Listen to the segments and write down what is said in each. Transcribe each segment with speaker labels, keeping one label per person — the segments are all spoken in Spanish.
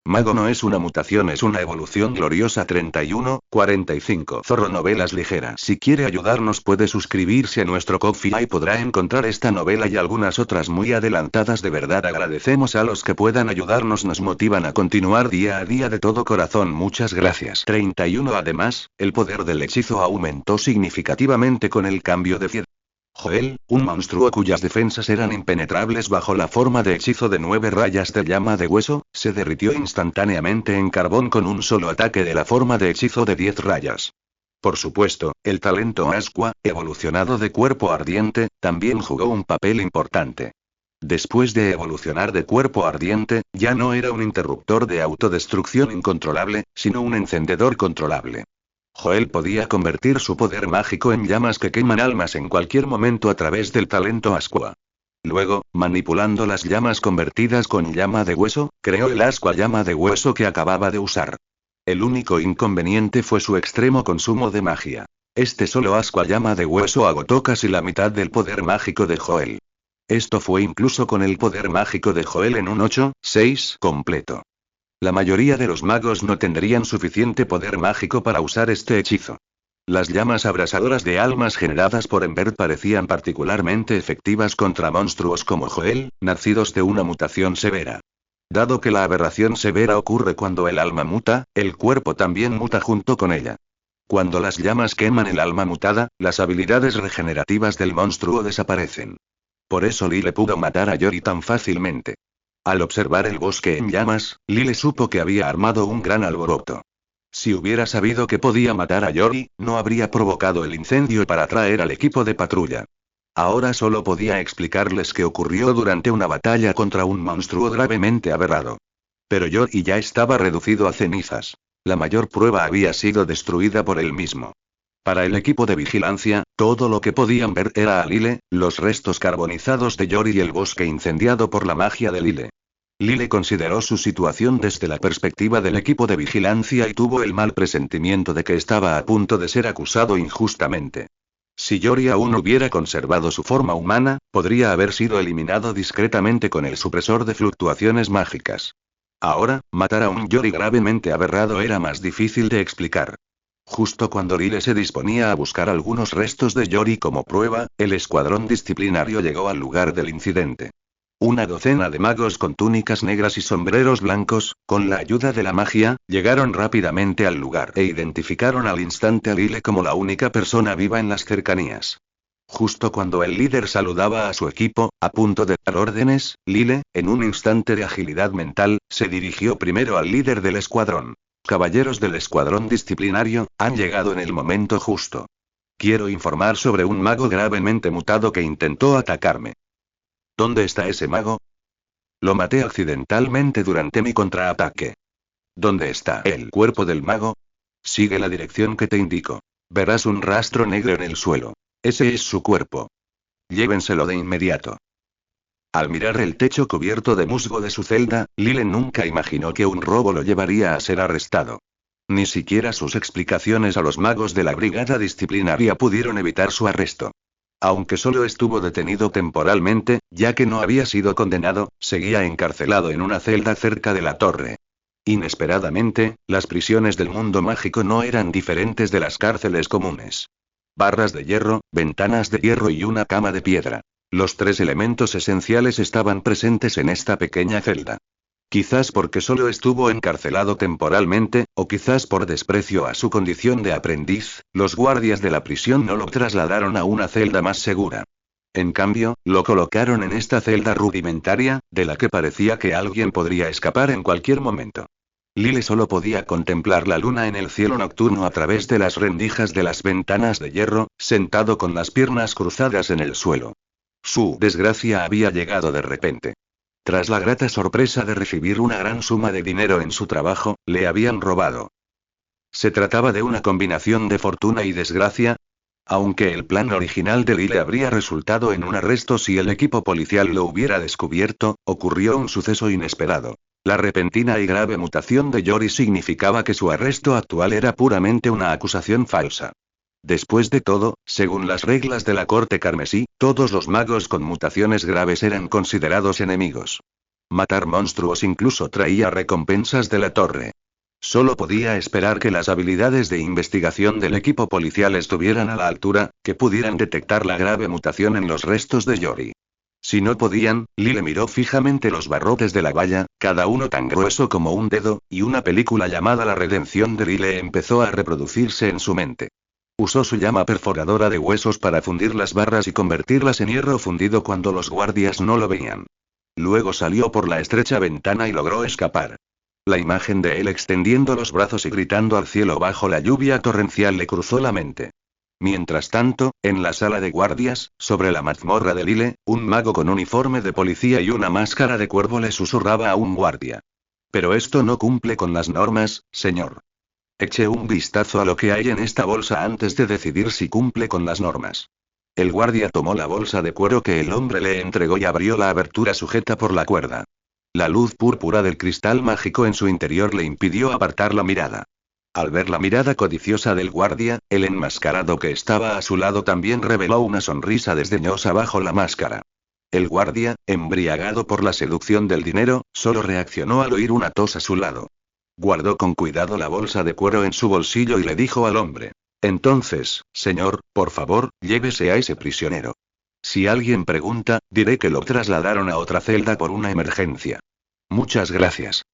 Speaker 1: Mago no es una mutación, es una evolución gloriosa. 31:45. Zorro Novelas Ligeras. Si quiere ayudarnos puede suscribirse a nuestro Ko-fi y podrá encontrar esta novela y algunas otras muy adelantadas. De verdad agradecemos a los que puedan ayudarnos, nos motivan a continuar día a día de todo corazón. Muchas gracias. 31. Además, el poder del hechizo aumentó significativamente con el cambio de Fied. Joel, un monstruo cuyas defensas eran impenetrables bajo la forma de hechizo de 9 rayas de llama de hueso, se derritió instantáneamente en carbón con un solo ataque de la forma de hechizo de 10 rayas. Por supuesto, el talento Asqua, evolucionado de cuerpo ardiente, también jugó un papel importante. Después de evolucionar de cuerpo ardiente, ya no era un interruptor de autodestrucción incontrolable, sino un encendedor controlable. Joel podía convertir su poder mágico en llamas que queman almas en cualquier momento a través del talento Asqua. Luego, manipulando las llamas convertidas con llama de hueso, creó el Asqua llama de hueso que acababa de usar. El único inconveniente fue su extremo consumo de magia. Este solo Asqua llama de hueso agotó casi la mitad del poder mágico de Joel. Esto fue incluso con el poder mágico de Joel en un 8/6 completo. La mayoría de los magos no tendrían suficiente poder mágico para usar este hechizo. Las llamas abrasadoras de almas generadas por Ember parecían particularmente efectivas contra monstruos como Joel, nacidos de una mutación severa. Dado que la aberración severa ocurre cuando el alma muta, el cuerpo también muta junto con ella. Cuando las llamas queman el alma mutada, las habilidades regenerativas del monstruo desaparecen. Por eso Lyle pudo matar a Yori tan fácilmente. Al observar el bosque en llamas, Lyle supo que había armado un gran alboroto. Si hubiera sabido que podía matar a Yori, no habría provocado el incendio para traer al equipo de patrulla. Ahora solo podía explicarles qué ocurrió durante una batalla contra un monstruo gravemente aberrado. Pero Yori ya estaba reducido a cenizas. La mayor prueba había sido destruida por él mismo. Para el equipo de vigilancia, todo lo que podían ver era a Lyle, los restos carbonizados de Yori y el bosque incendiado por la magia de Lyle. Lyle consideró su situación desde la perspectiva del equipo de vigilancia y tuvo el mal presentimiento de que estaba a punto de ser acusado injustamente. Si Yori aún hubiera conservado su forma humana, podría haber sido eliminado discretamente con el supresor de fluctuaciones mágicas. Ahora, matar a un Yori gravemente aberrado era más difícil de explicar. Justo cuando Lyle se disponía a buscar algunos restos de Yori como prueba, el escuadrón disciplinario llegó al lugar del incidente. Una docena de magos con túnicas negras y sombreros blancos, con la ayuda de la magia, llegaron rápidamente al lugar e identificaron al instante a Lyle como la única persona viva en las cercanías. Justo cuando el líder saludaba a su equipo, a punto de dar órdenes, Lyle, en un instante de agilidad mental, se dirigió primero al líder del escuadrón. Caballeros del escuadrón disciplinario, han llegado en el momento justo. Quiero informar sobre un mago gravemente mutado que intentó atacarme. ¿Dónde está ese mago? Lo maté accidentalmente durante mi contraataque. ¿Dónde está el cuerpo del mago? Sigue la dirección que te indico. Verás un rastro negro en el suelo. Ese es su cuerpo. Llévenselo de inmediato. Al mirar el techo cubierto de musgo de su celda, Lyle nunca imaginó que un robo lo llevaría a ser arrestado. Ni siquiera sus explicaciones a los magos de la brigada disciplinaria pudieron evitar su arresto. Aunque solo estuvo detenido temporalmente, ya que no había sido condenado, seguía encarcelado en una celda cerca de la torre. Inesperadamente, las prisiones del mundo mágico no eran diferentes de las cárceles comunes. Barras de hierro, ventanas de hierro y una cama de piedra. Los 3 elementos esenciales estaban presentes en esta pequeña celda. Quizás porque solo estuvo encarcelado temporalmente, o quizás por desprecio a su condición de aprendiz, los guardias de la prisión no lo trasladaron a una celda más segura. En cambio, lo colocaron en esta celda rudimentaria, de la que parecía que alguien podría escapar en cualquier momento. Lyle solo podía contemplar la luna en el cielo nocturno a través de las rendijas de las ventanas de hierro, sentado con las piernas cruzadas en el suelo. Su desgracia había llegado de repente. Tras la grata sorpresa de recibir una gran suma de dinero en su trabajo, le habían robado. ¿Se trataba de una combinación de fortuna y desgracia? Aunque el plan original de Lyle habría resultado en un arresto si el equipo policial lo hubiera descubierto, ocurrió un suceso inesperado. La repentina y grave mutación de Yori significaba que su arresto actual era puramente una acusación falsa. Después de todo, según las reglas de la corte carmesí, todos los magos con mutaciones graves eran considerados enemigos. Matar monstruos incluso traía recompensas de la torre. Solo podía esperar que las habilidades de investigación del equipo policial estuvieran a la altura, que pudieran detectar la grave mutación en los restos de Yori. Si no podían, Lyle miró fijamente los barrotes de la valla, cada uno tan grueso como un dedo, y una película llamada La redención de Lyle empezó a reproducirse en su mente. Usó su llama perforadora de huesos para fundir las barras y convertirlas en hierro fundido cuando los guardias no lo veían. Luego salió por la estrecha ventana y logró escapar. La imagen de él extendiendo los brazos y gritando al cielo bajo la lluvia torrencial le cruzó la mente. Mientras tanto, en la sala de guardias, sobre la mazmorra de Lyle, un mago con uniforme de policía y una máscara de cuervo le susurraba a un guardia. Pero esto no cumple con las normas, señor. Eche un vistazo a lo que hay en esta bolsa antes de decidir si cumple con las normas. El guardia tomó la bolsa de cuero que el hombre le entregó y abrió la abertura sujeta por la cuerda. La luz púrpura del cristal mágico en su interior le impidió apartar la mirada. Al ver la mirada codiciosa del guardia, el enmascarado que estaba a su lado también reveló una sonrisa desdeñosa bajo la máscara. El guardia, embriagado por la seducción del dinero, solo reaccionó al oír una tos a su lado. Guardó con cuidado la bolsa de cuero en su bolsillo y le dijo al hombre: entonces, señor, por favor, llévese a ese prisionero. Si alguien pregunta, diré que lo trasladaron a otra celda por una emergencia. Muchas gracias.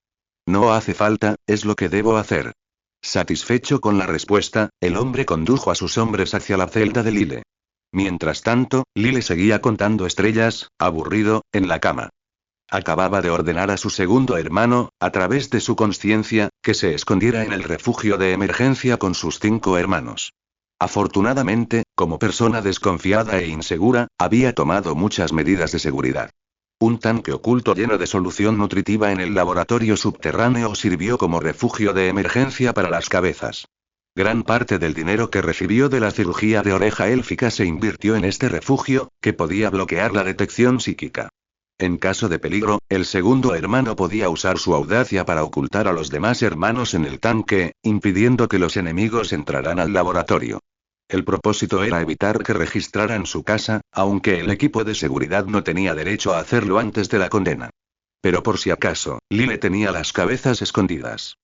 Speaker 1: No hace falta, es lo que debo hacer. Satisfecho con la respuesta, el hombre condujo a sus hombres hacia la celda de Lyle. Mientras tanto, Lyle seguía contando estrellas, aburrido, en la cama. Acababa de ordenar a su segundo hermano, a través de su conciencia, que se escondiera en el refugio de emergencia con sus 5 hermanos. Afortunadamente, como persona desconfiada e insegura, había tomado muchas medidas de seguridad. Un tanque oculto lleno de solución nutritiva en el laboratorio subterráneo sirvió como refugio de emergencia para las cabezas. Gran parte del dinero que recibió de la cirugía de oreja élfica se invirtió en este refugio, que podía bloquear la detección psíquica. En caso de peligro, el segundo hermano podía usar su audacia para ocultar a los demás hermanos en el tanque, impidiendo que los enemigos entraran al laboratorio. El propósito era evitar que registraran su casa, aunque el equipo de seguridad no tenía derecho a hacerlo antes de la condena. Pero por si acaso, Lyle tenía las cabezas escondidas.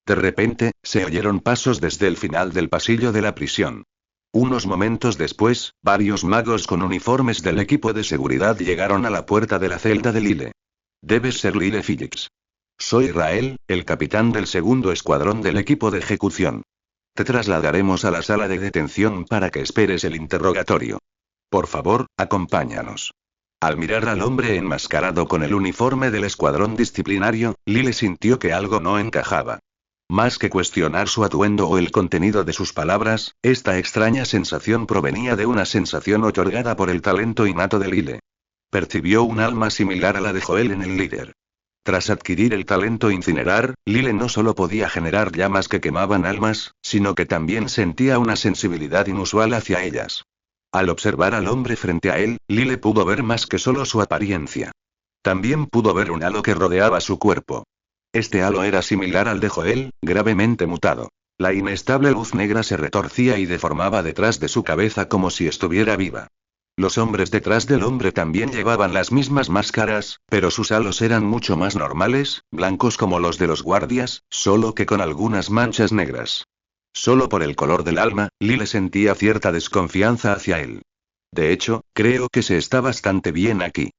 Speaker 1: De repente, se oyeron pasos desde el final del pasillo de la prisión. Unos momentos después, varios magos con uniformes del equipo de seguridad llegaron a la puerta de la celda de Lyle. Debes ser Lyle Phillips. Soy Rael, el capitán del segundo escuadrón del equipo de ejecución. Te trasladaremos a la sala de detención para que esperes el interrogatorio. Por favor, acompáñanos. Al mirar al hombre enmascarado con el uniforme del escuadrón disciplinario, Lyle sintió que algo no encajaba. Más que cuestionar su atuendo o el contenido de sus palabras, esta extraña sensación provenía de una sensación otorgada por el talento innato de Lyle. Percibió un alma similar a la de Joel en el líder. Tras adquirir el talento incinerar, Lyle no solo podía generar llamas que quemaban almas, sino que también sentía una sensibilidad inusual hacia ellas. Al observar al hombre frente a él, Lyle pudo ver más que solo su apariencia. También pudo ver un halo que rodeaba su cuerpo. Este halo era similar al de Joel, gravemente mutado. La inestable luz negra se retorcía y deformaba detrás de su cabeza como si estuviera viva. Los hombres detrás del hombre también llevaban las mismas máscaras, pero sus halos eran mucho más normales, blancos como los de los guardias, solo que con algunas manchas negras. Solo por el color del alma, Lyle sentía cierta desconfianza hacia él. De hecho, creo que se está bastante bien aquí.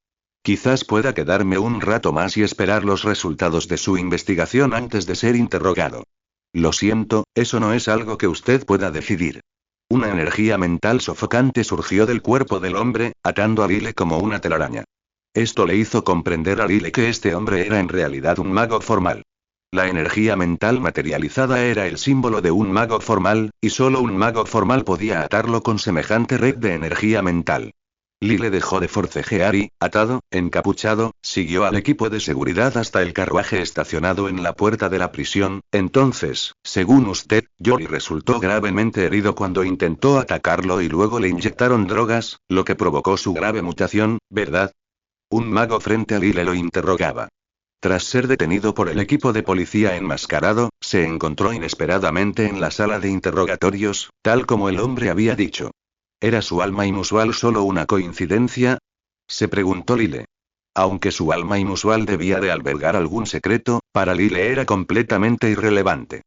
Speaker 1: Quizás pueda quedarme un rato más y esperar los resultados de su investigación antes de ser interrogado. Lo siento, eso no es algo que usted pueda decidir. Una energía mental sofocante surgió del cuerpo del hombre, atando a Lyle como una telaraña. Esto le hizo comprender a Lyle que este hombre era en realidad un mago formal. La energía mental materializada era el símbolo de un mago formal, y solo un mago formal podía atarlo con semejante red de energía mental. Lyle dejó de forcejear y, atado, encapuchado, siguió al equipo de seguridad hasta el carruaje estacionado en la puerta de la prisión. Entonces, según usted, Yori resultó gravemente herido cuando intentó atacarlo y luego le inyectaron drogas, lo que provocó su grave mutación, ¿verdad? Un mago frente a Lyle lo interrogaba. Tras ser detenido por el equipo de policía enmascarado, se encontró inesperadamente en la sala de interrogatorios, tal como el hombre había dicho. ¿Era su alma inusual solo una coincidencia? Se preguntó Lyle. Aunque su alma inusual debía de albergar algún secreto, para Lile era completamente irrelevante.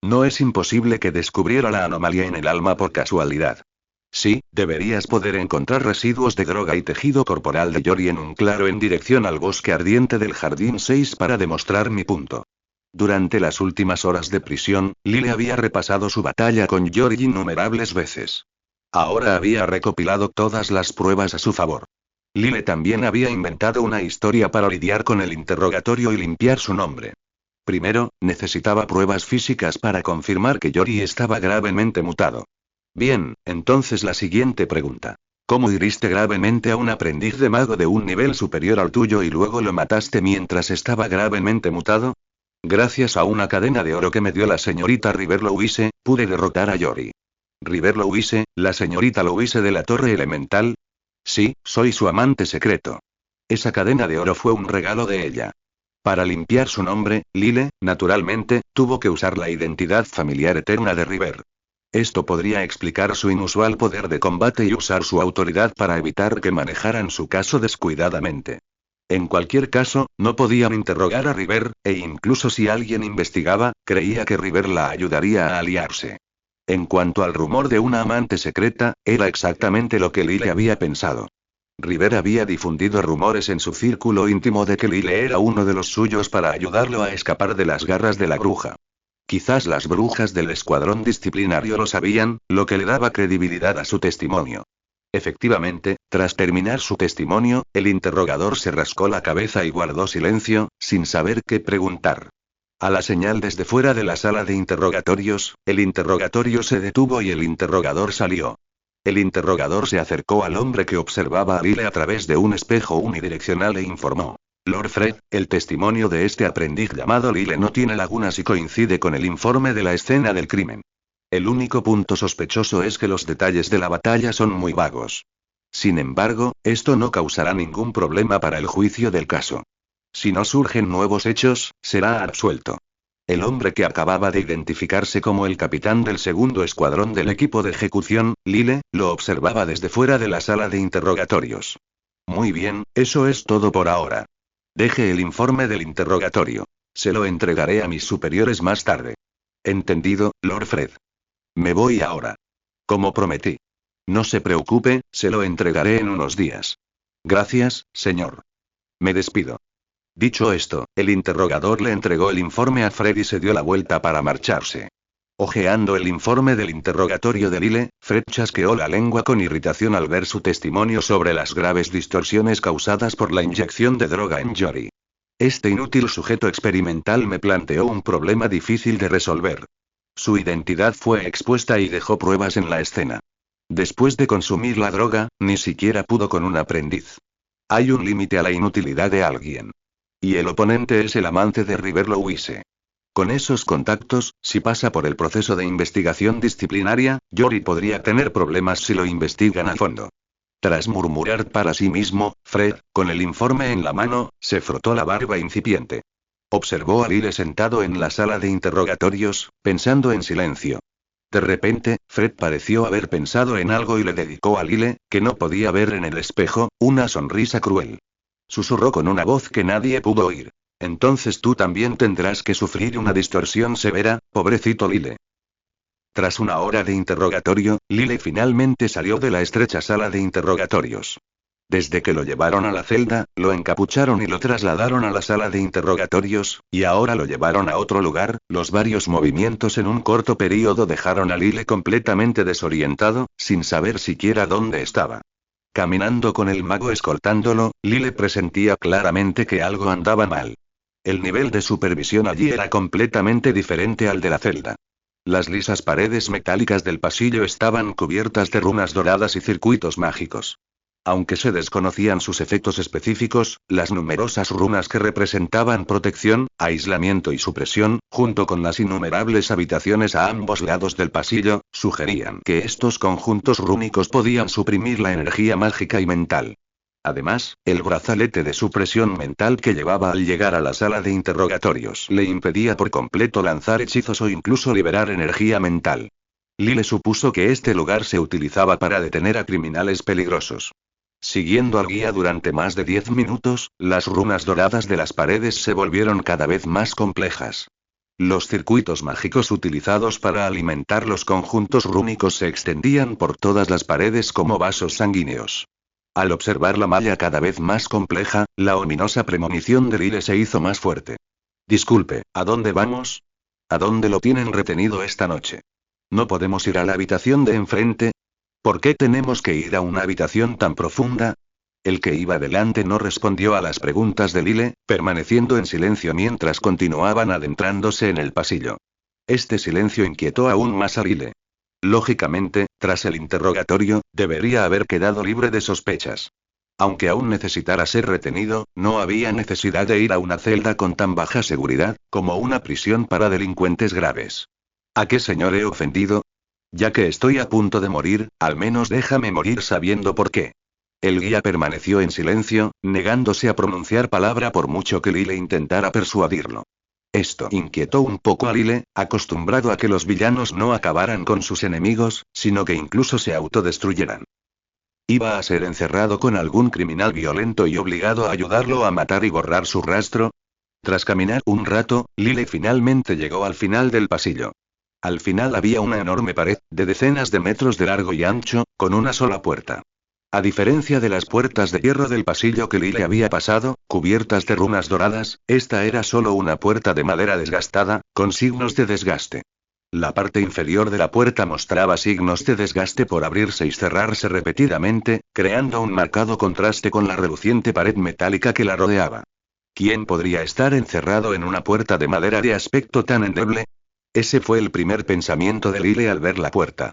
Speaker 1: No es imposible que descubriera la anomalía en el alma por casualidad. Sí, deberías poder encontrar residuos de droga y tejido corporal de Yori en un claro en dirección al bosque ardiente del Jardín 6 para demostrar mi punto. Durante las últimas horas de prisión, Lile había repasado su batalla con Yori innumerables veces. Ahora había recopilado todas las pruebas a su favor. Lile también había inventado una historia para lidiar con el interrogatorio y limpiar su nombre. Primero, necesitaba pruebas físicas para confirmar que Yori estaba gravemente mutado. Bien, entonces la siguiente pregunta. ¿Cómo hiriste gravemente a un aprendiz de mago de un nivel superior al tuyo y luego lo mataste mientras estaba gravemente mutado? Gracias a una cadena de oro que me dio la señorita River Louise, pude derrotar a Yori. ¿River Louise, la señorita Louise de la Torre Elemental? Sí, soy su amante secreto. Esa cadena de oro fue un regalo de ella. Para limpiar su nombre, Lile, naturalmente, tuvo que usar la identidad familiar eterna de River. Esto podría explicar su inusual poder de combate y usar su autoridad para evitar que manejaran su caso descuidadamente. En cualquier caso, no podían interrogar a River, e incluso si alguien investigaba, creía que River la ayudaría a aliarse. En cuanto al rumor de una amante secreta, era exactamente lo que Lile había pensado. River había difundido rumores en su círculo íntimo de que Lile era uno de los suyos para ayudarlo a escapar de las garras de la bruja. Quizás las brujas del escuadrón disciplinario lo sabían, lo que le daba credibilidad a su testimonio. Efectivamente, tras terminar su testimonio, el interrogador se rascó la cabeza y guardó silencio, sin saber qué preguntar. A la señal desde fuera de la sala de interrogatorios, el interrogatorio se detuvo y el interrogador salió. El interrogador se acercó al hombre que observaba a Lile a través de un espejo unidireccional e informó. Lord Fred, el testimonio de este aprendiz llamado Lile no tiene lagunas y coincide con el informe de la escena del crimen. El único punto sospechoso es que los detalles de la batalla son muy vagos. Sin embargo, esto no causará ningún problema para el juicio del caso. Si no surgen nuevos hechos, será absuelto. El hombre que acababa de identificarse como el capitán del segundo escuadrón del equipo de ejecución, Lile, lo observaba desde fuera de la sala de interrogatorios. Muy bien, eso es todo por ahora. Deje el informe del interrogatorio. Se lo entregaré a mis superiores más tarde. Entendido, Lord Fred. Me voy ahora. Como prometí. No se preocupe, se lo entregaré en unos días. Gracias, señor. Me despido. Dicho esto, el interrogador le entregó el informe a Fred y se dio la vuelta para marcharse. Ojeando el informe del interrogatorio de Lile, Fred chasqueó la lengua con irritación al ver su testimonio sobre las graves distorsiones causadas por la inyección de droga en Yori. Este inútil sujeto experimental me planteó un problema difícil de resolver. Su identidad fue expuesta y dejó pruebas en la escena. Después de consumir la droga, ni siquiera pudo con un aprendiz. Hay un límite a la inutilidad de alguien. Y el oponente es el amante de River Louise. Con esos contactos, si pasa por el proceso de investigación disciplinaria, Yori podría tener problemas si lo investigan a fondo. Tras murmurar para sí mismo, Fred, con el informe en la mano, se frotó la barba incipiente. Observó a Lile sentado en la sala de interrogatorios, pensando en silencio. De repente, Fred pareció haber pensado en algo y le dedicó a Lile, que no podía ver en el espejo, una sonrisa cruel. Susurró con una voz que nadie pudo oír. Entonces tú también tendrás que sufrir una distorsión severa, pobrecito Lile. Tras una hora de interrogatorio, Lile finalmente salió de la estrecha sala de interrogatorios. Desde que lo llevaron a la celda, lo encapucharon y lo trasladaron a la sala de interrogatorios, y ahora lo llevaron a otro lugar. Los varios movimientos en un corto período dejaron a Lile completamente desorientado, sin saber siquiera dónde estaba. Caminando con el mago escoltándolo, Lile presentía claramente que algo andaba mal. El nivel de supervisión allí era completamente diferente al de la celda. Las lisas paredes metálicas del pasillo estaban cubiertas de runas doradas y circuitos mágicos. Aunque se desconocían sus efectos específicos, las numerosas runas que representaban protección, aislamiento y supresión, junto con las innumerables habitaciones a ambos lados del pasillo, sugerían que estos conjuntos rúnicos podían suprimir la energía mágica y mental. Además, el brazalete de supresión mental que llevaba al llegar a la sala de interrogatorios le impedía por completo lanzar hechizos o incluso liberar energía mental. Lile supuso que este lugar se utilizaba para detener a criminales peligrosos. Siguiendo al guía durante más de 10 minutos, las runas doradas de las paredes se volvieron cada vez más complejas. Los circuitos mágicos utilizados para alimentar los conjuntos rúnicos se extendían por todas las paredes como vasos sanguíneos. Al observar la malla cada vez más compleja, la ominosa premonición de Lyle se hizo más fuerte. Disculpe, ¿a dónde vamos? ¿A dónde lo tienen retenido esta noche? ¿No podemos ir a la habitación de enfrente? ¿Por qué tenemos que ir a una habitación tan profunda? El que iba delante no respondió a las preguntas de Lyle, permaneciendo en silencio mientras continuaban adentrándose en el pasillo. Este silencio inquietó aún más a Lyle. Lógicamente, tras el interrogatorio, debería haber quedado libre de sospechas. Aunque aún necesitara ser retenido, no había necesidad de ir a una celda con tan baja seguridad, como una prisión para delincuentes graves. ¿A qué señor he ofendido? Ya que estoy a punto de morir, al menos déjame morir sabiendo por qué. El guía permaneció en silencio, negándose a pronunciar palabra por mucho que Lyle intentara persuadirlo. Esto inquietó un poco a Lyle, acostumbrado a que los villanos no acabaran con sus enemigos, sino que incluso se autodestruyeran. ¿Iba a ser encerrado con algún criminal violento y obligado a ayudarlo a matar y borrar su rastro? Tras caminar un rato, Lyle finalmente llegó al final del pasillo. Al final había una enorme pared, de decenas de metros de largo y ancho, con una sola puerta. A diferencia de las puertas de hierro del pasillo que Lyle había pasado, cubiertas de runas doradas, esta era solo una puerta de madera desgastada, con signos de desgaste. La parte inferior de la puerta mostraba signos de desgaste por abrirse y cerrarse repetidamente, creando un marcado contraste con la reluciente pared metálica que la rodeaba. ¿Quién podría estar encerrado en una puerta de madera de aspecto tan endeble? Ese fue el primer pensamiento de Lyle al ver la puerta.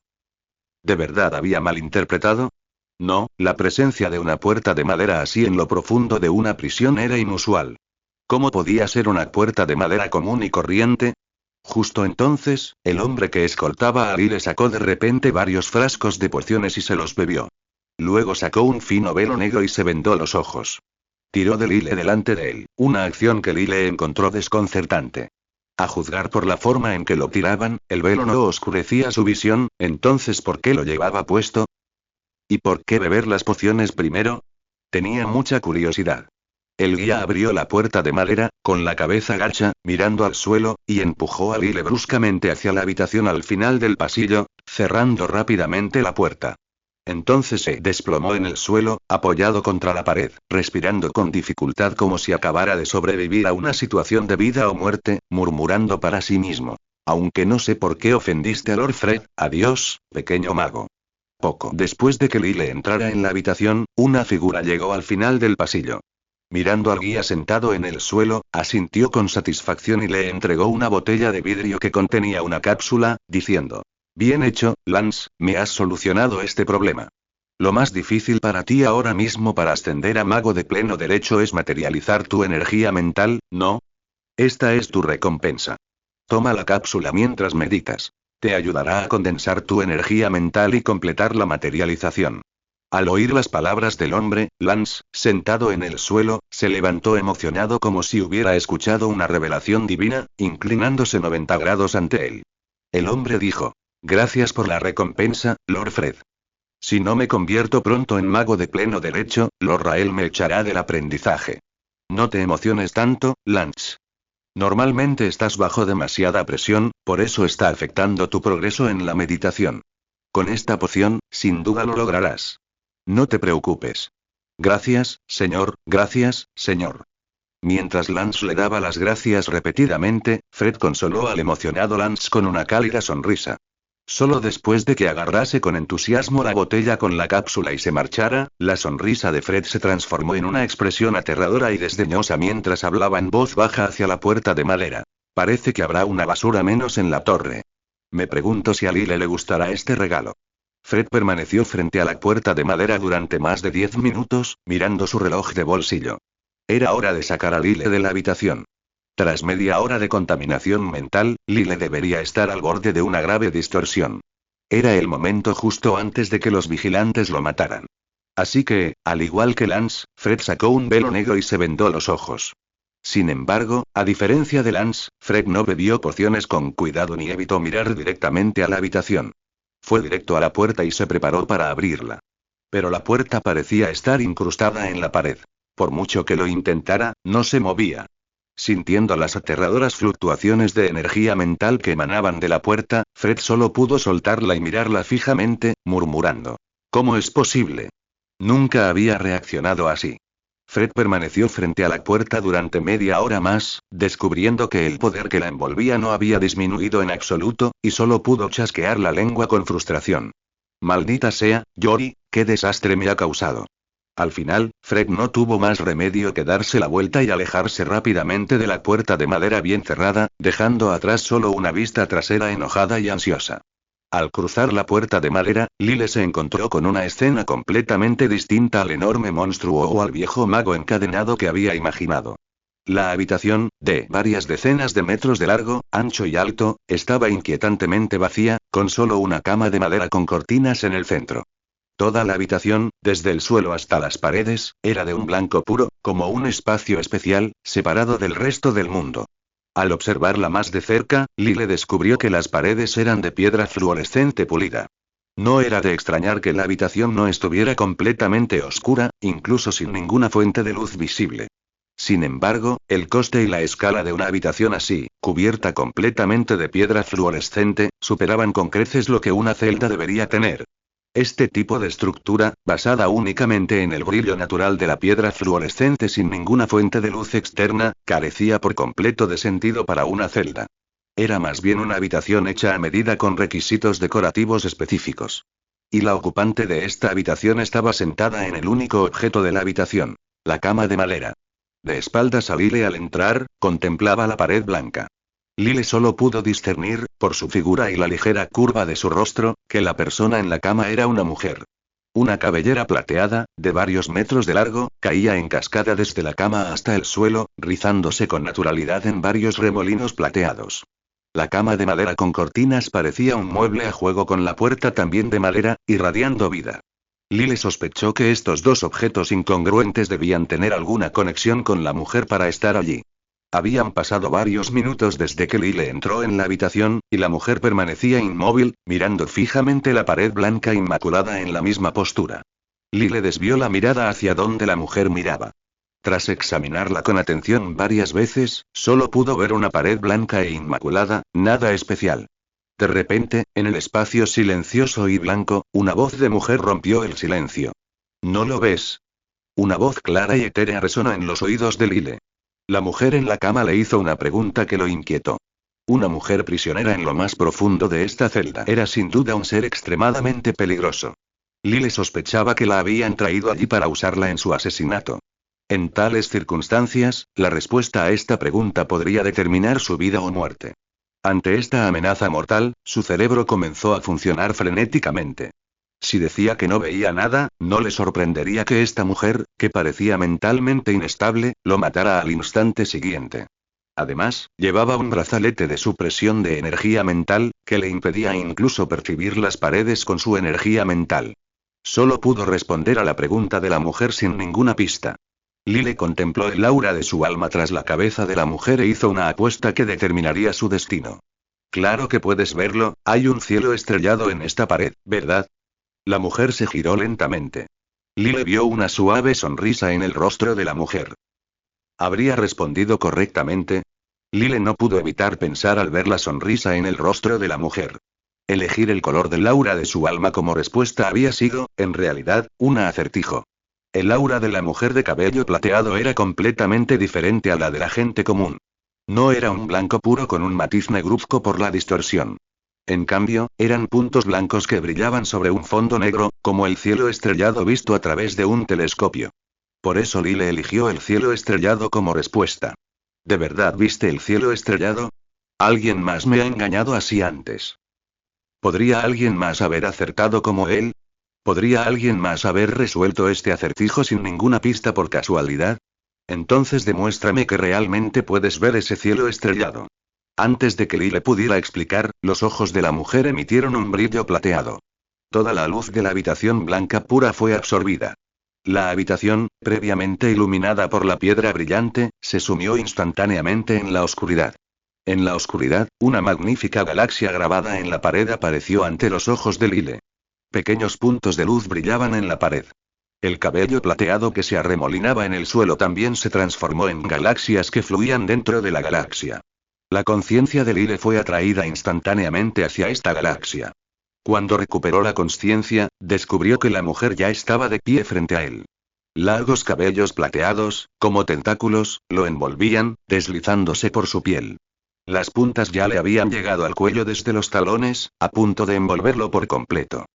Speaker 1: ¿De verdad había malinterpretado? No, la presencia de una puerta de madera así en lo profundo de una prisión era inusual. ¿Cómo podía ser una puerta de madera común y corriente? Justo entonces, el hombre que escoltaba a Lyle sacó de repente varios frascos de pociones y se los bebió. Luego sacó un fino velo negro y se vendó los ojos. Tiró de Lyle delante de él, una acción que Lyle encontró desconcertante. A juzgar por la forma en que lo tiraban, el velo no oscurecía su visión, entonces ¿por qué lo llevaba puesto? ¿Y por qué beber las pociones primero? Tenía mucha curiosidad. El guía abrió la puerta de madera, con la cabeza gacha, mirando al suelo, y empujó a Lyle bruscamente hacia la habitación al final del pasillo, cerrando rápidamente la puerta. Entonces se desplomó en el suelo, apoyado contra la pared, respirando con dificultad como si acabara de sobrevivir a una situación de vida o muerte, murmurando para sí mismo. Aunque no sé por qué ofendiste a Lord Fred, adiós, pequeño mago. Poco después de que Lyle entrara en la habitación, una figura llegó al final del pasillo. Mirando al guía sentado en el suelo, asintió con satisfacción y le entregó una botella de vidrio que contenía una cápsula, diciendo: Bien hecho, Lance, me has solucionado este problema. Lo más difícil para ti ahora mismo para ascender a mago de pleno derecho es materializar tu energía mental, ¿no? Esta es tu recompensa. Toma la cápsula mientras meditas. Te ayudará a condensar tu energía mental y completar la materialización. Al oír las palabras del hombre, Lance, sentado en el suelo, se levantó emocionado como si hubiera escuchado una revelación divina, inclinándose 90 grados ante él. El hombre dijo: Gracias por la recompensa, Lord Fred. Si no me convierto pronto en mago de pleno derecho, Lord Rael me echará del aprendizaje. No te emociones tanto, Lance. Normalmente estás bajo demasiada presión, por eso está afectando tu progreso en la meditación. Con esta poción, sin duda lo lograrás. No te preocupes. Gracias, señor, gracias, señor. Mientras Lance le daba las gracias repetidamente, Fred consoló al emocionado Lance con una cálida sonrisa. Solo después de que agarrase con entusiasmo la botella con la cápsula y se marchara, la sonrisa de Fred se transformó en una expresión aterradora y desdeñosa mientras hablaba en voz baja hacia la puerta de madera. Parece que habrá una basura menos en la torre. Me pregunto si a Lyle le gustará este regalo. Fred permaneció frente a la puerta de madera durante más de 10 minutos, mirando su reloj de bolsillo. Era hora de sacar a Lyle de la habitación. Tras media hora de contaminación mental, Lyle debería estar al borde de una grave distorsión. Era el momento justo antes de que los vigilantes lo mataran. Así que, al igual que Lance, Fred sacó un velo negro y se vendó los ojos. Sin embargo, a diferencia de Lance, Fred no bebió pociones con cuidado ni evitó mirar directamente a la habitación. Fue directo a la puerta y se preparó para abrirla. Pero la puerta parecía estar incrustada en la pared. Por mucho que lo intentara, no se movía. Sintiendo las aterradoras fluctuaciones de energía mental que emanaban de la puerta, Fred solo pudo soltarla y mirarla fijamente, murmurando: ¿cómo es posible? Nunca había reaccionado así. Fred permaneció frente a la puerta durante media hora más, descubriendo que el poder que la envolvía no había disminuido en absoluto, y solo pudo chasquear la lengua con frustración. Maldita sea, Yori, qué desastre me ha causado. Al final, Fred no tuvo más remedio que darse la vuelta y alejarse rápidamente de la puerta de madera bien cerrada, dejando atrás solo una vista trasera enojada y ansiosa. Al cruzar la puerta de madera, Lyle se encontró con una escena completamente distinta al enorme monstruo o al viejo mago encadenado que había imaginado. La habitación, de varias decenas de metros de largo, ancho y alto, estaba inquietantemente vacía, con solo una cama de madera con cortinas en el centro. Toda la habitación, desde el suelo hasta las paredes, era de un blanco puro, como un espacio especial, separado del resto del mundo. Al observarla más de cerca, Lyle descubrió que las paredes eran de piedra fluorescente pulida. No era de extrañar que la habitación no estuviera completamente oscura, incluso sin ninguna fuente de luz visible. Sin embargo, el coste y la escala de una habitación así, cubierta completamente de piedra fluorescente, superaban con creces lo que una celda debería tener. Este tipo de estructura, basada únicamente en el brillo natural de la piedra fluorescente sin ninguna fuente de luz externa, carecía por completo de sentido para una celda. Era más bien una habitación hecha a medida con requisitos decorativos específicos. Y la ocupante de esta habitación estaba sentada en el único objeto de la habitación: la cama de madera. De espaldas a Lyle al entrar, contemplaba la pared blanca. Lyle solo pudo discernir, por su figura y la ligera curva de su rostro, que la persona en la cama era una mujer. Una cabellera plateada, de varios metros de largo, caía en cascada desde la cama hasta el suelo, rizándose con naturalidad en varios remolinos plateados. La cama de madera con cortinas parecía un mueble a juego con la puerta también de madera, irradiando vida. Lyle sospechó que estos dos objetos incongruentes debían tener alguna conexión con la mujer para estar allí. Habían pasado varios minutos desde que Lyle entró en la habitación, y la mujer permanecía inmóvil, mirando fijamente la pared blanca inmaculada en la misma postura. Lyle desvió la mirada hacia donde la mujer miraba. Tras examinarla con atención varias veces, solo pudo ver una pared blanca e inmaculada, nada especial. De repente, en el espacio silencioso y blanco, una voz de mujer rompió el silencio. ¿No lo ves? Una voz clara y etérea resonó en los oídos de Lyle. La mujer en la cama le hizo una pregunta que lo inquietó. Una mujer prisionera en lo más profundo de esta celda era sin duda un ser extremadamente peligroso. Lyle sospechaba que la habían traído allí para usarla en su asesinato. En tales circunstancias, la respuesta a esta pregunta podría determinar su vida o muerte. Ante esta amenaza mortal, su cerebro comenzó a funcionar frenéticamente. Si decía que no veía nada, no le sorprendería que esta mujer, que parecía mentalmente inestable, lo matara al instante siguiente. Además, llevaba un brazalete de supresión de energía mental, que le impedía incluso percibir las paredes con su energía mental. Solo pudo responder a la pregunta de la mujer sin ninguna pista. Lyle contempló el aura de su alma tras la cabeza de la mujer e hizo una apuesta que determinaría su destino. Claro que puedes verlo, hay un cielo estrellado en esta pared, ¿verdad? La mujer se giró lentamente. Lyle vio una suave sonrisa en el rostro de la mujer. ¿Habría respondido correctamente? Lyle no pudo evitar pensar al ver la sonrisa en el rostro de la mujer. Elegir el color del aura de su alma como respuesta había sido, en realidad, un acertijo. El aura de la mujer de cabello plateado era completamente diferente a la de la gente común. No era un blanco puro con un matiz negruzco por la distorsión. En cambio, eran puntos blancos que brillaban sobre un fondo negro, como el cielo estrellado visto a través de un telescopio. Por eso Lyle eligió el cielo estrellado como respuesta. ¿De verdad viste el cielo estrellado? Alguien más me ha engañado así antes. ¿Podría alguien más haber acertado como él? ¿Podría alguien más haber resuelto este acertijo sin ninguna pista por casualidad? Entonces demuéstrame que realmente puedes ver ese cielo estrellado. Antes de que Lyle pudiera explicar, los ojos de la mujer emitieron un brillo plateado. Toda la luz de la habitación blanca pura fue absorbida. La habitación, previamente iluminada por la piedra brillante, se sumió instantáneamente en la oscuridad. En la oscuridad, una magnífica galaxia grabada en la pared apareció ante los ojos de Lyle. Pequeños puntos de luz brillaban en la pared. El cabello plateado que se arremolinaba en el suelo también se transformó en galaxias que fluían dentro de la galaxia. La conciencia de Lyle fue atraída instantáneamente hacia esta galaxia. Cuando recuperó la conciencia, descubrió que la mujer ya estaba de pie frente a él. Largos cabellos plateados, como tentáculos, lo envolvían, deslizándose por su piel. Las puntas ya le habían llegado al cuello desde los talones, a punto de envolverlo por completo.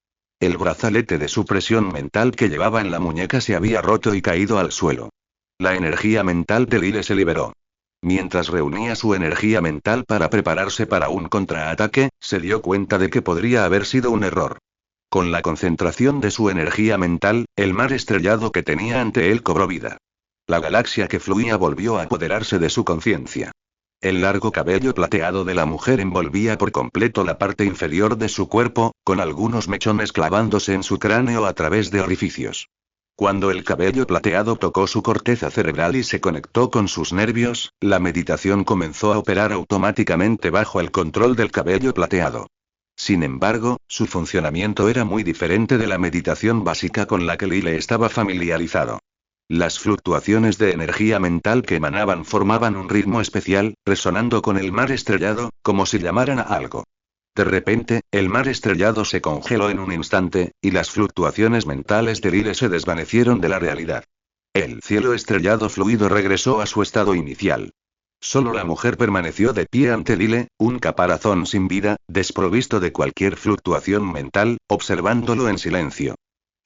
Speaker 1: El brazalete de supresión mental que llevaba en la muñeca se había roto y caído al suelo. La energía mental de Lyle se liberó. Mientras reunía su energía mental para prepararse para un contraataque, se dio cuenta de que podría haber sido un error. Con la concentración de su energía mental, el mar estrellado que tenía ante él cobró vida. La galaxia que fluía volvió a apoderarse de su conciencia. El largo cabello plateado de la mujer envolvía por completo la parte inferior de su cuerpo, con algunos mechones clavándose en su cráneo a través de orificios. Cuando el cabello plateado tocó su corteza cerebral y se conectó con sus nervios, la meditación comenzó a operar automáticamente bajo el control del cabello plateado. Sin embargo, su funcionamiento era muy diferente de la meditación básica con la que Lyle estaba familiarizado. Las fluctuaciones de energía mental que emanaban formaban un ritmo especial, resonando con el mar estrellado, como si llamaran a algo. De repente, el mar estrellado se congeló en un instante, y las fluctuaciones mentales de Lyle se desvanecieron de la realidad. El cielo estrellado fluido regresó a su estado inicial. Solo la mujer permaneció de pie ante Lyle, un caparazón sin vida, desprovisto de cualquier fluctuación mental, observándolo en silencio.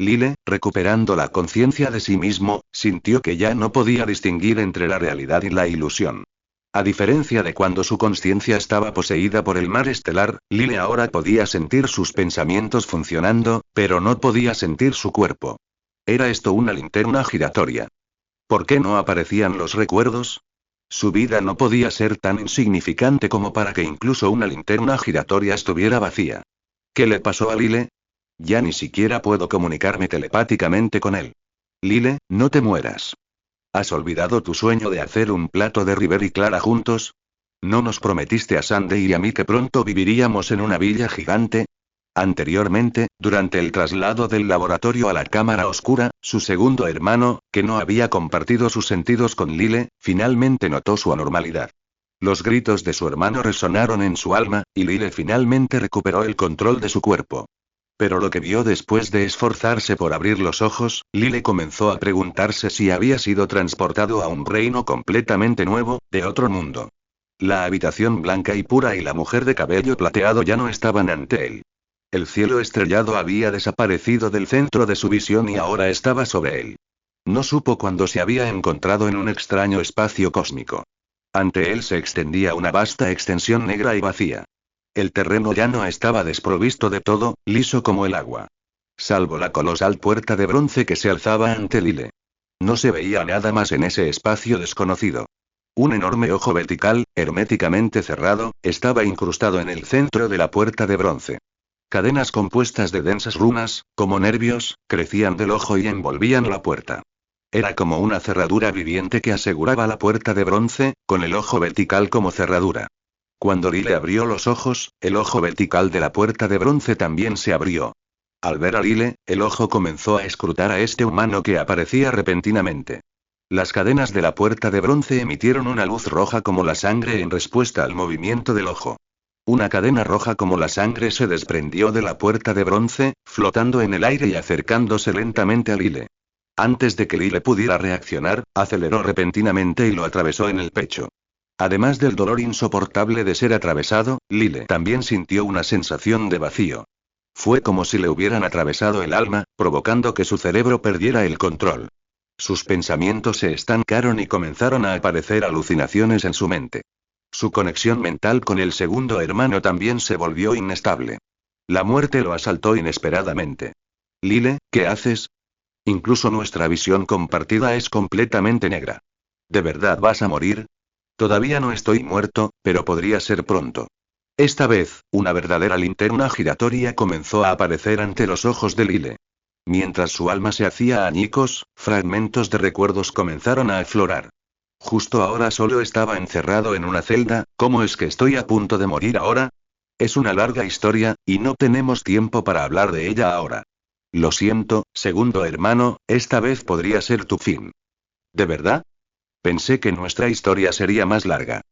Speaker 1: Lyle, recuperando la conciencia de sí mismo, sintió que ya no podía distinguir entre la realidad y la ilusión. A diferencia de cuando su conciencia estaba poseída por el mar estelar, Lyle ahora podía sentir sus pensamientos funcionando, pero no podía sentir su cuerpo. ¿Era esto una linterna giratoria? ¿Por qué no aparecían los recuerdos? Su vida no podía ser tan insignificante como para que incluso una linterna giratoria estuviera vacía. ¿Qué le pasó a Lyle? Ya ni siquiera puedo comunicarme telepáticamente con él. Lyle, no te mueras. ¿Has olvidado tu sueño de hacer un plato de River y Clara juntos? ¿No nos prometiste a Sandy y a mí que pronto viviríamos en una villa gigante? Anteriormente, durante el traslado del laboratorio a la cámara oscura, su segundo hermano, que no había compartido sus sentidos con Lyle, finalmente notó su anormalidad. Los gritos de su hermano resonaron en su alma, y Lyle finalmente recuperó el control de su cuerpo. Pero lo que vio después de esforzarse por abrir los ojos, Lyle comenzó a preguntarse si había sido transportado a un reino completamente nuevo, de otro mundo. La habitación blanca y pura y la mujer de cabello plateado ya no estaban ante él. El cielo estrellado había desaparecido del centro de su visión y ahora estaba sobre él. No supo cuándo se había encontrado en un extraño espacio cósmico. Ante él se extendía una vasta extensión negra y vacía. El terreno llano estaba desprovisto de todo, liso como el agua. Salvo la colosal puerta de bronce que se alzaba ante Lyle. No se veía nada más en ese espacio desconocido. Un enorme ojo vertical, herméticamente cerrado, estaba incrustado en el centro de la puerta de bronce. Cadenas compuestas de densas runas, como nervios, crecían del ojo y envolvían la puerta. Era como una cerradura viviente que aseguraba la puerta de bronce, con el ojo vertical como cerradura. Cuando Lyle abrió los ojos, el ojo vertical de la puerta de bronce también se abrió. Al ver a Lyle, el ojo comenzó a escrutar a este humano que aparecía repentinamente. Las cadenas de la puerta de bronce emitieron una luz roja como la sangre en respuesta al movimiento del ojo. Una cadena roja como la sangre se desprendió de la puerta de bronce, flotando en el aire y acercándose lentamente a Lyle. Antes de que Lyle pudiera reaccionar, aceleró repentinamente y lo atravesó en el pecho. Además del dolor insoportable de ser atravesado, Lyle también sintió una sensación de vacío. Fue como si le hubieran atravesado el alma, provocando que su cerebro perdiera el control. Sus pensamientos se estancaron y comenzaron a aparecer alucinaciones en su mente. Su conexión mental con el segundo hermano también se volvió inestable. La muerte lo asaltó inesperadamente. Lyle, ¿qué haces? Incluso nuestra visión compartida es completamente negra. ¿De verdad vas a morir? Todavía no estoy muerto, pero podría ser pronto. Esta vez, una verdadera linterna giratoria comenzó a aparecer ante los ojos de Lyle. Mientras su alma se hacía añicos, fragmentos de recuerdos comenzaron a aflorar. Justo ahora solo estaba encerrado en una celda, ¿cómo es que estoy a punto de morir ahora? Es una larga historia, y no tenemos tiempo para hablar de ella ahora. Lo siento, segundo hermano, esta vez podría ser tu fin. ¿De verdad? Pensé que nuestra historia sería más larga.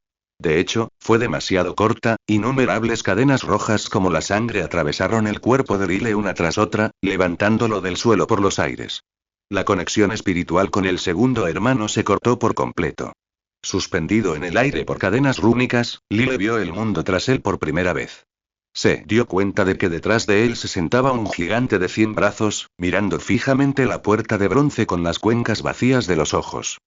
Speaker 1: De hecho, fue demasiado corta, innumerables cadenas rojas como la sangre atravesaron el cuerpo de Lyle una tras otra, levantándolo del suelo por los aires. La conexión espiritual con el segundo hermano se cortó por completo. Suspendido en el aire por cadenas rúnicas, Lyle vio el mundo tras él por primera vez. Se dio cuenta de que detrás de él se sentaba un gigante de 100 brazos, mirando fijamente la puerta de bronce con las cuencas vacías de los ojos.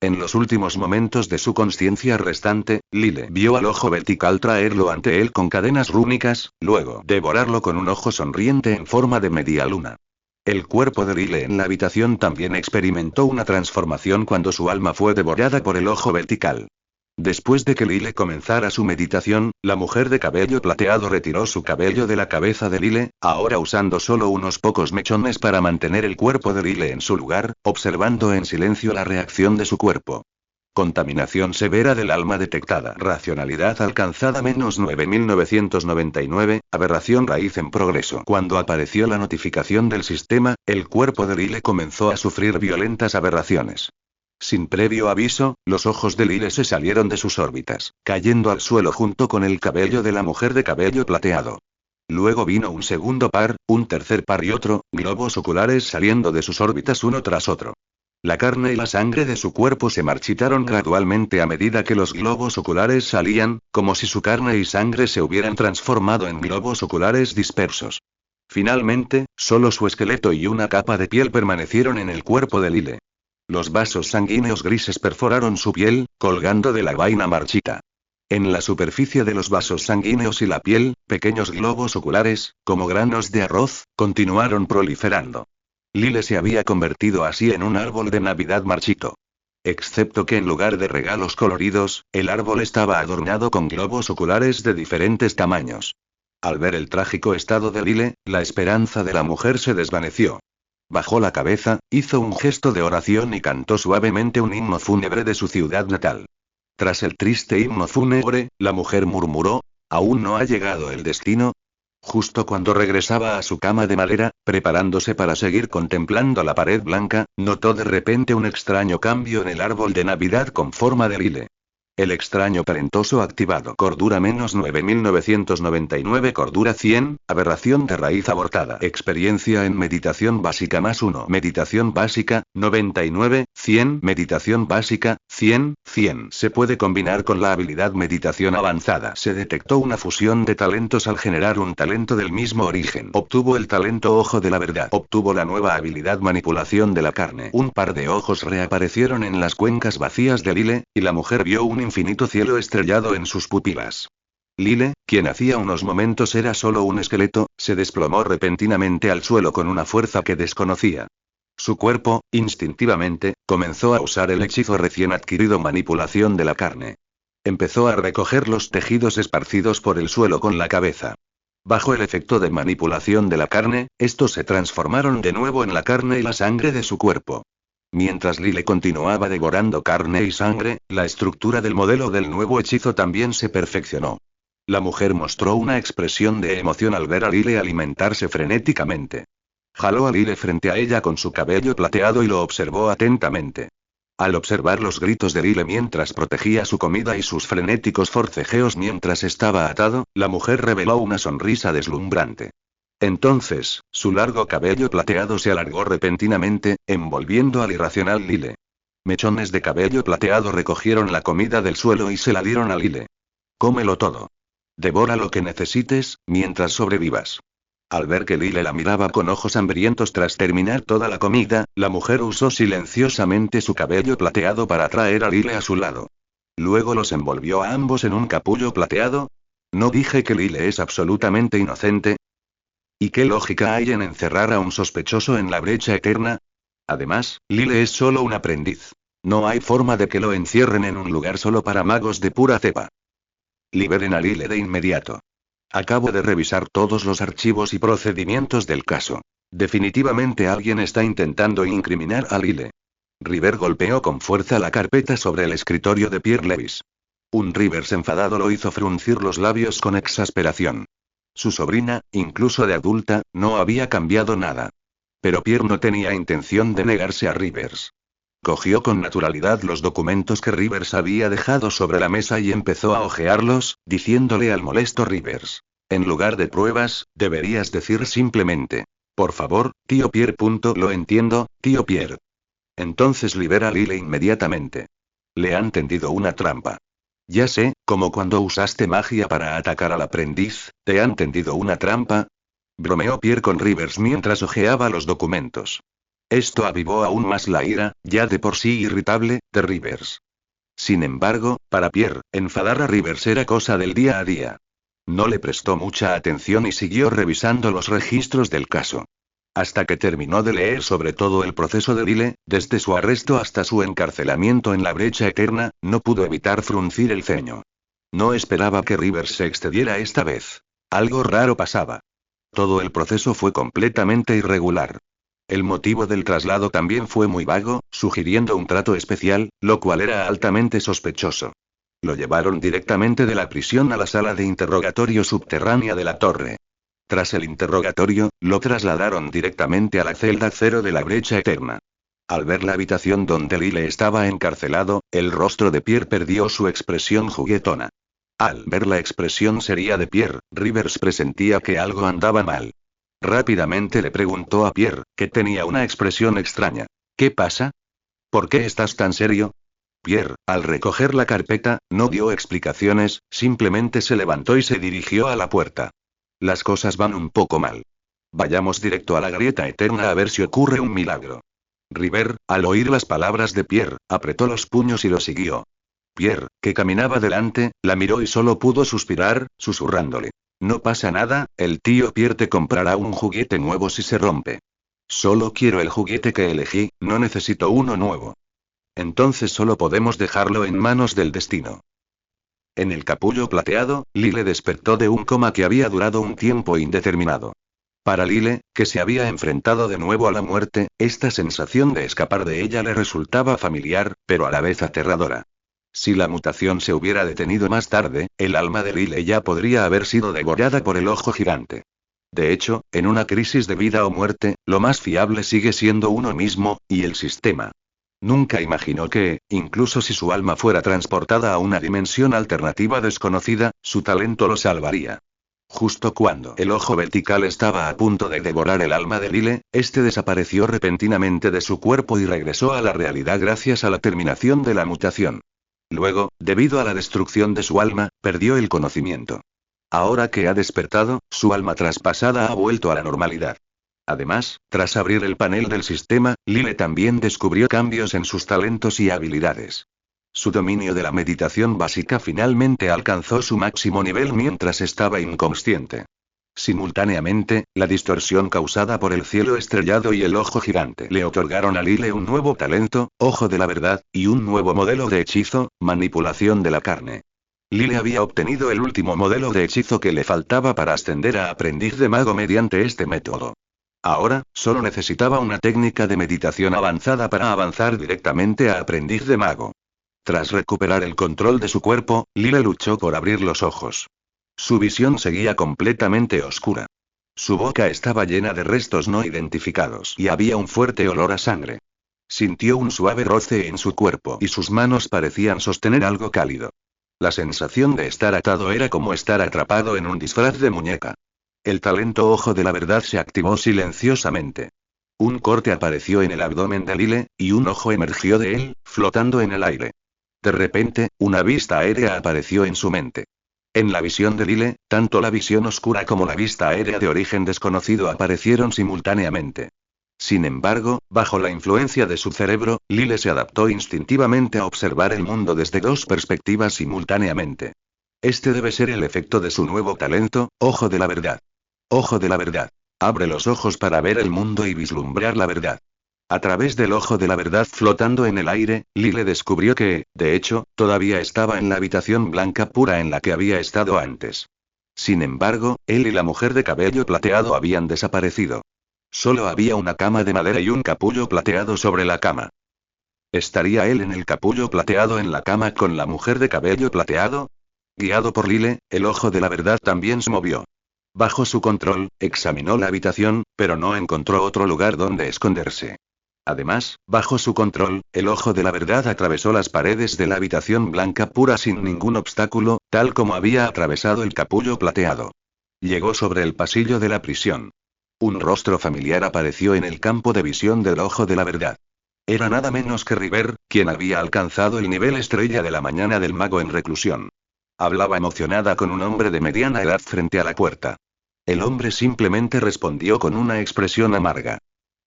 Speaker 1: En los últimos momentos de su consciencia restante, Lyle vio al ojo vertical traerlo ante él con cadenas rúnicas, luego devorarlo con un ojo sonriente en forma de media luna. El cuerpo de Lyle en la habitación también experimentó una transformación cuando su alma fue devorada por el ojo vertical. Después de que Lyle comenzara su meditación, la mujer de cabello plateado retiró su cabello de la cabeza de Lyle, ahora usando solo unos pocos mechones para mantener el cuerpo de Lyle en su lugar, observando en silencio la reacción de su cuerpo. Contaminación severa del alma detectada. Racionalidad alcanzada -9999, aberración raíz en progreso. Cuando apareció la notificación del sistema, el cuerpo de Lyle comenzó a sufrir violentas aberraciones. Sin previo aviso, los ojos de Lyle se salieron de sus órbitas, cayendo al suelo junto con el cabello de la mujer de cabello plateado. Luego vino un segundo par, un tercer par y otro, globos oculares saliendo de sus órbitas uno tras otro. La carne y la sangre de su cuerpo se marchitaron gradualmente a medida que los globos oculares salían, como si su carne y sangre se hubieran transformado en globos oculares dispersos. Finalmente, solo su esqueleto y una capa de piel permanecieron en el cuerpo de Lyle. Los vasos sanguíneos grises perforaron su piel, colgando de la vaina marchita. En la superficie de los vasos sanguíneos y la piel, pequeños globos oculares, como granos de arroz, continuaron proliferando. Lyle se había convertido así en un árbol de Navidad marchito. Excepto que en lugar de regalos coloridos, el árbol estaba adornado con globos oculares de diferentes tamaños. Al ver el trágico estado de Lyle, la esperanza de la mujer se desvaneció. Bajó la cabeza, hizo un gesto de oración y cantó suavemente un himno fúnebre de su ciudad natal. Tras el triste himno fúnebre, la mujer murmuró: ¿aún no ha llegado el destino? Justo cuando regresaba a su cama de madera, preparándose para seguir contemplando la pared blanca, notó de repente un extraño cambio en el árbol de Navidad con forma de Lyle. El extraño talentoso activado. Cordura -9999, cordura 100, aberración de raíz abortada. Experiencia en meditación básica +1. Meditación básica, 99, 100. Meditación básica, 100, 100. Se puede combinar con la habilidad meditación avanzada. Se detectó una fusión de talentos al generar un talento del mismo origen. Obtuvo el talento ojo de la verdad. Obtuvo la nueva habilidad manipulación de la carne. Un par de ojos reaparecieron en las cuencas vacías de Lyle, y la mujer vio un infinito cielo estrellado en sus pupilas. Lyle, quien hacía unos momentos era solo un esqueleto, se desplomó repentinamente al suelo con una fuerza que desconocía. Su cuerpo, instintivamente, comenzó a usar el hechizo recién adquirido manipulación de la carne. Empezó a recoger los tejidos esparcidos por el suelo con la cabeza. Bajo el efecto de manipulación de la carne, estos se transformaron de nuevo en la carne y la sangre de su cuerpo. Mientras Lyle continuaba devorando carne y sangre, la estructura del modelo del nuevo hechizo también se perfeccionó. La mujer mostró una expresión de emoción al ver a Lyle alimentarse frenéticamente. Jaló a Lyle frente a ella con su cabello plateado y lo observó atentamente. Al observar los gritos de Lyle mientras protegía su comida y sus frenéticos forcejeos mientras estaba atado, la mujer reveló una sonrisa deslumbrante. Entonces, su largo cabello plateado se alargó repentinamente, envolviendo al irracional Lyle. Mechones de cabello plateado recogieron la comida del suelo y se la dieron a Lyle. Cómelo todo. Devora lo que necesites, mientras sobrevivas. Al ver que Lyle la miraba con ojos hambrientos tras terminar toda la comida, la mujer usó silenciosamente su cabello plateado para atraer a Lyle a su lado. Luego los envolvió a ambos en un capullo plateado. ¿No dije que Lyle es absolutamente inocente? ¿Y qué lógica hay en encerrar a un sospechoso en la brecha eterna? Además, Lyle es solo un aprendiz. No hay forma de que lo encierren en un lugar solo para magos de pura cepa. Liberen a Lyle de inmediato. Acabo de revisar todos los archivos y procedimientos del caso. Definitivamente alguien está intentando incriminar a Lyle. River golpeó con fuerza la carpeta sobre el escritorio de Pierre Levis. Un Rivers enfadado lo hizo fruncir los labios con exasperación. Su sobrina, incluso de adulta, no había cambiado nada. Pero Pierre no tenía intención de negarse a Rivers. Cogió con naturalidad los documentos que Rivers había dejado sobre la mesa y empezó a hojearlos, diciéndole al molesto Rivers: en lugar de pruebas, deberías decir simplemente: por favor, tío Pierre. Lo entiendo, tío Pierre. Entonces libera a Lyle inmediatamente. Le han tendido una trampa. Ya sé, como cuando usaste magia para atacar al aprendiz, ¿te han tendido una trampa? Bromeó Pierre con Rivers mientras hojeaba los documentos. Esto avivó aún más la ira, ya de por sí irritable, de Rivers. Sin embargo, para Pierre, enfadar a Rivers era cosa del día a día. No le prestó mucha atención y siguió revisando los registros del caso. Hasta que terminó de leer sobre todo el proceso de Lyle, desde su arresto hasta su encarcelamiento en la brecha eterna, no pudo evitar fruncir el ceño. No esperaba que Rivers se excediera esta vez. Algo raro pasaba. Todo el proceso fue completamente irregular. El motivo del traslado también fue muy vago, sugiriendo un trato especial, lo cual era altamente sospechoso. Lo llevaron directamente de la prisión a la sala de interrogatorio subterránea de la torre. Tras el interrogatorio, lo trasladaron directamente a la celda 0 de la brecha eterna. Al ver la habitación donde Lyle estaba encarcelado, el rostro de Pierre perdió su expresión juguetona. Al ver la expresión seria de Pierre, Rivers presentía que algo andaba mal. Rápidamente le preguntó a Pierre, que tenía una expresión extraña: ¿qué pasa? ¿Por qué estás tan serio? Pierre, al recoger la carpeta, no dio explicaciones, simplemente se levantó y se dirigió a la puerta. Las cosas van un poco mal. Vayamos directo a la grieta eterna a ver si ocurre un milagro. Rivers, al oír las palabras de Pierre, apretó los puños y lo siguió. Pierre, que caminaba delante, la miró y solo pudo suspirar, susurrándole: no pasa nada, el tío Pierre te comprará un juguete nuevo si se rompe. Solo quiero el juguete que elegí, no necesito uno nuevo. Entonces solo podemos dejarlo en manos del destino. En el capullo plateado, Lyle despertó de un coma que había durado un tiempo indeterminado. Para Lyle, que se había enfrentado de nuevo a la muerte, esta sensación de escapar de ella le resultaba familiar, pero a la vez aterradora. Si la mutación se hubiera detenido más tarde, el alma de Lyle ya podría haber sido devorada por el ojo gigante. De hecho, en una crisis de vida o muerte, lo más fiable sigue siendo uno mismo, y el sistema. Nunca imaginó que, incluso si su alma fuera transportada a una dimensión alternativa desconocida, su talento lo salvaría. Justo cuando el ojo vertical estaba a punto de devorar el alma de Lyle, este desapareció repentinamente de su cuerpo y regresó a la realidad gracias a la terminación de la mutación. Luego, debido a la destrucción de su alma, perdió el conocimiento. Ahora que ha despertado, su alma traspasada ha vuelto a la normalidad. Además, tras abrir el panel del sistema, Lyle también descubrió cambios en sus talentos y habilidades. Su dominio de la meditación básica finalmente alcanzó su máximo nivel mientras estaba inconsciente. Simultáneamente, la distorsión causada por el cielo estrellado y el ojo gigante le otorgaron a Lyle un nuevo talento, ojo de la verdad, y un nuevo modelo de hechizo, manipulación de la carne. Lyle había obtenido el último modelo de hechizo que le faltaba para ascender a aprendiz de mago mediante este método. Ahora, solo necesitaba una técnica de meditación avanzada para avanzar directamente a aprendiz de mago. Tras recuperar el control de su cuerpo, Lyle luchó por abrir los ojos. Su visión seguía completamente oscura. Su boca estaba llena de restos no identificados y había un fuerte olor a sangre. Sintió un suave roce en su cuerpo y sus manos parecían sostener algo cálido. La sensación de estar atado era como estar atrapado en un disfraz de muñeca. El talento ojo de la verdad se activó silenciosamente. Un corte apareció en el abdomen de Lyle, y un ojo emergió de él, flotando en el aire. De repente, una vista aérea apareció en su mente. En la visión de Lyle, tanto la visión oscura como la vista aérea de origen desconocido aparecieron simultáneamente. Sin embargo, bajo la influencia de su cerebro, Lyle se adaptó instintivamente a observar el mundo desde dos perspectivas simultáneamente. Este debe ser el efecto de su nuevo talento, ojo de la verdad. Ojo de la verdad. Abre los ojos para ver el mundo y vislumbrar la verdad. A través del ojo de la verdad flotando en el aire, Lyle descubrió que, de hecho, todavía estaba en la habitación blanca pura en la que había estado antes. Sin embargo, él y la mujer de cabello plateado habían desaparecido. Solo había una cama de madera y un capullo plateado sobre la cama. ¿Estaría él en el capullo plateado en la cama con la mujer de cabello plateado? Guiado por Lyle, el ojo de la verdad también se movió. Bajo su control, examinó la habitación, pero no encontró otro lugar donde esconderse. Además, bajo su control, el ojo de la verdad atravesó las paredes de la habitación blanca pura sin ningún obstáculo, tal como había atravesado el capullo plateado. Llegó sobre el pasillo de la prisión. Un rostro familiar apareció en el campo de visión del ojo de la verdad. Era nada menos que River, quien había alcanzado el nivel estrella de la mañana del mago en reclusión. Hablaba emocionada con un hombre de mediana edad frente a la puerta. El hombre simplemente respondió con una expresión amarga.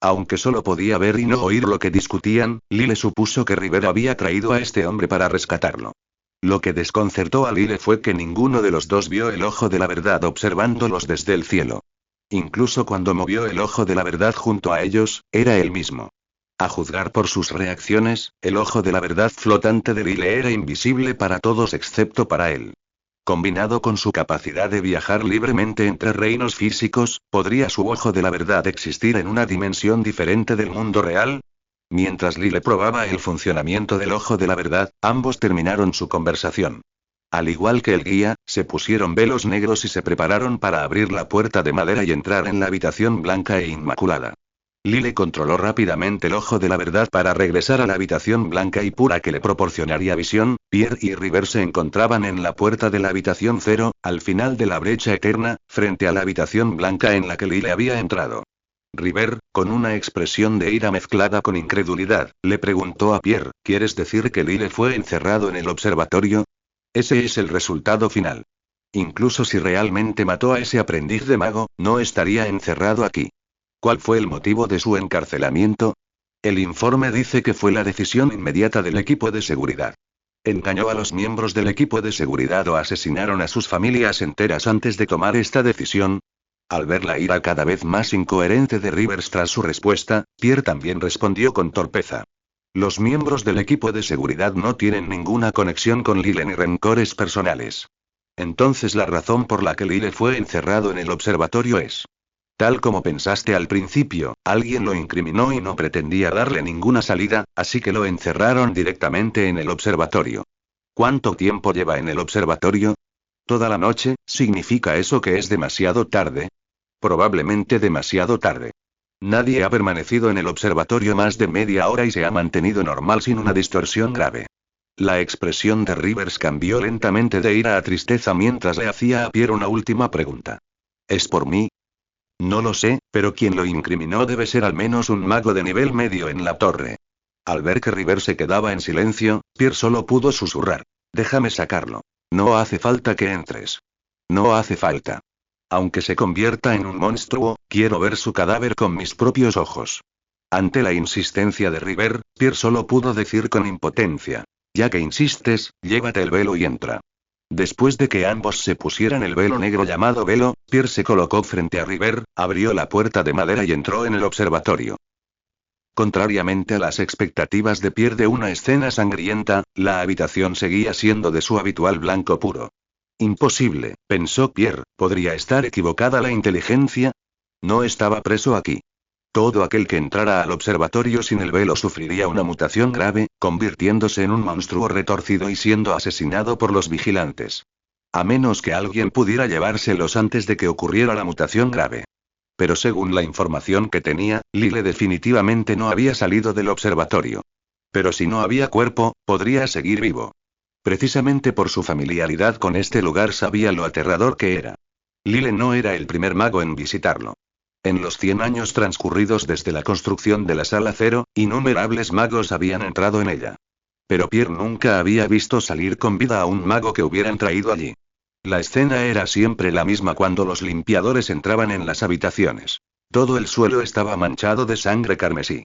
Speaker 1: Aunque solo podía ver y no oír lo que discutían, Lyle supuso que River había traído a este hombre para rescatarlo. Lo que desconcertó a Lyle fue que ninguno de los dos vio el ojo de la verdad observándolos desde el cielo. Incluso cuando movió el ojo de la verdad junto a ellos, era el mismo. A juzgar por sus reacciones, el ojo de la verdad flotante de Lyle era invisible para todos excepto para él. Combinado con su capacidad de viajar libremente entre reinos físicos, ¿podría su ojo de la verdad existir en una dimensión diferente del mundo real? Mientras Lyle probaba el funcionamiento del ojo de la verdad, ambos terminaron su conversación. Al igual que el guía, se pusieron velos negros y se prepararon para abrir la puerta de madera y entrar en la habitación blanca e inmaculada. Lyle controló rápidamente el ojo de la verdad para regresar a la habitación blanca y pura que le proporcionaría visión. Pierre y River se encontraban en la puerta de la habitación 0, al final de la brecha eterna, frente a la habitación blanca en la que Lyle había entrado. River, con una expresión de ira mezclada con incredulidad, le preguntó a Pierre, ¿quieres decir que Lyle fue encerrado en el observatorio? Ese es el resultado final. Incluso si realmente mató a ese aprendiz de mago, no estaría encerrado aquí. ¿Cuál fue el motivo de su encarcelamiento? El informe dice que fue la decisión inmediata del equipo de seguridad. Engañó a los miembros del equipo de seguridad o asesinaron a sus familias enteras antes de tomar esta decisión. Al ver la ira cada vez más incoherente de Rivers tras su respuesta, Pierre también respondió con torpeza. Los miembros del equipo de seguridad no tienen ninguna conexión con Lyle ni rencores personales. Entonces la razón por la que Lyle fue encerrado en el observatorio es... Tal como pensaste al principio, alguien lo incriminó y no pretendía darle ninguna salida, así que lo encerraron directamente en el observatorio. ¿Cuánto tiempo lleva en el observatorio? ¿Toda la noche? ¿Significa eso que es demasiado tarde? Probablemente demasiado tarde. Nadie ha permanecido en el observatorio más de media hora y se ha mantenido normal sin una distorsión grave. La expresión de Rivers cambió lentamente de ira a tristeza mientras le hacía a Pierre una última pregunta. ¿Es por mí? No lo sé, pero quien lo incriminó debe ser al menos un mago de nivel medio en la torre. Al ver que River se quedaba en silencio, Pierre solo pudo susurrar. Déjame sacarlo. No hace falta que entres. No hace falta. Aunque se convierta en un monstruo, quiero ver su cadáver con mis propios ojos. Ante la insistencia de River, Pierre solo pudo decir con impotencia. Ya que insistes, llévate el velo y entra. Después de que ambos se pusieran el velo negro llamado velo, Pierre se colocó frente a River, abrió la puerta de madera y entró en el observatorio. Contrariamente a las expectativas de Pierre de una escena sangrienta, la habitación seguía siendo de su habitual blanco puro. Imposible, pensó Pierre, ¿podría estar equivocada la inteligencia? No estaba preso aquí. Todo aquel que entrara al observatorio sin el velo sufriría una mutación grave, convirtiéndose en un monstruo retorcido y siendo asesinado por los vigilantes. A menos que alguien pudiera llevárselos antes de que ocurriera la mutación grave. Pero según la información que tenía, Lyle definitivamente no había salido del observatorio. Pero si no había cuerpo, podría seguir vivo. Precisamente por su familiaridad con este lugar sabía lo aterrador que era. Lyle no era el primer mago en visitarlo. En los 100 años transcurridos desde la construcción de la Sala Cero, innumerables magos habían entrado en ella. Pero Pierre nunca había visto salir con vida a un mago que hubieran traído allí. La escena era siempre la misma cuando los limpiadores entraban en las habitaciones. Todo el suelo estaba manchado de sangre carmesí.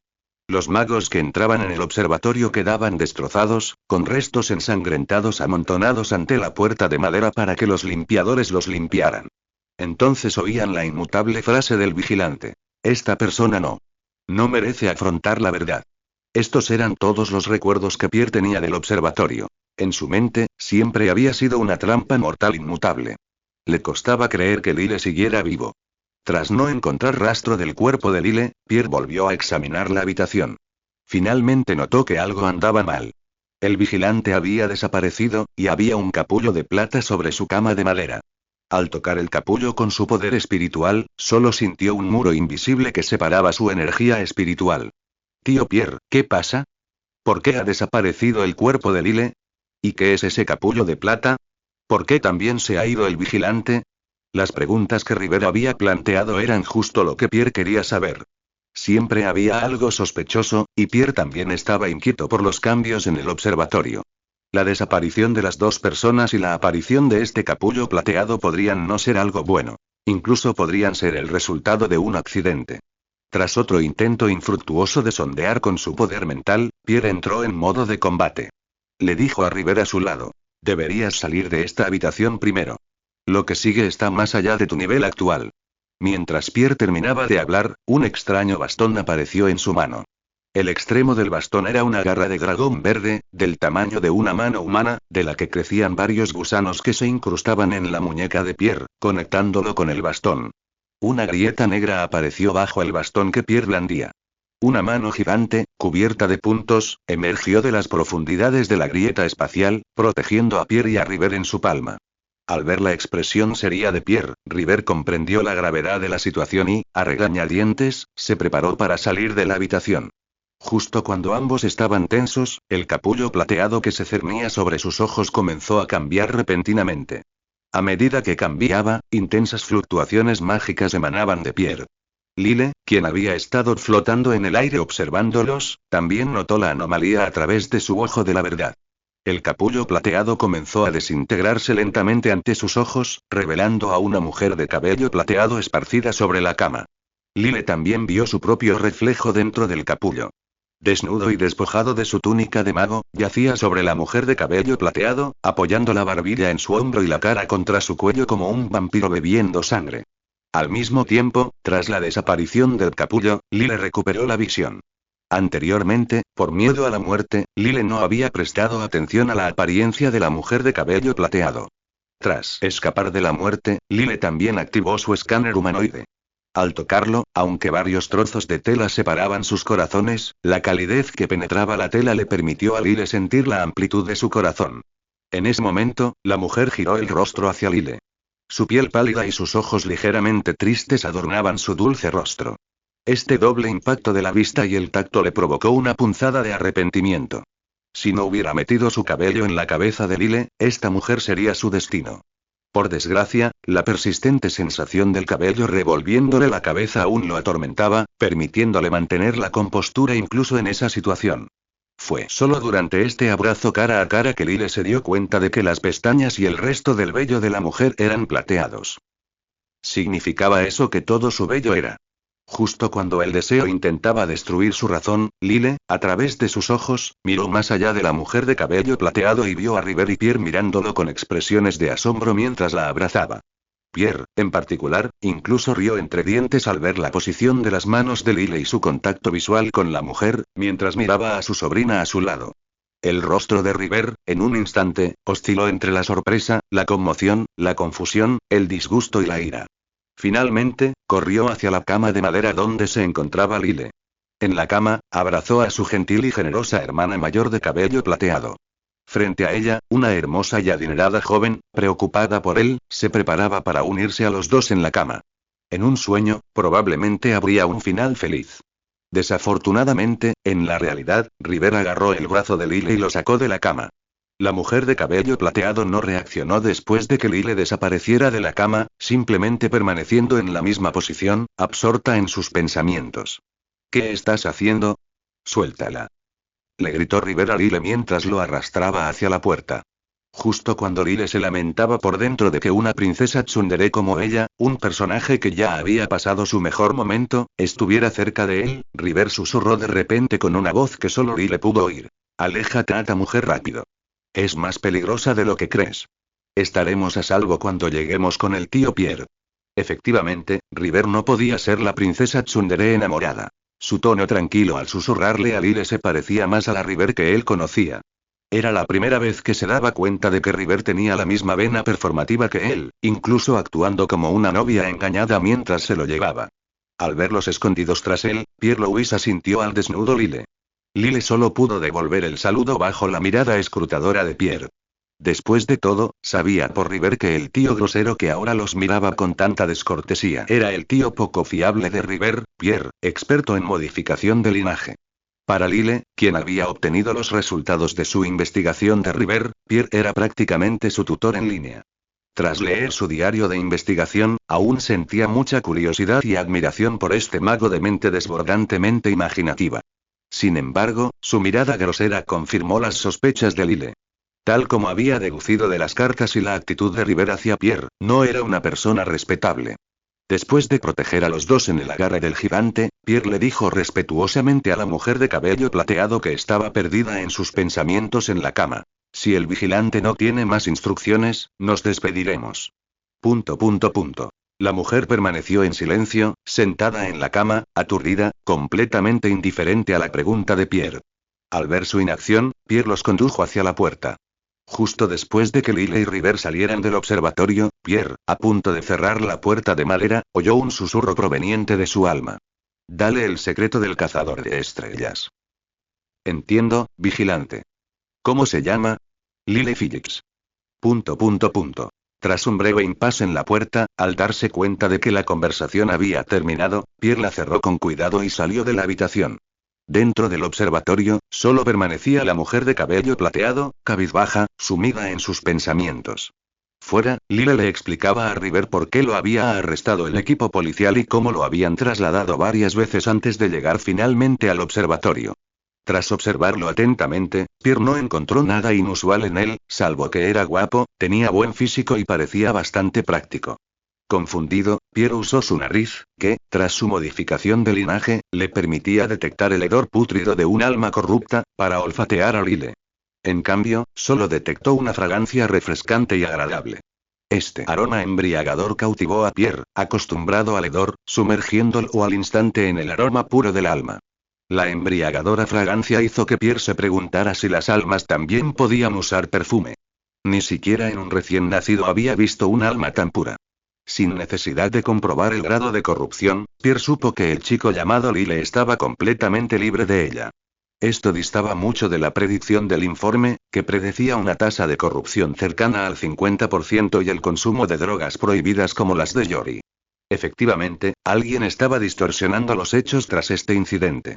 Speaker 1: Los magos que entraban en el observatorio quedaban destrozados, con restos ensangrentados amontonados ante la puerta de madera para que los limpiadores los limpiaran. Entonces oían la inmutable frase del vigilante. Esta persona no merece afrontar la verdad. Estos eran todos los recuerdos que Pierre tenía del observatorio. En su mente, siempre había sido una trampa mortal inmutable. Le costaba creer que Lyle siguiera vivo. Tras no encontrar rastro del cuerpo de Lyle, Pierre volvió a examinar la habitación. Finalmente notó que algo andaba mal. El vigilante había desaparecido, y había un capullo de plata sobre su cama de madera. Al tocar el capullo con su poder espiritual, solo sintió un muro invisible que separaba su energía espiritual. Tío Pierre, ¿qué pasa? ¿Por qué ha desaparecido el cuerpo de Lyle? ¿Y qué es ese capullo de plata? ¿Por qué también se ha ido el vigilante? Las preguntas que River había planteado eran justo lo que Pierre quería saber. Siempre había algo sospechoso, y Pierre también estaba inquieto por los cambios en el observatorio. La desaparición de las dos personas y la aparición de este capullo plateado podrían no ser algo bueno. Incluso podrían ser el resultado de un accidente. Tras otro intento infructuoso de sondear con su poder mental, Pierre entró en modo de combate. Le dijo a River a su lado: deberías salir de esta habitación primero. Lo que sigue está más allá de tu nivel actual. Mientras Pierre terminaba de hablar, un extraño bastón apareció en su mano. El extremo del bastón era una garra de dragón verde, del tamaño de una mano humana, de la que crecían varios gusanos que se incrustaban en la muñeca de Pierre, conectándolo con el bastón. Una grieta negra apareció bajo el bastón que Pierre blandía. Una mano gigante, cubierta de puntos, emergió de las profundidades de la grieta espacial, protegiendo a Pierre y a River en su palma. Al ver la expresión seria de Pierre, River comprendió la gravedad de la situación y, a regañadientes, se preparó para salir de la habitación. Justo cuando ambos estaban tensos, el capullo plateado que se cernía sobre sus ojos comenzó a cambiar repentinamente. A medida que cambiaba, intensas fluctuaciones mágicas emanaban de Pierre. Lyle, quien había estado flotando en el aire observándolos, también notó la anomalía a través de su ojo de la verdad. El capullo plateado comenzó a desintegrarse lentamente ante sus ojos, revelando a una mujer de cabello plateado esparcida sobre la cama. Lyle también vio su propio reflejo dentro del capullo. Desnudo y despojado de su túnica de mago, yacía sobre la mujer de cabello plateado, apoyando la barbilla en su hombro y la cara contra su cuello como un vampiro bebiendo sangre. Al mismo tiempo, tras la desaparición del capullo, Lyle recuperó la visión. Anteriormente, por miedo a la muerte, Lyle no había prestado atención a la apariencia de la mujer de cabello plateado. Tras escapar de la muerte, Lyle también activó su escáner humanoide. Al tocarlo, aunque varios trozos de tela separaban sus corazones, la calidez que penetraba la tela le permitió a Lyle sentir la amplitud de su corazón. En ese momento, la mujer giró el rostro hacia Lyle. Su piel pálida y sus ojos ligeramente tristes adornaban su dulce rostro. Este doble impacto de la vista y el tacto le provocó una punzada de arrepentimiento. Si no hubiera metido su cabello en la cabeza de Lyle, esta mujer sería su destino. Por desgracia, la persistente sensación del cabello revolviéndole la cabeza aún lo atormentaba, permitiéndole mantener la compostura incluso en esa situación. Fue solo durante este abrazo cara a cara que Lyle se dio cuenta de que las pestañas y el resto del vello de la mujer eran plateados. ¿Significaba eso que todo su vello era? Justo cuando el deseo intentaba destruir su razón, Lyle, a través de sus ojos, miró más allá de la mujer de cabello plateado y vio a River y Pierre mirándolo con expresiones de asombro mientras la abrazaba. Pierre, en particular, incluso rió entre dientes al ver la posición de las manos de Lyle y su contacto visual con la mujer, mientras miraba a su sobrina a su lado. El rostro de River, en un instante, osciló entre la sorpresa, la conmoción, la confusión, el disgusto y la ira. Finalmente, corrió hacia la cama de madera donde se encontraba Lyle. En la cama, abrazó a su gentil y generosa hermana mayor de cabello plateado. Frente a ella, una hermosa y adinerada joven, preocupada por él, se preparaba para unirse a los dos en la cama. En un sueño, probablemente habría un final feliz. Desafortunadamente, en la realidad, River agarró el brazo de Lyle y lo sacó de la cama. La mujer de cabello plateado no reaccionó después de que Lyle desapareciera de la cama, simplemente permaneciendo en la misma posición, absorta en sus pensamientos. ¿Qué estás haciendo? Suéltala. Le gritó River a Lyle mientras lo arrastraba hacia la puerta. Justo cuando Lyle se lamentaba por dentro de que una princesa tsundere como ella, un personaje que ya había pasado su mejor momento, estuviera cerca de él, River susurró de repente con una voz que solo Lyle pudo oír. Aléjate, ata mujer, rápido. Es más peligrosa de lo que crees. Estaremos a salvo cuando lleguemos con el tío Pierre. Efectivamente, River no podía ser la princesa tsundere enamorada. Su tono tranquilo al susurrarle a Lyle se parecía más a la River que él conocía. Era la primera vez que se daba cuenta de que River tenía la misma vena performativa que él, incluso actuando como una novia engañada mientras se lo llevaba. Al verlos escondidos tras él, Pierre Louis asintió al desnudo Lyle. Lyle solo pudo devolver el saludo bajo la mirada escrutadora de Pierre. Después de todo, sabía por River que el tío grosero que ahora los miraba con tanta descortesía era el tío poco fiable de River, Pierre, experto en modificación de linaje. Para Lyle, quien había obtenido los resultados de su investigación de River, Pierre era prácticamente su tutor en línea. Tras leer su diario de investigación, aún sentía mucha curiosidad y admiración por este mago de mente desbordantemente imaginativa. Sin embargo, su mirada grosera confirmó las sospechas de Lyle. Tal como había deducido de las cartas y la actitud de River hacia Pierre, no era una persona respetable. Después de proteger a los dos en el agarre del gigante, Pierre le dijo respetuosamente a la mujer de cabello plateado que estaba perdida en sus pensamientos en la cama: si el vigilante no tiene más instrucciones, nos despediremos. ... La mujer permaneció en silencio, sentada en la cama, aturdida, completamente indiferente a la pregunta de Pierre. Al ver su inacción, Pierre los condujo hacia la puerta. Justo después de que Lyle y River salieran del observatorio, Pierre, a punto de cerrar la puerta de madera, oyó un susurro proveniente de su alma. Dale el secreto del cazador de estrellas. Entiendo, vigilante. ¿Cómo se llama? Lyle Phillips. Tras un breve impasse en la puerta, al darse cuenta de que la conversación había terminado, Pierre la cerró con cuidado y salió de la habitación. Dentro del observatorio, solo permanecía la mujer de cabello plateado, cabizbaja, sumida en sus pensamientos. Fuera, Lyle le explicaba a River por qué lo había arrestado el equipo policial y cómo lo habían trasladado varias veces antes de llegar finalmente al observatorio. Tras observarlo atentamente, Pierre no encontró nada inusual en él, salvo que era guapo, tenía buen físico y parecía bastante práctico. Confundido, Pierre usó su nariz, que, tras su modificación de linaje, le permitía detectar el hedor pútrido de un alma corrupta, para olfatear a Lyle. En cambio, solo detectó una fragancia refrescante y agradable. Este aroma embriagador cautivó a Pierre, acostumbrado al hedor, sumergiéndolo al instante en el aroma puro del alma. La embriagadora fragancia hizo que Pierre se preguntara si las almas también podían usar perfume. Ni siquiera en un recién nacido había visto un alma tan pura. Sin necesidad de comprobar el grado de corrupción, Pierre supo que el chico llamado Lyle estaba completamente libre de ella. Esto distaba mucho de la predicción del informe, que predecía una tasa de corrupción cercana al 50% y el consumo de drogas prohibidas como las de Yori. Efectivamente, alguien estaba distorsionando los hechos tras este incidente.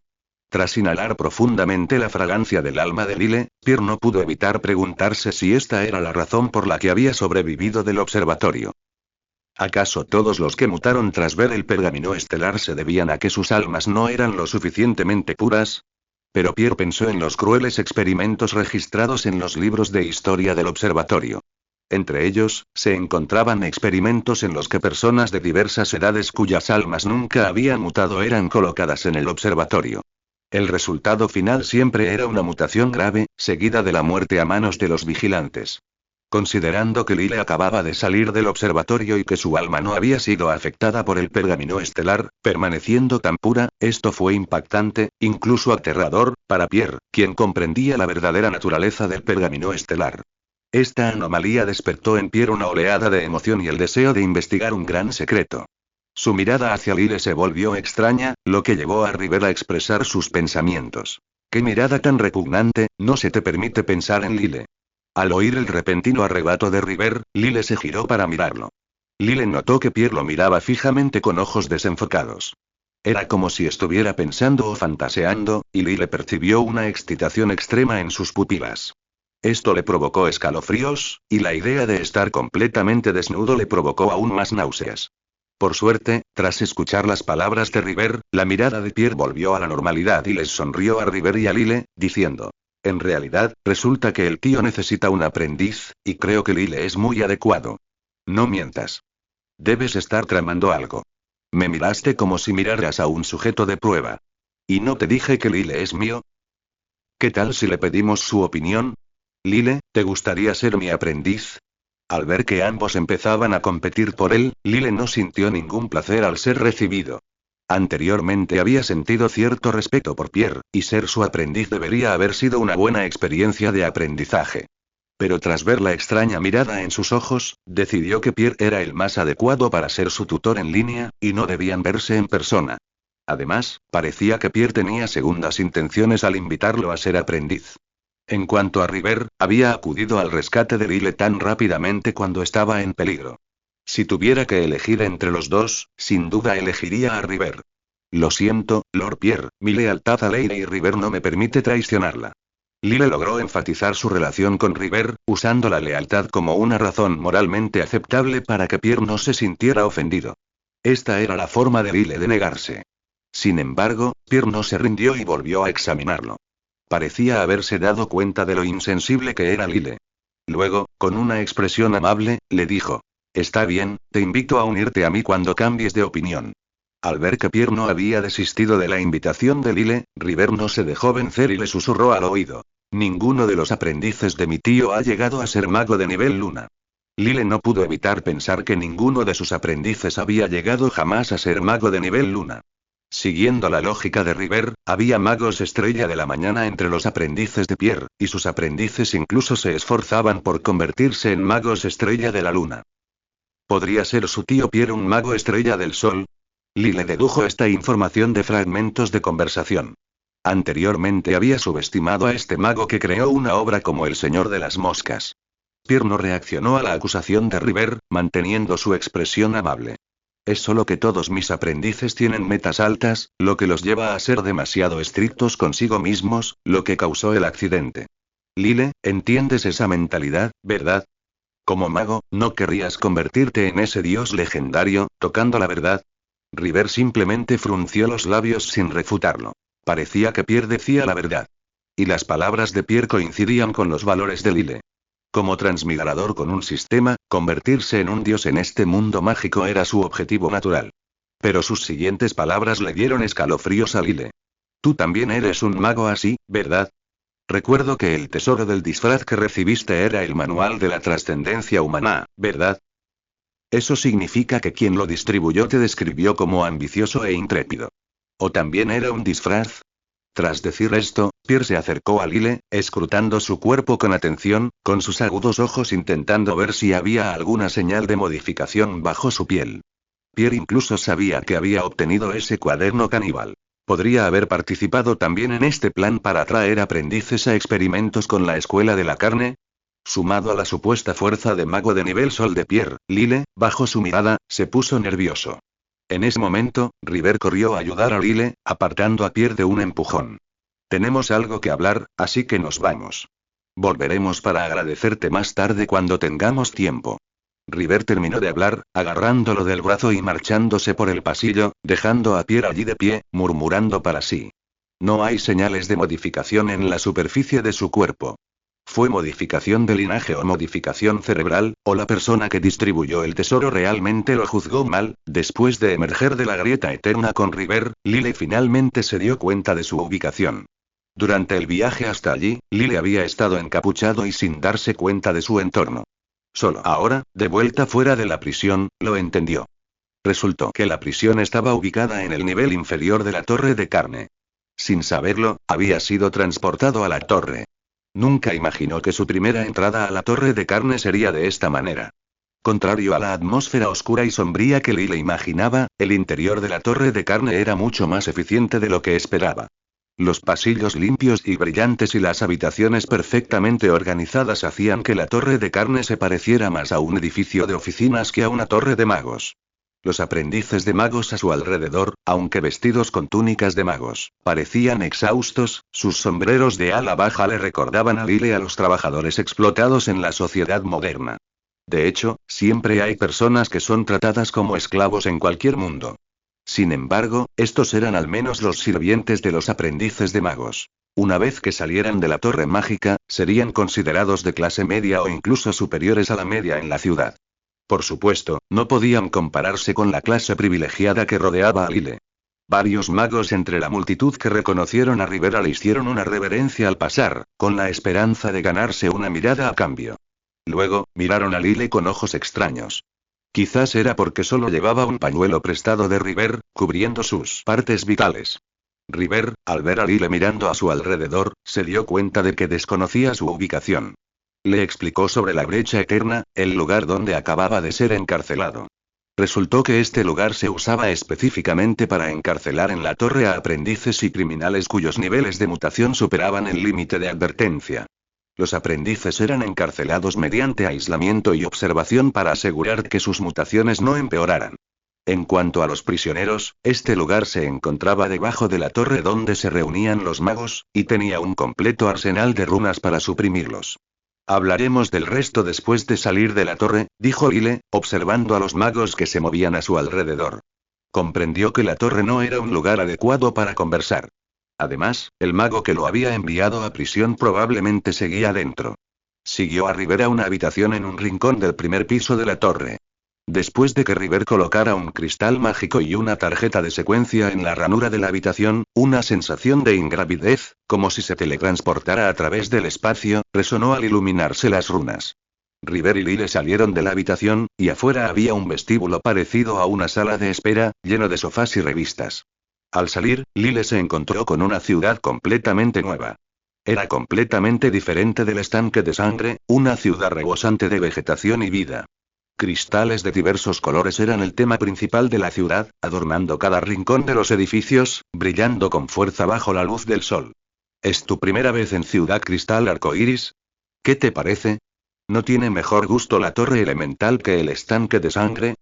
Speaker 1: Tras inhalar profundamente la fragancia del alma de Lyle, Pierre no pudo evitar preguntarse si esta era la razón por la que había sobrevivido del observatorio. ¿Acaso todos los que mutaron tras ver el pergamino estelar se debían a que sus almas no eran lo suficientemente puras? Pero Pierre pensó en los crueles experimentos registrados en los libros de historia del observatorio. Entre ellos, se encontraban experimentos en los que personas de diversas edades cuyas almas nunca habían mutado eran colocadas en el observatorio. El resultado final siempre era una mutación grave, seguida de la muerte a manos de los vigilantes. Considerando que Lyle acababa de salir del observatorio y que su alma no había sido afectada por el pergamino estelar, permaneciendo tan pura, esto fue impactante, incluso aterrador, para Pierre, quien comprendía la verdadera naturaleza del pergamino estelar. Esta anomalía despertó en Pierre una oleada de emoción y el deseo de investigar un gran secreto. Su mirada hacia Lyle se volvió extraña, lo que llevó a River a expresar sus pensamientos. «¡Qué mirada tan repugnante! No se te permite pensar en Lyle». Al oír el repentino arrebato de River, Lyle se giró para mirarlo. Lyle notó que Pierre lo miraba fijamente con ojos desenfocados. Era como si estuviera pensando o fantaseando, y Lyle percibió una excitación extrema en sus pupilas. Esto le provocó escalofríos, y la idea de estar completamente desnudo le provocó aún más náuseas. Por suerte, tras escuchar las palabras de River, la mirada de Pierre volvió a la normalidad y les sonrió a River y a Lyle, diciendo: «En realidad, resulta que el tío necesita un aprendiz, y creo que Lyle es muy adecuado. No mientas. Debes estar tramando algo. Me miraste como si miraras a un sujeto de prueba. ¿Y no te dije que Lyle es mío? ¿Qué tal si le pedimos su opinión? Lyle, ¿te gustaría ser mi aprendiz?» Al ver que ambos empezaban a competir por él, Lyle no sintió ningún placer al ser recibido. Anteriormente había sentido cierto respeto por Pierre, y ser su aprendiz debería haber sido una buena experiencia de aprendizaje. Pero tras ver la extraña mirada en sus ojos, decidió que Pierre era el más adecuado para ser su tutor en línea, y no debían verse en persona. Además, parecía que Pierre tenía segundas intenciones al invitarlo a ser aprendiz. En cuanto a River, había acudido al rescate de Lyle tan rápidamente cuando estaba en peligro. Si tuviera que elegir entre los dos, sin duda elegiría a River. Lo siento, Lord Pierre, mi lealtad a Lyle y River no me permite traicionarla. Lyle logró enfatizar su relación con River, usando la lealtad como una razón moralmente aceptable para que Pierre no se sintiera ofendido. Esta era la forma de Lyle de negarse. Sin embargo, Pierre no se rindió y volvió a examinarlo. Parecía haberse dado cuenta de lo insensible que era Lyle. Luego, con una expresión amable, le dijo: «Está bien, te invito a unirte a mí cuando cambies de opinión». Al ver que Pierre no había desistido de la invitación de Lyle, River no se dejó vencer y le susurró al oído: «Ninguno de los aprendices de mi tío ha llegado a ser mago de nivel luna». Lyle no pudo evitar pensar que ninguno de sus aprendices había llegado jamás a ser mago de nivel luna. Siguiendo la lógica de River, había magos estrella de la mañana entre los aprendices de Pierre, y sus aprendices incluso se esforzaban por convertirse en magos estrella de la luna. ¿Podría ser su tío Pierre un mago estrella del sol? Lyle dedujo esta información de fragmentos de conversación. Anteriormente había subestimado a este mago que creó una obra como El Señor de las Moscas. Pierre no reaccionó a la acusación de River, manteniendo su expresión amable. Es solo que todos mis aprendices tienen metas altas, lo que los lleva a ser demasiado estrictos consigo mismos, lo que causó el accidente. Lyle, entiendes esa mentalidad, ¿verdad? Como mago, ¿no querrías convertirte en ese dios legendario, tocando la verdad? River simplemente frunció los labios sin refutarlo. Parecía que Pierre decía la verdad. Y las palabras de Pierre coincidían con los valores de Lyle. Como transmigrador con un sistema, convertirse en un dios en este mundo mágico era su objetivo natural. Pero sus siguientes palabras le dieron escalofríos a Lyle. Tú también eres un mago así, ¿verdad? Recuerdo que el tesoro del disfraz que recibiste era el manual de la trascendencia humana, ¿verdad? Eso significa que quien lo distribuyó te describió como ambicioso e intrépido. ¿O también era un disfraz? Tras decir esto, Pierre se acercó a Lyle, escrutando su cuerpo con atención, con sus agudos ojos intentando ver si había alguna señal de modificación bajo su piel. Pierre incluso sabía que había obtenido ese cuaderno caníbal. ¿Podría haber participado también en este plan para atraer aprendices a experimentos con la escuela de la carne? Sumado a la supuesta fuerza de mago de nivel sol de Pierre, Lyle, bajo su mirada, se puso nervioso. En ese momento, River corrió a ayudar a Lyle, apartando a Pierre de un empujón. Tenemos algo que hablar, así que nos vamos. Volveremos para agradecerte más tarde cuando tengamos tiempo. River terminó de hablar, agarrándolo del brazo y marchándose por el pasillo, dejando a Pierre allí de pie, murmurando para sí. No hay señales de modificación en la superficie de su cuerpo. ¿Fue modificación de linaje o modificación cerebral, o la persona que distribuyó el tesoro realmente lo juzgó mal? Después de emerger de la grieta eterna con River, Lyle finalmente se dio cuenta de su ubicación. Durante el viaje hasta allí, Lyle había estado encapuchado y sin darse cuenta de su entorno. Solo ahora, de vuelta fuera de la prisión, lo entendió. Resultó que la prisión estaba ubicada en el nivel inferior de la torre de carne. Sin saberlo, había sido transportado a la torre. Nunca imaginó que su primera entrada a la torre de carne sería de esta manera. Contrario a la atmósfera oscura y sombría que Lyle imaginaba, el interior de la torre de carne era mucho más eficiente de lo que esperaba. Los pasillos limpios y brillantes y las habitaciones perfectamente organizadas hacían que la torre de carne se pareciera más a un edificio de oficinas que a una torre de magos. Los aprendices de magos a su alrededor, aunque vestidos con túnicas de magos, parecían exhaustos, sus sombreros de ala baja le recordaban a Lyle a los trabajadores explotados en la sociedad moderna. De hecho, siempre hay personas que son tratadas como esclavos en cualquier mundo. Sin embargo, estos eran al menos los sirvientes de los aprendices de magos. Una vez que salieran de la torre mágica, serían considerados de clase media o incluso superiores a la media en la ciudad. Por supuesto, no podían compararse con la clase privilegiada que rodeaba a Lyle. Varios magos entre la multitud que reconocieron a Rivera le hicieron una reverencia al pasar, con la esperanza de ganarse una mirada a cambio. Luego, miraron a Lyle con ojos extraños. Quizás era porque solo llevaba un pañuelo prestado de River, cubriendo sus partes vitales. River, al ver a Lyle mirando a su alrededor, se dio cuenta de que desconocía su ubicación. Le explicó sobre la brecha eterna, el lugar donde acababa de ser encarcelado. Resultó que este lugar se usaba específicamente para encarcelar en la torre a aprendices y criminales cuyos niveles de mutación superaban el límite de advertencia. Los aprendices eran encarcelados mediante aislamiento y observación para asegurar que sus mutaciones no empeoraran. En cuanto a los prisioneros, este lugar se encontraba debajo de la torre donde se reunían los magos, y tenía un completo arsenal de runas para suprimirlos. Hablaremos del resto después de salir de la torre, dijo Lyle, observando a los magos que se movían a su alrededor. Comprendió que la torre no era un lugar adecuado para conversar. Además, el mago que lo había enviado a prisión probablemente seguía dentro. Siguió a River a una habitación en un rincón del primer piso de la torre. Después de que River colocara un cristal mágico y una tarjeta de secuencia en la ranura de la habitación, una sensación de ingravidez, como si se teletransportara a través del espacio, resonó al iluminarse las runas. River y Lyle salieron de la habitación, y afuera había un vestíbulo parecido a una sala de espera, lleno de sofás y revistas. Al salir, Lyle se encontró con una ciudad completamente nueva. Era completamente diferente del estanque de sangre, una ciudad rebosante de vegetación y vida. Cristales de diversos colores eran el tema principal de la ciudad, adornando cada rincón de los edificios, brillando con fuerza bajo la luz del sol. ¿Es tu primera vez en Ciudad Cristal Arcoíris? ¿Qué te parece? ¿No tiene mejor gusto la torre elemental que el estanque de sangre?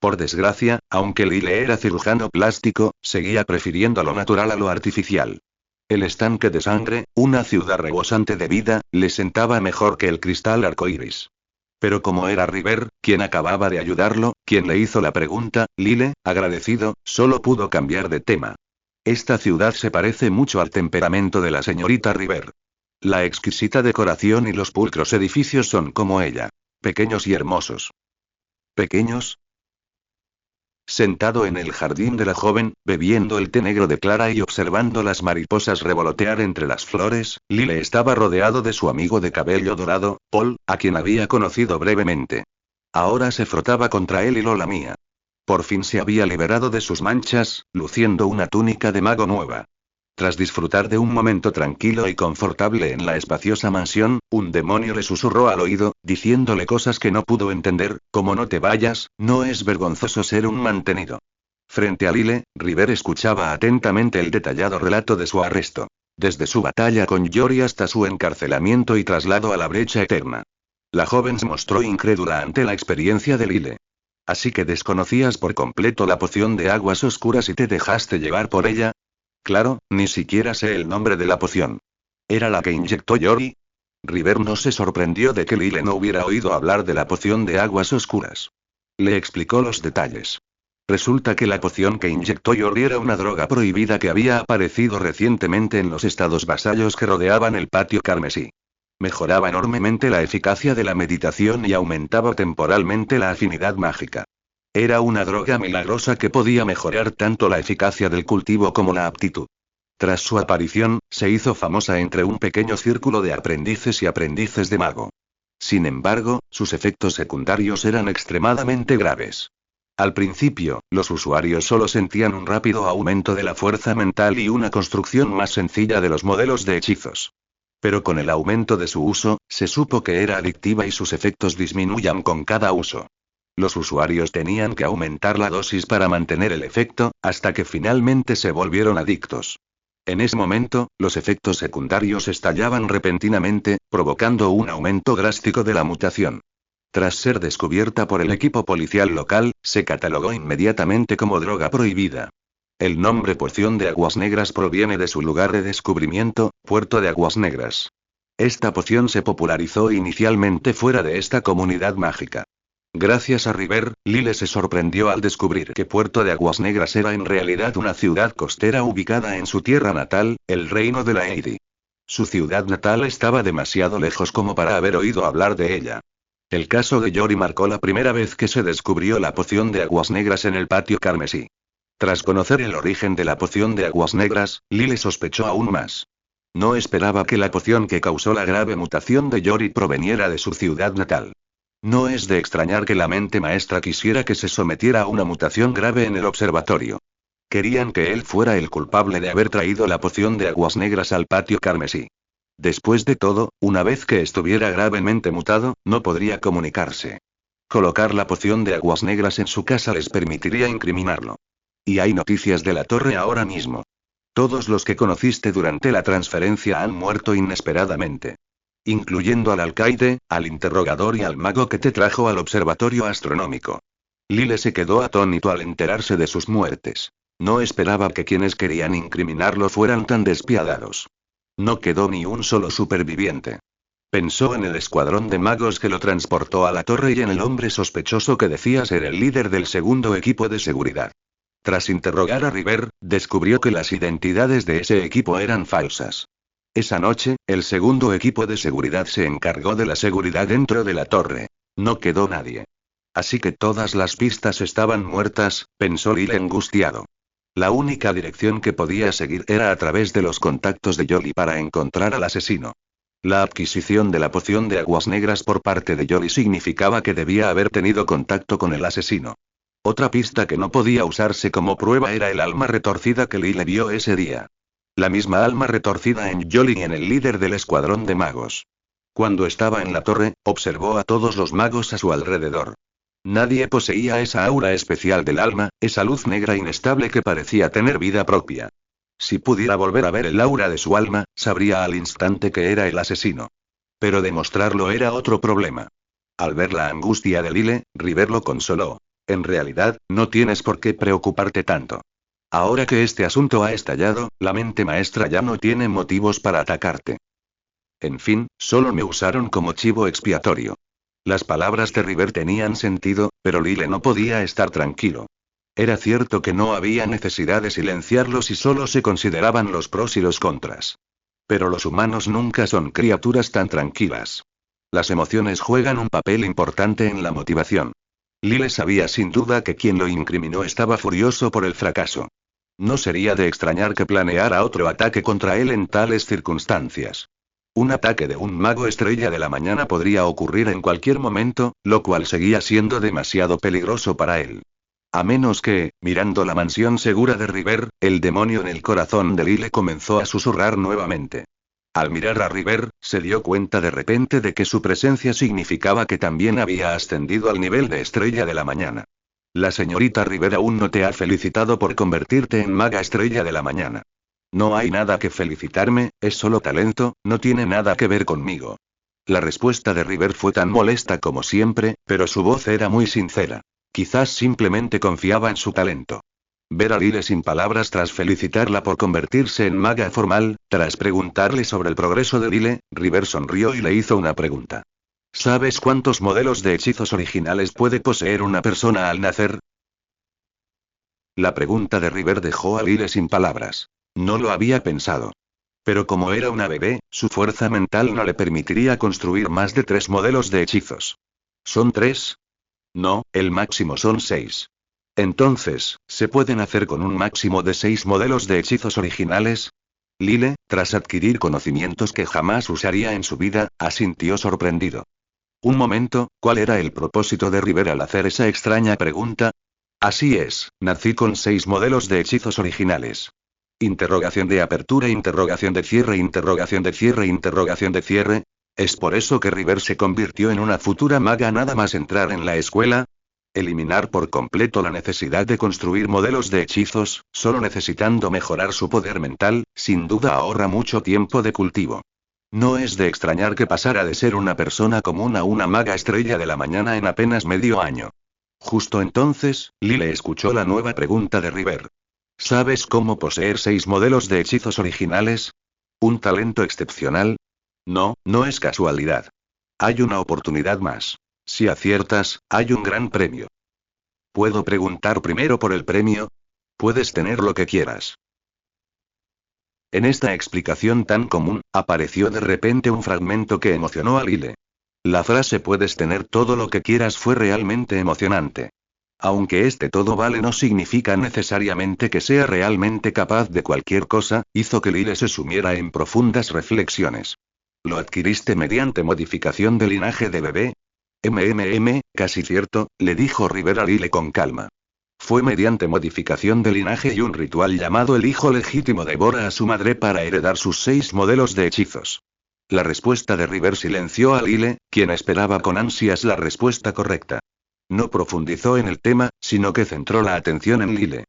Speaker 1: Por desgracia, aunque Lyle era cirujano plástico, seguía prefiriendo lo natural a lo artificial. El estanque de sangre, una ciudad rebosante de vida, le sentaba mejor que el cristal arcoíris. Pero como era River, quien acababa de ayudarlo, quien le hizo la pregunta, Lyle, agradecido, solo pudo cambiar de tema. Esta ciudad se parece mucho al temperamento de la señorita River. La exquisita decoración y los pulcros edificios son como ella. Pequeños y hermosos. ¿Pequeños? Sentado en el jardín de la joven, bebiendo el té negro de Clara y observando las mariposas revolotear entre las flores, Lyle estaba rodeado de su amigo de cabello dorado, Paul, a quien había conocido brevemente. Ahora se frotaba contra él y lo lamía. Por fin se había liberado de sus manchas, luciendo una túnica de mago nueva. Tras disfrutar de un momento tranquilo y confortable en la espaciosa mansión, un demonio le susurró al oído, diciéndole cosas que no pudo entender, como no te vayas, no es vergonzoso ser un mantenido. Frente a Lyle, River escuchaba atentamente el detallado relato de su arresto. Desde su batalla con Yori hasta su encarcelamiento y traslado a la brecha eterna. La joven se mostró incrédula ante la experiencia de Lyle. ¿Así que desconocías por completo la poción de aguas oscuras y te dejaste llevar por ella? Claro, ni siquiera sé el nombre de la poción. ¿Era la que inyectó Yori? River no se sorprendió de que Lyle no hubiera oído hablar de la poción de aguas oscuras. Le explicó los detalles. Resulta que la poción que inyectó Yori era una droga prohibida que había aparecido recientemente en los estados vasallos que rodeaban el patio carmesí. Mejoraba enormemente la eficacia de la meditación y aumentaba temporalmente la afinidad mágica. Era una droga milagrosa que podía mejorar tanto la eficacia del cultivo como la aptitud. Tras su aparición, se hizo famosa entre un pequeño círculo de aprendices y aprendices de mago. Sin embargo, sus efectos secundarios eran extremadamente graves. Al principio, los usuarios solo sentían un rápido aumento de la fuerza mental y una construcción más sencilla de los modelos de hechizos. Pero con el aumento de su uso, se supo que era adictiva y sus efectos disminuían con cada uso. Los usuarios tenían que aumentar la dosis para mantener el efecto, hasta que finalmente se volvieron adictos. En ese momento, los efectos secundarios estallaban repentinamente, provocando un aumento drástico de la mutación. Tras ser descubierta por el equipo policial local, se catalogó inmediatamente como droga prohibida. El nombre poción de aguas negras proviene de su lugar de descubrimiento, Puerto de Aguas Negras. Esta poción se popularizó inicialmente fuera de esta comunidad mágica. Gracias a River, Lyle se sorprendió al descubrir que Puerto de Aguas Negras era en realidad una ciudad costera ubicada en su tierra natal, el reino de la Eidi. Su ciudad natal estaba demasiado lejos como para haber oído hablar de ella. El caso de Yori marcó la primera vez que se descubrió la poción de aguas negras en el patio carmesí. Tras conocer el origen de la poción de aguas negras, Lyle sospechó aún más. No esperaba que la poción que causó la grave mutación de Yori proveniera de su ciudad natal. No es de extrañar que la mente maestra quisiera que se sometiera a una mutación grave en el observatorio. Querían que él fuera el culpable de haber traído la poción de aguas negras al patio carmesí. Después de todo, una vez que estuviera gravemente mutado, no podría comunicarse. Colocar la poción de aguas negras en su casa les permitiría incriminarlo. Y hay noticias de la torre ahora mismo. Todos los que conociste durante la transferencia han muerto inesperadamente. incluyendo al alcaide, al interrogador y al mago que te trajo al observatorio astronómico. Lyle se quedó atónito al enterarse de sus muertes. No esperaba que quienes querían incriminarlo fueran tan despiadados. No quedó ni un solo superviviente. Pensó en el escuadrón de magos que lo transportó a la torre y en el hombre sospechoso que decía ser el líder del segundo equipo de seguridad. Tras interrogar a River, descubrió que las identidades de ese equipo eran falsas. Esa noche, el segundo equipo de seguridad se encargó de la seguridad dentro de la torre. No quedó nadie. Así que todas las pistas estaban muertas, pensó Lyle angustiado. La única dirección que podía seguir era a través de los contactos de Jolly para encontrar al asesino. La adquisición de la poción de aguas negras por parte de Jolly significaba que debía haber tenido contacto con el asesino. Otra pista que no podía usarse como prueba era el alma retorcida que Lyle vio ese día. La misma alma retorcida en Jolly y en el líder del escuadrón de magos. Cuando estaba en la torre, observó a todos los magos a su alrededor. Nadie poseía esa aura especial del alma, esa luz negra inestable que parecía tener vida propia. Si pudiera volver a ver el aura de su alma, sabría al instante que era el asesino. Pero demostrarlo era otro problema. Al ver la angustia de Lyle, River lo consoló. En realidad, no tienes por qué preocuparte tanto. Ahora que este asunto ha estallado, la mente maestra ya no tiene motivos para atacarte. En fin, solo me usaron como chivo expiatorio. Las palabras de River tenían sentido, pero Lyle no podía estar tranquilo. Era cierto que no había necesidad de silenciarlo si solo se consideraban los pros y los contras. Pero los humanos nunca son criaturas tan tranquilas. Las emociones juegan un papel importante en la motivación. Lyle sabía sin duda que quien lo incriminó estaba furioso por el fracaso. No sería de extrañar que planeara otro ataque contra él en tales circunstancias. Un ataque de un mago estrella de la mañana podría ocurrir en cualquier momento, lo cual seguía siendo demasiado peligroso para él. A menos que, mirando la mansión segura de River, el demonio en el corazón de Lyle comenzó a susurrar nuevamente. Al mirar a River, se dio cuenta de repente de que su presencia significaba que también había ascendido al nivel de estrella de la mañana. La señorita River aún no te ha felicitado por convertirte en maga estrella de la mañana. No hay nada que felicitarme, es solo talento, no tiene nada que ver conmigo. La respuesta de River fue tan molesta como siempre, pero su voz era muy sincera. Quizás simplemente confiaba en su talento. Ver a Lyle sin palabras tras felicitarla por convertirse en maga formal, tras preguntarle sobre el progreso de Lyle, River sonrió y le hizo una pregunta. ¿Sabes cuántos modelos de hechizos originales puede poseer una persona al nacer? La pregunta de River dejó a Lyle sin palabras. No lo había pensado. Pero como era una bebé, su fuerza mental no le permitiría construir más de 3 modelos de hechizos. ¿Son 3? No, el máximo son 6. Entonces, ¿se pueden hacer con un máximo de 6 modelos de hechizos originales? Lyle, tras adquirir conocimientos que jamás usaría en su vida, asintió sorprendido. Un momento, ¿cuál era el propósito de River al hacer esa extraña pregunta? Así es, nací con 6 modelos de hechizos originales. Interrogación de apertura, interrogación de cierre, interrogación de cierre, interrogación de cierre. ¿Es por eso que River se convirtió en una futura maga nada más entrar en la escuela? Eliminar por completo la necesidad de construir modelos de hechizos, solo necesitando mejorar su poder mental, sin duda ahorra mucho tiempo de cultivo. No es de extrañar que pasara de ser una persona común a una maga estrella de la mañana en apenas medio año. Justo entonces, Lyle escuchó la nueva pregunta de River. ¿Sabes cómo poseer 6 modelos de hechizos originales? ¿Un talento excepcional? No, no es casualidad. Hay una oportunidad más. Si aciertas, hay un gran premio. ¿Puedo preguntar primero por el premio? Puedes tener lo que quieras. En esta explicación tan común, apareció de repente un fragmento que emocionó a Lyle. La frase "puedes tener todo lo que quieras" fue realmente emocionante. Aunque este todo vale no significa necesariamente que sea realmente capaz de cualquier cosa, hizo que Lyle se sumiera en profundas reflexiones. ¿Lo adquiriste mediante modificación de linaje de bebé? Casi cierto, le dijo River a Lyle con calma. Fue mediante modificación de linaje y un ritual llamado el hijo legítimo devora a su madre para heredar sus 6 modelos de hechizos. La respuesta de River silenció a Lyle, quien esperaba con ansias la respuesta correcta. No profundizó en el tema, sino que centró la atención en Lyle.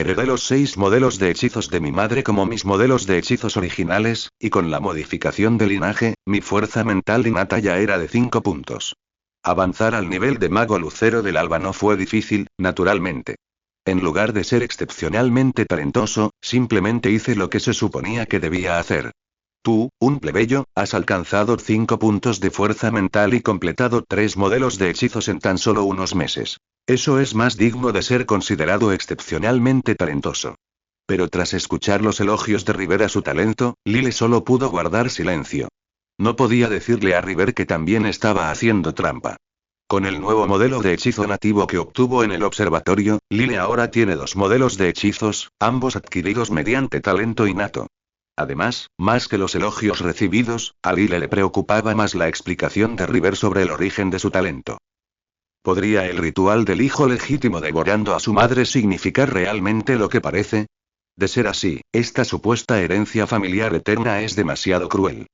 Speaker 1: Heredé los 6 modelos de hechizos de mi madre como mis modelos de hechizos originales, y con la modificación de linaje, mi fuerza mental innata ya era de 5 puntos. Avanzar al nivel de mago lucero del alba no fue difícil, naturalmente. En lugar de ser excepcionalmente talentoso, simplemente hice lo que se suponía que debía hacer. Tú, un plebeyo, has alcanzado 5 puntos de fuerza mental y completado 3 modelos de hechizos en tan solo unos meses. Eso es más digno de ser considerado excepcionalmente talentoso. Pero tras escuchar los elogios de River a su talento, Lyle solo pudo guardar silencio. No podía decirle a River que también estaba haciendo trampa. Con el nuevo modelo de hechizo nativo que obtuvo en el observatorio, Lyle ahora tiene 2 modelos de hechizos, ambos adquiridos mediante talento innato. Además, más que los elogios recibidos, a Lyle le preocupaba más la explicación de River sobre el origen de su talento. ¿Podría el ritual del hijo legítimo devorando a su madre significar realmente lo que parece? De ser así, esta supuesta herencia familiar eterna es demasiado cruel.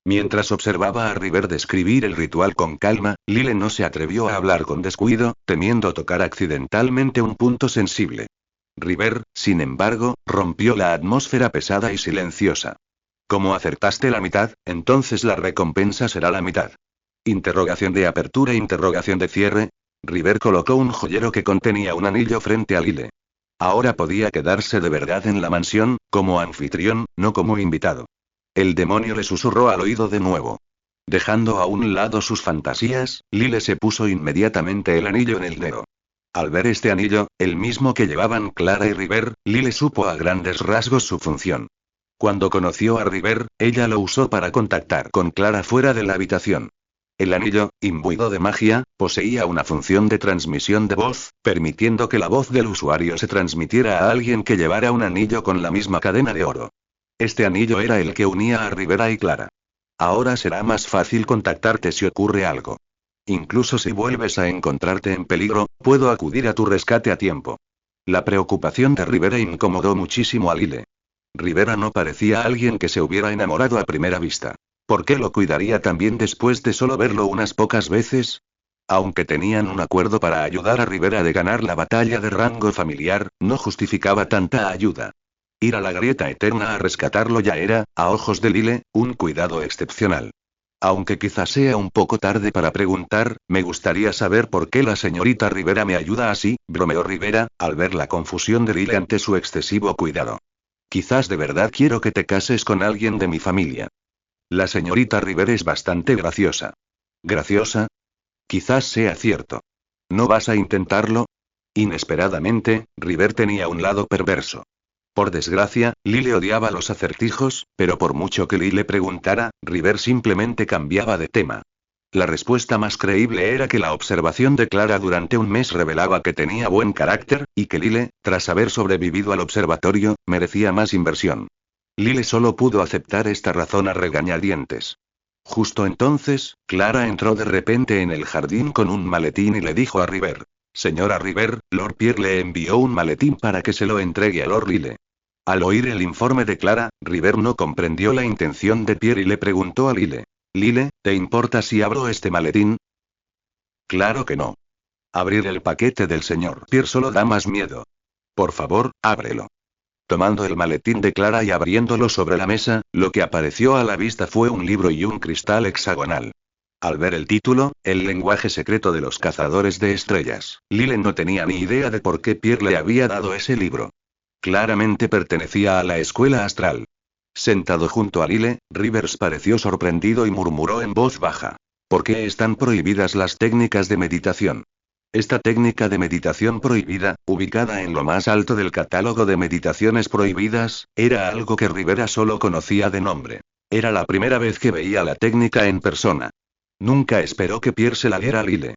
Speaker 1: Mientras observaba a River describir el ritual con calma, Lyle no se atrevió a hablar con descuido, temiendo tocar accidentalmente un punto sensible. River, sin embargo, rompió la atmósfera pesada y silenciosa. Como acertaste la mitad, entonces la recompensa será la mitad. Interrogación de apertura, interrogación de cierre. River colocó un joyero que contenía un anillo frente a Lyle. Ahora podía quedarse de verdad en la mansión, como anfitrión, no como invitado. El demonio le susurró al oído de nuevo. Dejando a un lado sus fantasías, Lyle se puso inmediatamente el anillo en el dedo. Al ver este anillo, el mismo que llevaban Clara y River, Lyle supo a grandes rasgos su función. Cuando conoció a River, ella lo usó para contactar con Clara fuera de la habitación. El anillo, imbuido de magia, poseía una función de transmisión de voz, permitiendo que la voz del usuario se transmitiera a alguien que llevara un anillo con la misma cadena de oro. Este anillo era el que unía a Rivera y Clara. Ahora será más fácil contactarte si ocurre algo. Incluso si vuelves a encontrarte en peligro, puedo acudir a tu rescate a tiempo. La preocupación de Rivera incomodó muchísimo a Lyle. Rivera no parecía alguien que se hubiera enamorado a primera vista. ¿Por qué lo cuidaría también después de solo verlo unas pocas veces? Aunque tenían un acuerdo para ayudar a Rivera de ganar la batalla de rango familiar, no justificaba tanta ayuda. Ir a la grieta eterna a rescatarlo ya era, a ojos de Lyle, un cuidado excepcional. Aunque quizás sea un poco tarde para preguntar, me gustaría saber por qué la señorita Rivera me ayuda así, bromeó Rivera, al ver la confusión de Lyle ante su excesivo cuidado. Quizás de verdad quiero que te cases con alguien de mi familia. La señorita Rivera es bastante graciosa. ¿Graciosa? Quizás sea cierto. ¿No vas a intentarlo? Inesperadamente, River tenía un lado perverso. Por desgracia, Lyle odiaba los acertijos, pero por mucho que Lyle preguntara, River simplemente cambiaba de tema. La respuesta más creíble era que la observación de Clara durante un mes revelaba que tenía buen carácter, y que Lyle, tras haber sobrevivido al observatorio, merecía más inversión. Lyle solo pudo aceptar esta razón a regañadientes. Justo entonces, Clara entró de repente en el jardín con un maletín y le dijo a River: Señora River, Lord Pierre le envió un maletín para que se lo entregue a Lord Lyle. Al oír el informe de Clara, River no comprendió la intención de Pierre y le preguntó a Lyle: Lyle, ¿te importa si abro este maletín? Claro que no. Abrir el paquete del señor Pierre solo da más miedo. Por favor, ábrelo. Tomando el maletín de Clara y abriéndolo sobre la mesa, lo que apareció a la vista fue un libro y un cristal hexagonal. Al ver el título, El lenguaje secreto de los cazadores de estrellas, Lyle no tenía ni idea de por qué Pierre le había dado ese libro. Claramente pertenecía a la escuela astral. Sentado junto a Lyle, Rivers pareció sorprendido y murmuró en voz baja: ¿Por qué están prohibidas las técnicas de meditación? Esta técnica de meditación prohibida, ubicada en lo más alto del catálogo de meditaciones prohibidas, era algo que Rivera solo conocía de nombre. Era la primera vez que veía la técnica en persona. Nunca esperó que Pierre se la diera a Lyle.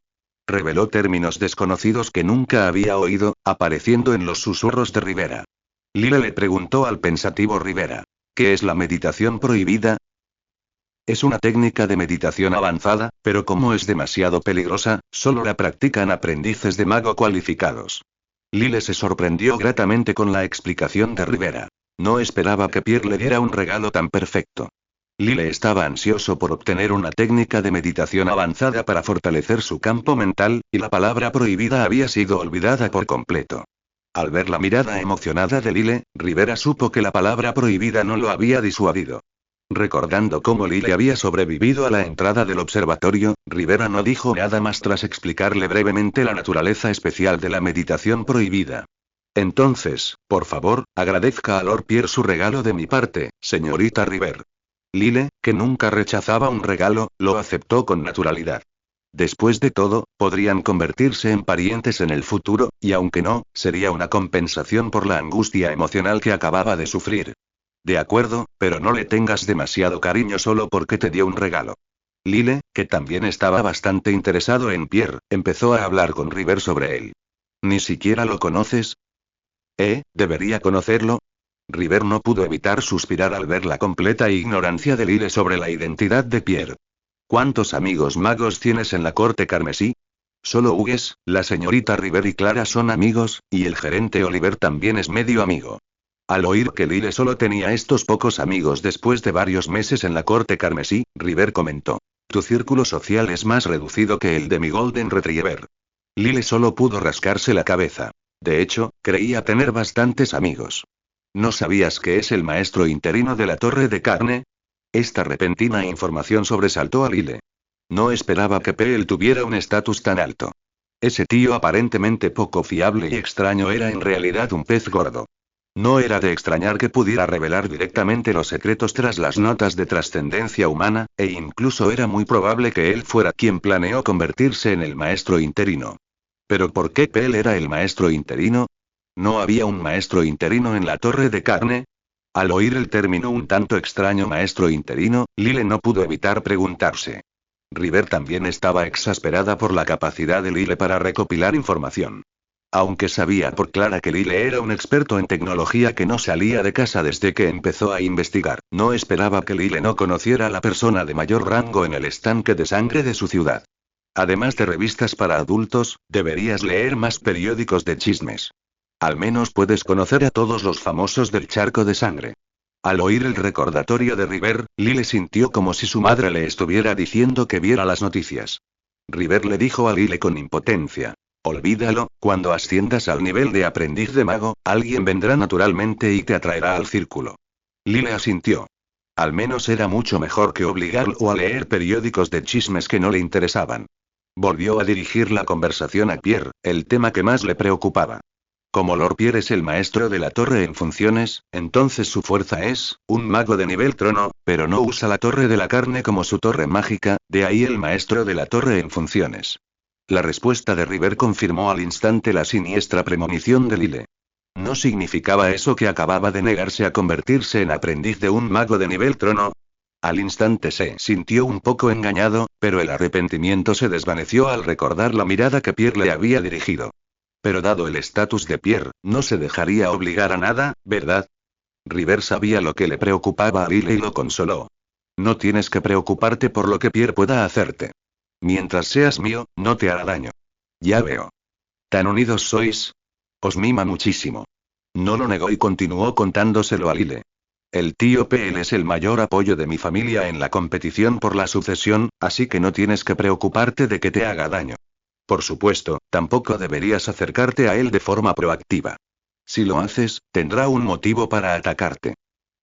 Speaker 1: Reveló términos desconocidos que nunca había oído, apareciendo en los susurros de Rivera. Lyle le preguntó al pensativo Rivera: ¿Qué es la meditación prohibida? Es una técnica de meditación avanzada, pero como es demasiado peligrosa, solo la practican aprendices de mago cualificados. Lyle se sorprendió gratamente con la explicación de Rivera. No esperaba que Pierre le diera un regalo tan perfecto. Lyle estaba ansioso por obtener una técnica de meditación avanzada para fortalecer su campo mental, y la palabra prohibida había sido olvidada por completo. Al ver la mirada emocionada de Lyle, Rivera supo que la palabra prohibida no lo había disuadido. Recordando cómo Lyle había sobrevivido a la entrada del observatorio, Rivera no dijo nada más tras explicarle brevemente la naturaleza especial de la meditación prohibida. Entonces, por favor, agradezca a Lord Pierre su regalo de mi parte, señorita River. Lyle, que nunca rechazaba un regalo, lo aceptó con naturalidad. Después de todo, podrían convertirse en parientes en el futuro, y aunque no, sería una compensación por la angustia emocional que acababa de sufrir. De acuerdo, pero no le tengas demasiado cariño solo porque te dio un regalo. Lyle, que también estaba bastante interesado en Pierre, empezó a hablar con River sobre él. ¿Ni siquiera lo conoces? ¿Debería conocerlo? River no pudo evitar suspirar al ver la completa ignorancia de Lyle sobre la identidad de Pierre. ¿Cuántos amigos magos tienes en la corte carmesí? Solo Hughes, la señorita River y Clara son amigos, y el gerente Oliver también es medio amigo. Al oír que Lyle solo tenía estos pocos amigos después de varios meses en la corte carmesí, River comentó. Tu círculo social es más reducido que el de mi Golden Retriever. Lyle solo pudo rascarse la cabeza. De hecho, creía tener bastantes amigos. ¿No sabías que es el maestro interino de la Torre de Carne? Esta repentina información sobresaltó a Lyle. No esperaba que Peel tuviera un estatus tan alto. Ese tío aparentemente poco fiable y extraño era en realidad un pez gordo. No era de extrañar que pudiera revelar directamente los secretos tras las notas de trascendencia humana, e incluso era muy probable que él fuera quien planeó convertirse en el maestro interino. ¿Pero por qué Peel era el maestro interino? ¿No había un maestro interino en la Torre de Carne? Al oír el término un tanto extraño maestro interino, Lyle no pudo evitar preguntarse. River también estaba exasperada por la capacidad de Lyle para recopilar información. Aunque sabía por Clara que Lyle era un experto en tecnología que no salía de casa desde que empezó a investigar, no esperaba que Lyle no conociera a la persona de mayor rango en el estanque de sangre de su ciudad. Además de revistas para adultos, deberías leer más periódicos de chismes. Al menos puedes conocer a todos los famosos del charco de sangre. Al oír el recordatorio de River, Lyle sintió como si su madre le estuviera diciendo que viera las noticias. River le dijo a Lyle con impotencia. Olvídalo, cuando asciendas al nivel de aprendiz de mago, alguien vendrá naturalmente y te atraerá al círculo. Lyle asintió. Al menos era mucho mejor que obligarlo a leer periódicos de chismes que no le interesaban. Volvió a dirigir la conversación a Pierre, el tema que más le preocupaba. Como Lord Pierre es el maestro de la torre en funciones, entonces su fuerza es, un mago de nivel trono, pero no usa la torre de la carne como su torre mágica, de ahí el maestro de la torre en funciones. La respuesta de River confirmó al instante la siniestra premonición de Lyle. ¿No significaba eso que acababa de negarse a convertirse en aprendiz de un mago de nivel trono? Al instante se sintió un poco engañado, pero el arrepentimiento se desvaneció al recordar la mirada que Pierre le había dirigido. Pero dado el estatus de Pierre, no se dejaría obligar a nada, ¿verdad? River sabía lo que le preocupaba a Lyle y lo consoló. No tienes que preocuparte por lo que Pierre pueda hacerte. Mientras seas mío, no te hará daño. Ya veo. ¿Tan unidos sois? Os mima muchísimo. No lo negó y continuó contándoselo a Lyle. El tío Peel es el mayor apoyo de mi familia en la competición por la sucesión, así que no tienes que preocuparte de que te haga daño. Por supuesto, tampoco deberías acercarte a él de forma proactiva. Si lo haces, tendrá un motivo para atacarte.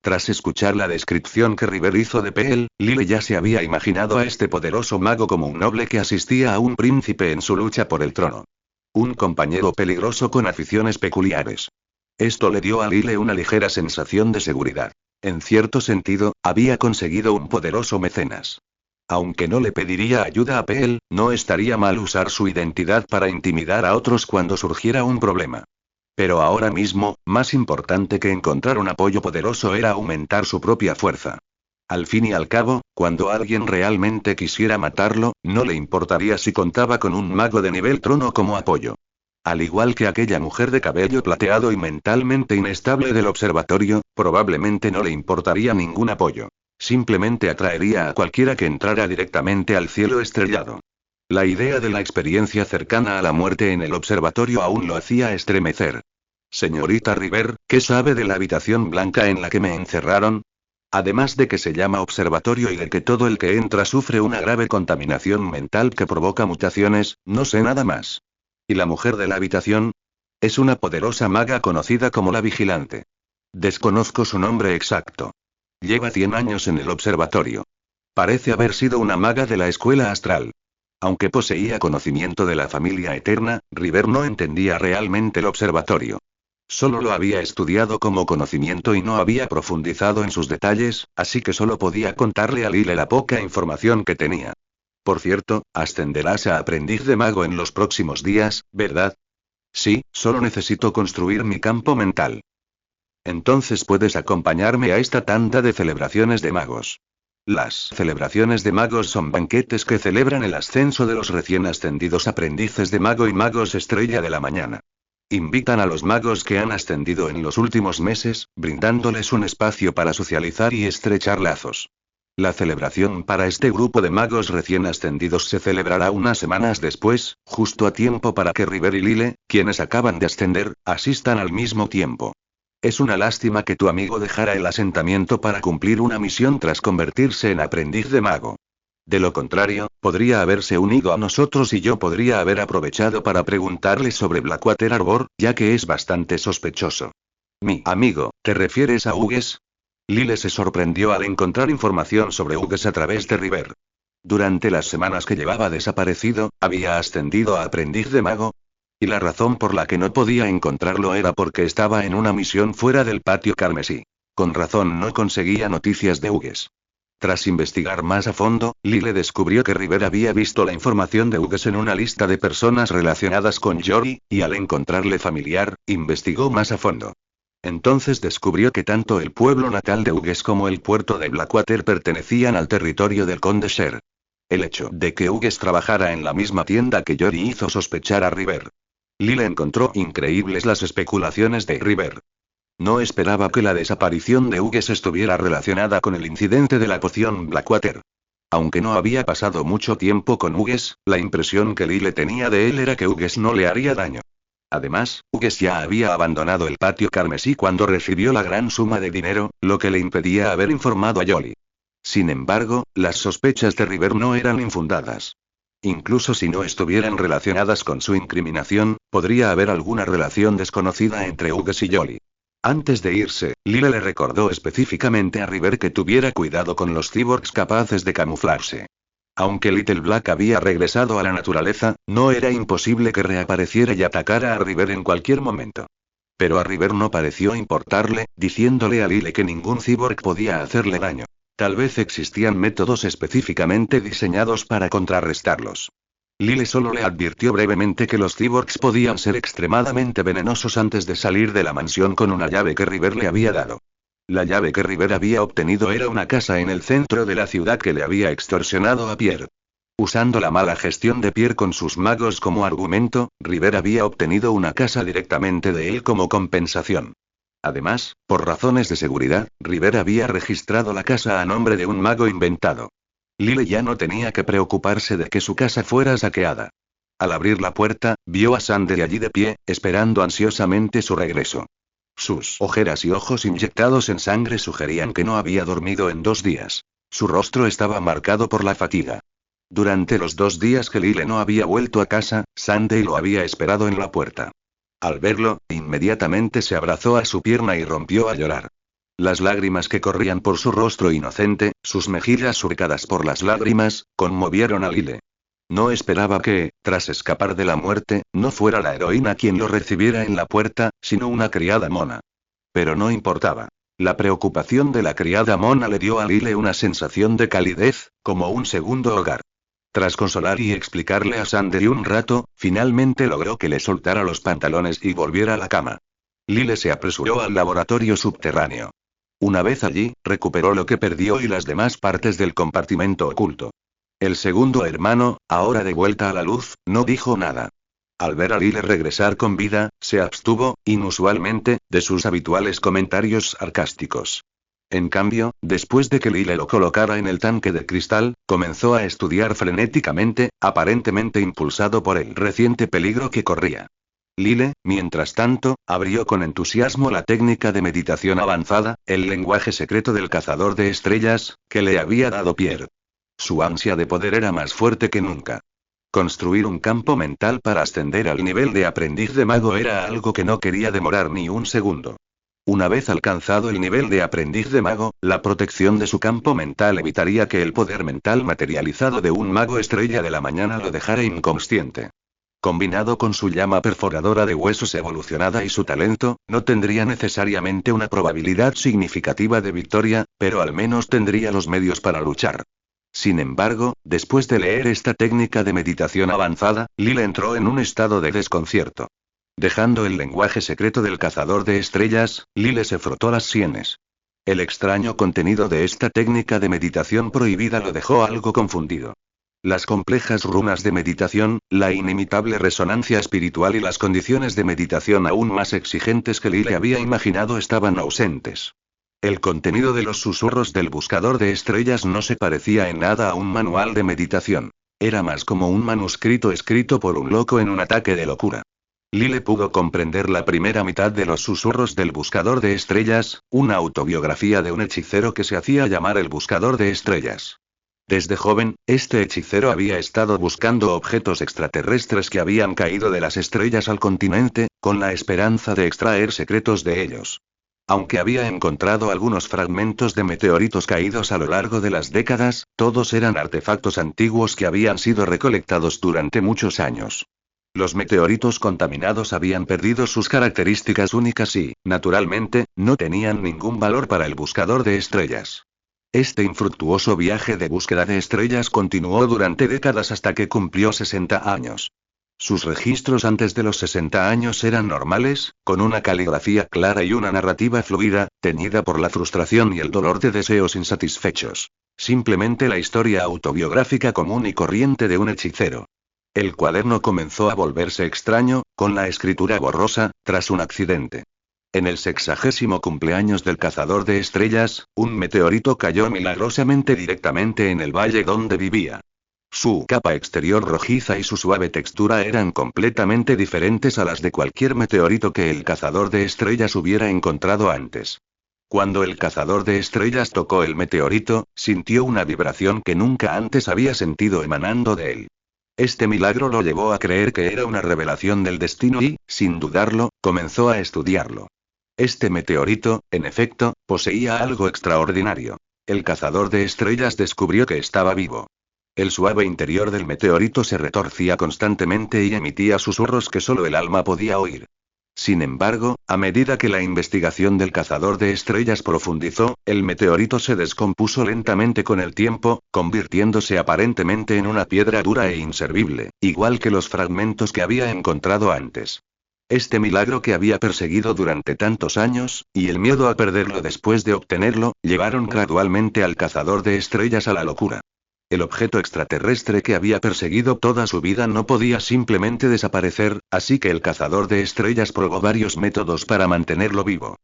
Speaker 1: Tras escuchar la descripción que River hizo de Peel, Lyle ya se había imaginado a este poderoso mago como un noble que asistía a un príncipe en su lucha por el trono. Un compañero peligroso con aficiones peculiares. Esto le dio a Lyle una ligera sensación de seguridad. En cierto sentido, había conseguido un poderoso mecenas. Aunque no le pediría ayuda a Peel, no estaría mal usar su identidad para intimidar a otros cuando surgiera un problema. Pero ahora mismo, más importante que encontrar un apoyo poderoso era aumentar su propia fuerza. Al fin y al cabo, cuando alguien realmente quisiera matarlo, no le importaría si contaba con un mago de nivel trono como apoyo. Al igual que aquella mujer de cabello plateado y mentalmente inestable del observatorio, probablemente no le importaría ningún apoyo. Simplemente atraería a cualquiera que entrara directamente al cielo estrellado. La idea de la experiencia cercana a la muerte en el observatorio aún lo hacía estremecer. Señorita River, ¿qué sabe de la habitación blanca en la que me encerraron? Además de que se llama observatorio y de que todo el que entra sufre una grave contaminación mental que provoca mutaciones, no sé nada más. ¿Y la mujer de la habitación? Es una poderosa maga conocida como la Vigilante. Desconozco su nombre exacto. Lleva 100 años en el observatorio. Parece haber sido una maga de la escuela astral. Aunque poseía conocimiento de la familia eterna, River no entendía realmente el observatorio. Solo lo había estudiado como conocimiento y no había profundizado en sus detalles, así que solo podía contarle a Lyle la poca información que tenía. Por cierto, ascenderás a aprendiz de mago en los próximos días, ¿verdad? Sí, solo necesito construir mi campo mental. Entonces puedes acompañarme a esta tanda de celebraciones de magos. Las celebraciones de magos son banquetes que celebran el ascenso de los recién ascendidos aprendices de mago y magos estrella de la mañana. Invitan a los magos que han ascendido en los últimos meses, brindándoles un espacio para socializar y estrechar lazos. La celebración para este grupo de magos recién ascendidos se celebrará unas semanas después, justo a tiempo para que River y Lyle, quienes acaban de ascender, asistan al mismo tiempo. Es una lástima que tu amigo dejara el asentamiento para cumplir una misión tras convertirse en aprendiz de mago. De lo contrario, podría haberse unido a nosotros y yo podría haber aprovechado para preguntarle sobre Blackwater Arbor, ya que es bastante sospechoso. Mi amigo, ¿te refieres a Hughes? Lyle se sorprendió al encontrar información sobre Hughes a través de River. Durante las semanas que llevaba desaparecido, había ascendido a aprendiz de mago. Y la razón por la que no podía encontrarlo era porque estaba en una misión fuera del patio carmesí. Con razón no conseguía noticias de Hughes. Tras investigar más a fondo, Lyle descubrió que River había visto la información de Hughes en una lista de personas relacionadas con Jory, y al encontrarle familiar, investigó más a fondo. Entonces descubrió que tanto el pueblo natal de Hughes como el puerto de Blackwater pertenecían al territorio del conde Sher. El hecho de que Hughes trabajara en la misma tienda que Jory hizo sospechar a River. Lyle encontró increíbles las especulaciones de River. No esperaba que la desaparición de Hughes estuviera relacionada con el incidente de la poción Blackwater. Aunque no había pasado mucho tiempo con Hughes, la impresión que Lyle tenía de él era que Hughes no le haría daño. Además, Hughes ya había abandonado el patio carmesí cuando recibió la gran suma de dinero, lo que le impedía haber informado a Jory. Sin embargo, las sospechas de River no eran infundadas. Incluso si no estuvieran relacionadas con su incriminación, podría haber alguna relación desconocida entre Hughes y Jory. Antes de irse, Lyle le recordó específicamente a River que tuviera cuidado con los cyborgs capaces de camuflarse. Aunque Little Black había regresado a la naturaleza, no era imposible que reapareciera y atacara a River en cualquier momento. Pero a River no pareció importarle, diciéndole a Lyle que ningún cyborg podía hacerle daño. Tal vez existían métodos específicamente diseñados para contrarrestarlos. Lyle solo le advirtió brevemente que los cyborgs podían ser extremadamente venenosos antes de salir de la mansión con una llave que River le había dado. La llave que River había obtenido era una casa en el centro de la ciudad que le había extorsionado a Pierre. Usando la mala gestión de Pierre con sus magos como argumento, River había obtenido una casa directamente de él como compensación. Además, por razones de seguridad, River había registrado la casa a nombre de un mago inventado. Lyle ya no tenía que preocuparse de que su casa fuera saqueada. Al abrir la puerta, vio a Sander allí de pie, esperando ansiosamente su regreso. Sus ojeras y ojos inyectados en sangre sugerían que no había dormido en 2 días. Su rostro estaba marcado por la fatiga. Durante los 2 días que Lyle no había vuelto a casa, Sander lo había esperado en la puerta. Al verlo, inmediatamente se abrazó a su pierna y rompió a llorar. Las lágrimas que corrían por su rostro inocente, sus mejillas surcadas por las lágrimas, conmovieron a Lyle. No esperaba que, tras escapar de la muerte, no fuera la heroína quien lo recibiera en la puerta, sino una criada mona. Pero no importaba. La preocupación de la criada mona le dio a Lyle una sensación de calidez, como un segundo hogar. Tras consolar y explicarle a Sander un rato, finalmente logró que le soltara los pantalones y volviera a la cama. Lyle se apresuró al laboratorio subterráneo. Una vez allí, recuperó lo que perdió y las demás partes del compartimento oculto. El segundo hermano, ahora de vuelta a la luz, no dijo nada. Al ver a Lyle regresar con vida, se abstuvo, inusualmente, de sus habituales comentarios sarcásticos. En cambio, después de que Lyle lo colocara en el tanque de cristal, comenzó a estudiar frenéticamente, aparentemente impulsado por el reciente peligro que corría. Lyle, mientras tanto, abrió con entusiasmo la técnica de meditación avanzada, el lenguaje secreto del cazador de estrellas, que le había dado Pierre. Su ansia de poder era más fuerte que nunca. Construir un campo mental para ascender al nivel de aprendiz de mago era algo que no quería demorar ni un segundo. Una vez alcanzado el nivel de aprendiz de mago, la protección de su campo mental evitaría que el poder mental materializado de un mago estrella de la mañana lo dejara inconsciente. Combinado con su llama perforadora de huesos evolucionada y su talento, no tendría necesariamente una probabilidad significativa de victoria, pero al menos tendría los medios para luchar. Sin embargo, después de leer esta técnica de meditación avanzada, Lyle entró en un estado de desconcierto. Dejando el lenguaje secreto del cazador de estrellas, Lyle se frotó las sienes. El extraño contenido de esta técnica de meditación prohibida lo dejó algo confundido. Las complejas runas de meditación, la inimitable resonancia espiritual y las condiciones de meditación aún más exigentes que Lyle había imaginado estaban ausentes. El contenido de los susurros del buscador de estrellas no se parecía en nada a un manual de meditación. Era más como un manuscrito escrito por un loco en un ataque de locura. Lyle pudo comprender la primera mitad de los susurros del buscador de estrellas, una autobiografía de un hechicero que se hacía llamar el buscador de estrellas. Desde joven, este hechicero había estado buscando objetos extraterrestres que habían caído de las estrellas al continente, con la esperanza de extraer secretos de ellos. Aunque había encontrado algunos fragmentos de meteoritos caídos a lo largo de las décadas, todos eran artefactos antiguos que habían sido recolectados durante muchos años. Los meteoritos contaminados habían perdido sus características únicas y, naturalmente, no tenían ningún valor para el buscador de estrellas. Este infructuoso viaje de búsqueda de estrellas continuó durante décadas hasta que cumplió 60 años. Sus registros antes de los 60 años eran normales, con una caligrafía clara y una narrativa fluida, teñida por la frustración y el dolor de deseos insatisfechos. Simplemente la historia autobiográfica común y corriente de un hechicero. El cuaderno comenzó a volverse extraño, con la escritura borrosa, tras un accidente. En el 60º cumpleaños del cazador de estrellas, un meteorito cayó milagrosamente directamente en el valle donde vivía. Su capa exterior rojiza y su suave textura eran completamente diferentes a las de cualquier meteorito que el cazador de estrellas hubiera encontrado antes. Cuando el cazador de estrellas tocó el meteorito, sintió una vibración que nunca antes había sentido emanando de él. Este milagro lo llevó a creer que era una revelación del destino y, sin dudarlo, comenzó a estudiarlo. Este meteorito, en efecto, poseía algo extraordinario. El cazador de estrellas descubrió que estaba vivo. El suave interior del meteorito se retorcía constantemente y emitía susurros que solo el alma podía oír. Sin embargo, a medida que la investigación del cazador de estrellas profundizó, el meteorito se descompuso lentamente con el tiempo, convirtiéndose aparentemente en una piedra dura e inservible, igual que los fragmentos que había encontrado antes. Este milagro que había perseguido durante tantos años, y el miedo a perderlo después de obtenerlo, llevaron gradualmente al cazador de estrellas a la locura. El objeto extraterrestre que había perseguido toda su vida no podía simplemente desaparecer, así que el cazador de estrellas probó varios métodos para mantenerlo vivo.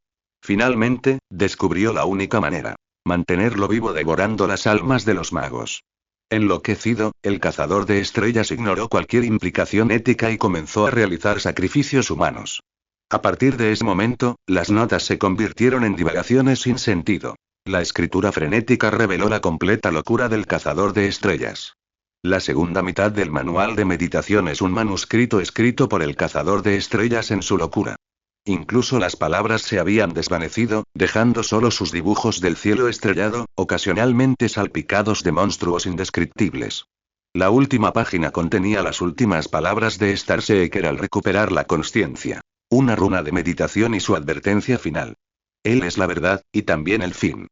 Speaker 1: Finalmente, descubrió la única manera: mantenerlo vivo devorando las almas de los magos. Enloquecido, el cazador de estrellas ignoró cualquier implicación ética y comenzó a realizar sacrificios humanos. A partir de ese momento, las notas se convirtieron en divagaciones sin sentido. La escritura frenética reveló la completa locura del cazador de estrellas. La segunda mitad del manual de meditación es un manuscrito escrito por el cazador de estrellas en su locura. Incluso las palabras se habían desvanecido, dejando solo sus dibujos del cielo estrellado, ocasionalmente salpicados de monstruos indescriptibles. La última página contenía las últimas palabras de Starseeker al recuperar la consciencia. Una runa de meditación y su advertencia final. Él es la verdad, y también el fin.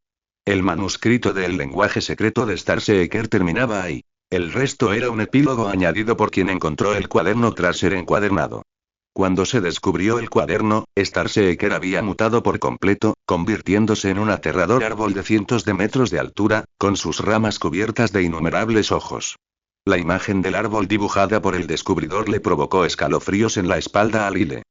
Speaker 1: El manuscrito del lenguaje secreto de Starseeker terminaba ahí. El resto era un epílogo añadido por quien encontró el cuaderno tras ser encuadernado. Cuando se descubrió el cuaderno, Starseeker había mutado por completo, convirtiéndose en un aterrador árbol de cientos de metros de altura, con sus ramas cubiertas de innumerables ojos. La imagen del árbol dibujada por el descubridor le provocó escalofríos en la espalda a Lyle.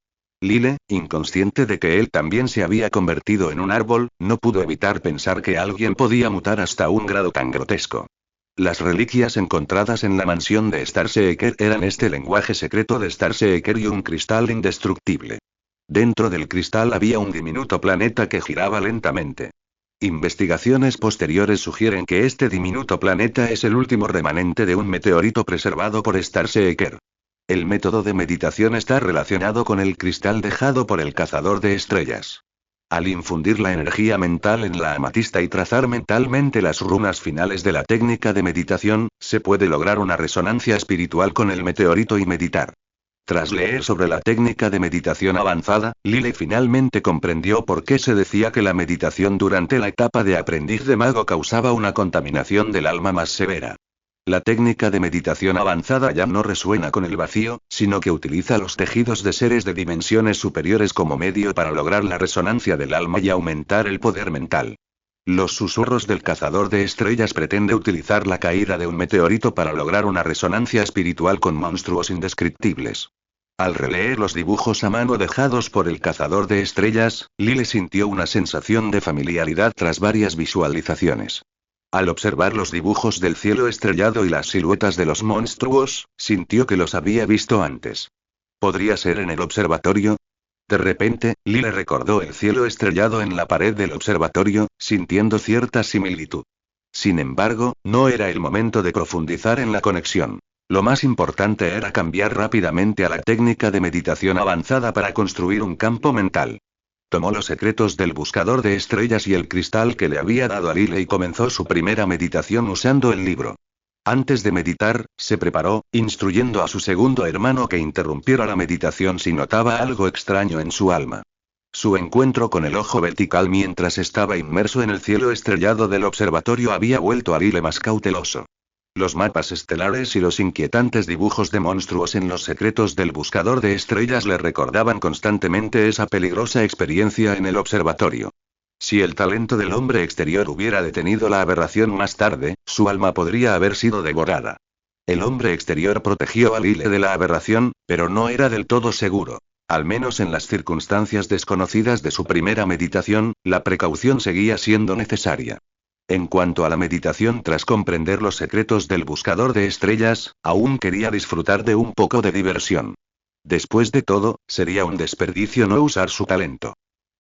Speaker 1: Lyle, inconsciente de que él también se había convertido en un árbol, no pudo evitar pensar que alguien podía mutar hasta un grado tan grotesco. Las reliquias encontradas en la mansión de Starseeker eran este lenguaje secreto de Starseeker y un cristal indestructible. Dentro del cristal había un diminuto planeta que giraba lentamente. Investigaciones posteriores sugieren que este diminuto planeta es el último remanente de un meteorito preservado por Starseeker. El método de meditación está relacionado con el cristal dejado por el cazador de estrellas. Al infundir la energía mental en la amatista y trazar mentalmente las runas finales de la técnica de meditación, se puede lograr una resonancia espiritual con el meteorito y meditar. Tras leer sobre la técnica de meditación avanzada, Lyle finalmente comprendió por qué se decía que la meditación durante la etapa de aprendiz de mago causaba una contaminación del alma más severa. La técnica de meditación avanzada ya no resuena con el vacío, sino que utiliza los tejidos de seres de dimensiones superiores como medio para lograr la resonancia del alma y aumentar el poder mental. Los susurros del cazador de estrellas pretende utilizar la caída de un meteorito para lograr una resonancia espiritual con monstruos indescriptibles. Al releer los dibujos a mano dejados por el cazador de estrellas, Lyle sintió una sensación de familiaridad tras varias visualizaciones. Al observar los dibujos del cielo estrellado y las siluetas de los monstruos, sintió que los había visto antes. ¿Podría ser en el observatorio? De repente, Lyle recordó el cielo estrellado en la pared del observatorio, sintiendo cierta similitud. Sin embargo, no era el momento de profundizar en la conexión. Lo más importante era cambiar rápidamente a la técnica de meditación avanzada para construir un campo mental. Tomó los secretos del buscador de estrellas y el cristal que le había dado a Lyle y comenzó su primera meditación usando el libro. Antes de meditar, se preparó, instruyendo a su segundo hermano que interrumpiera la meditación si notaba algo extraño en su alma. Su encuentro con el ojo vertical mientras estaba inmerso en el cielo estrellado del observatorio había vuelto a Lyle más cauteloso. Los mapas estelares y los inquietantes dibujos de monstruos en los secretos del buscador de estrellas le recordaban constantemente esa peligrosa experiencia en el observatorio. Si el talento del hombre exterior hubiera detenido la aberración más tarde, su alma podría haber sido devorada. El hombre exterior protegió a Lyle de la aberración, pero no era del todo seguro. Al menos en las circunstancias desconocidas de su primera meditación, la precaución seguía siendo necesaria. En cuanto a la meditación tras comprender los secretos del buscador de estrellas, aún quería disfrutar de un poco de diversión. Después de todo, sería un desperdicio no usar su talento.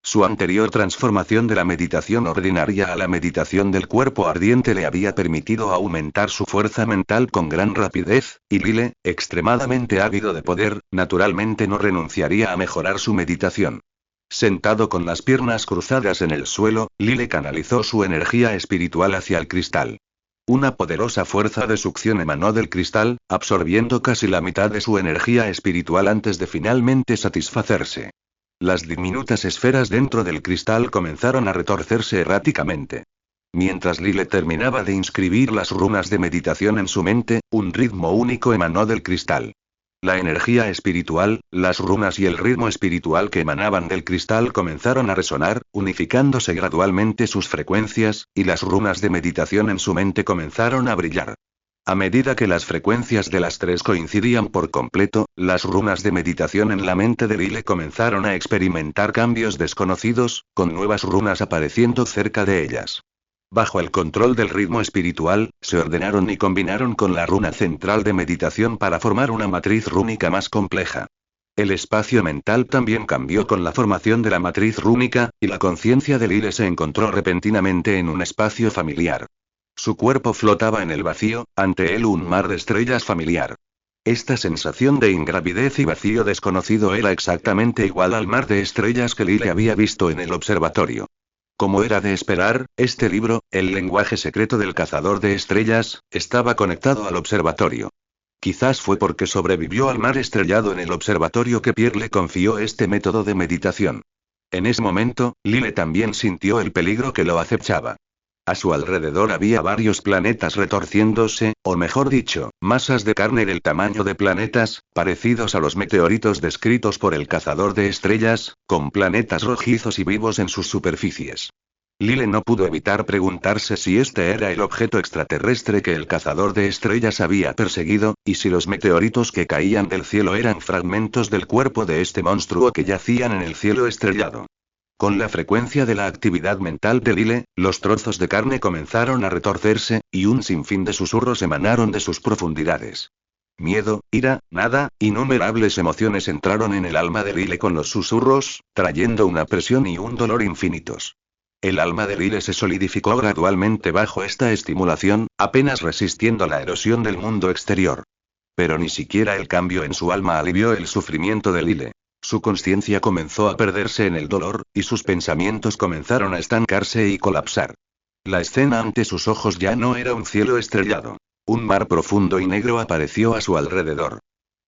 Speaker 1: Su anterior transformación de la meditación ordinaria a la meditación del cuerpo ardiente le había permitido aumentar su fuerza mental con gran rapidez, y Lyle, extremadamente ávido de poder, naturalmente no renunciaría a mejorar su meditación. Sentado con las piernas cruzadas en el suelo, Lyle canalizó su energía espiritual hacia el cristal. Una poderosa fuerza de succión emanó del cristal, absorbiendo casi la mitad de su energía espiritual antes de finalmente satisfacerse. Las diminutas esferas dentro del cristal comenzaron a retorcerse erráticamente. Mientras Lyle terminaba de inscribir las runas de meditación en su mente, un ritmo único emanó del cristal. La energía espiritual, las runas y el ritmo espiritual que emanaban del cristal comenzaron a resonar, unificándose gradualmente sus frecuencias, y las runas de meditación en su mente comenzaron a brillar. A medida que las frecuencias de las tres coincidían por completo, las runas de meditación en la mente de Lyle comenzaron a experimentar cambios desconocidos, con nuevas runas apareciendo cerca de ellas. Bajo el control del ritmo espiritual, se ordenaron y combinaron con la runa central de meditación para formar una matriz rúnica más compleja. El espacio mental también cambió con la formación de la matriz rúnica, y la conciencia de Lyle se encontró repentinamente en un espacio familiar. Su cuerpo flotaba en el vacío, ante él un mar de estrellas familiar. Esta sensación de ingravidez y vacío desconocido era exactamente igual al mar de estrellas que Lyle había visto en el observatorio. Como era de esperar, este libro, el lenguaje secreto del cazador de estrellas, estaba conectado al observatorio. Quizás fue porque sobrevivió al mar estrellado en el observatorio que Pierre le confió este método de meditación. En ese momento, Lyle también sintió el peligro que lo acechaba. A su alrededor había varios planetas retorciéndose, o mejor dicho, masas de carne del tamaño de planetas, parecidos a los meteoritos descritos por el cazador de estrellas, con planetas rojizos y vivos en sus superficies. Lyle no pudo evitar preguntarse si este era el objeto extraterrestre que el cazador de estrellas había perseguido, y si los meteoritos que caían del cielo eran fragmentos del cuerpo de este monstruo que yacían en el cielo estrellado. Con la frecuencia de la actividad mental de Lyle, los trozos de carne comenzaron a retorcerse, y un sinfín de susurros emanaron de sus profundidades. Miedo, ira, nada, innumerables emociones entraron en el alma de Lyle con los susurros, trayendo una presión y un dolor infinitos. El alma de Lyle se solidificó gradualmente bajo esta estimulación, apenas resistiendo la erosión del mundo exterior. Pero ni siquiera el cambio en su alma alivió el sufrimiento de Lyle. Su conciencia comenzó a perderse en el dolor, y sus pensamientos comenzaron a estancarse y colapsar. La escena ante sus ojos ya no era un cielo estrellado. Un mar profundo y negro apareció a su alrededor.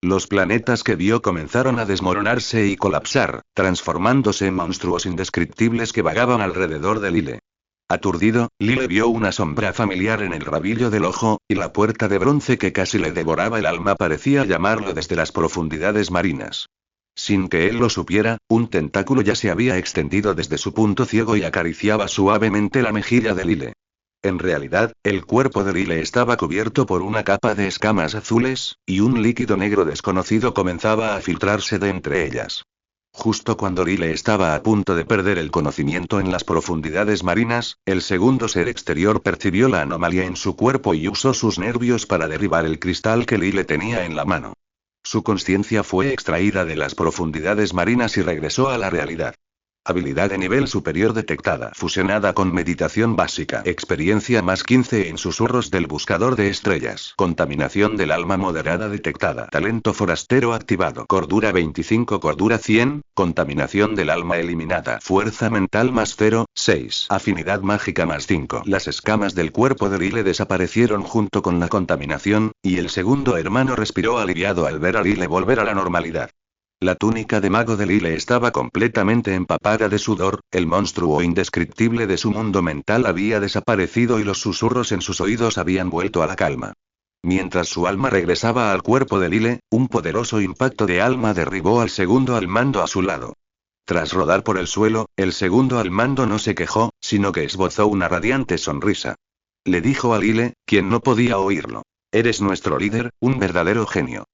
Speaker 1: Los planetas que vio comenzaron a desmoronarse y colapsar, transformándose en monstruos indescriptibles que vagaban alrededor de Lyle. Aturdido, Lyle vio una sombra familiar en el rabillo del ojo, y la puerta de bronce que casi le devoraba el alma parecía llamarlo desde las profundidades marinas. Sin que él lo supiera, un tentáculo ya se había extendido desde su punto ciego y acariciaba suavemente la mejilla de Lyle. En realidad, el cuerpo de Lyle estaba cubierto por una capa de escamas azules, y un líquido negro desconocido comenzaba a filtrarse de entre ellas. Justo cuando Lyle estaba a punto de perder el conocimiento en las profundidades marinas, el segundo ser exterior percibió la anomalía en su cuerpo y usó sus nervios para derribar el cristal que Lyle tenía en la mano. Su conciencia fue extraída de las profundidades marinas y regresó a la realidad. Habilidad de nivel superior detectada. Fusionada con meditación básica. Experiencia más 15 en susurros del buscador de estrellas. Contaminación del alma moderada detectada. Talento forastero activado. Cordura 25. Cordura 100. Contaminación del alma eliminada. Fuerza mental más 0, 6. Afinidad mágica más 5. Las escamas del cuerpo de Lyle desaparecieron junto con la contaminación, y el segundo hermano respiró aliviado al ver a Lyle volver a la normalidad. La túnica de mago de Lyle estaba completamente empapada de sudor, el monstruo indescriptible de su mundo mental había desaparecido y los susurros en sus oídos habían vuelto a la calma. Mientras su alma regresaba al cuerpo de Lyle, un poderoso impacto de alma derribó al segundo al mando a su lado. Tras rodar por el suelo, el segundo al mando no se quejó, sino que esbozó una radiante sonrisa. Le dijo a Lyle, quien no podía oírlo: «Eres nuestro líder, un verdadero genio».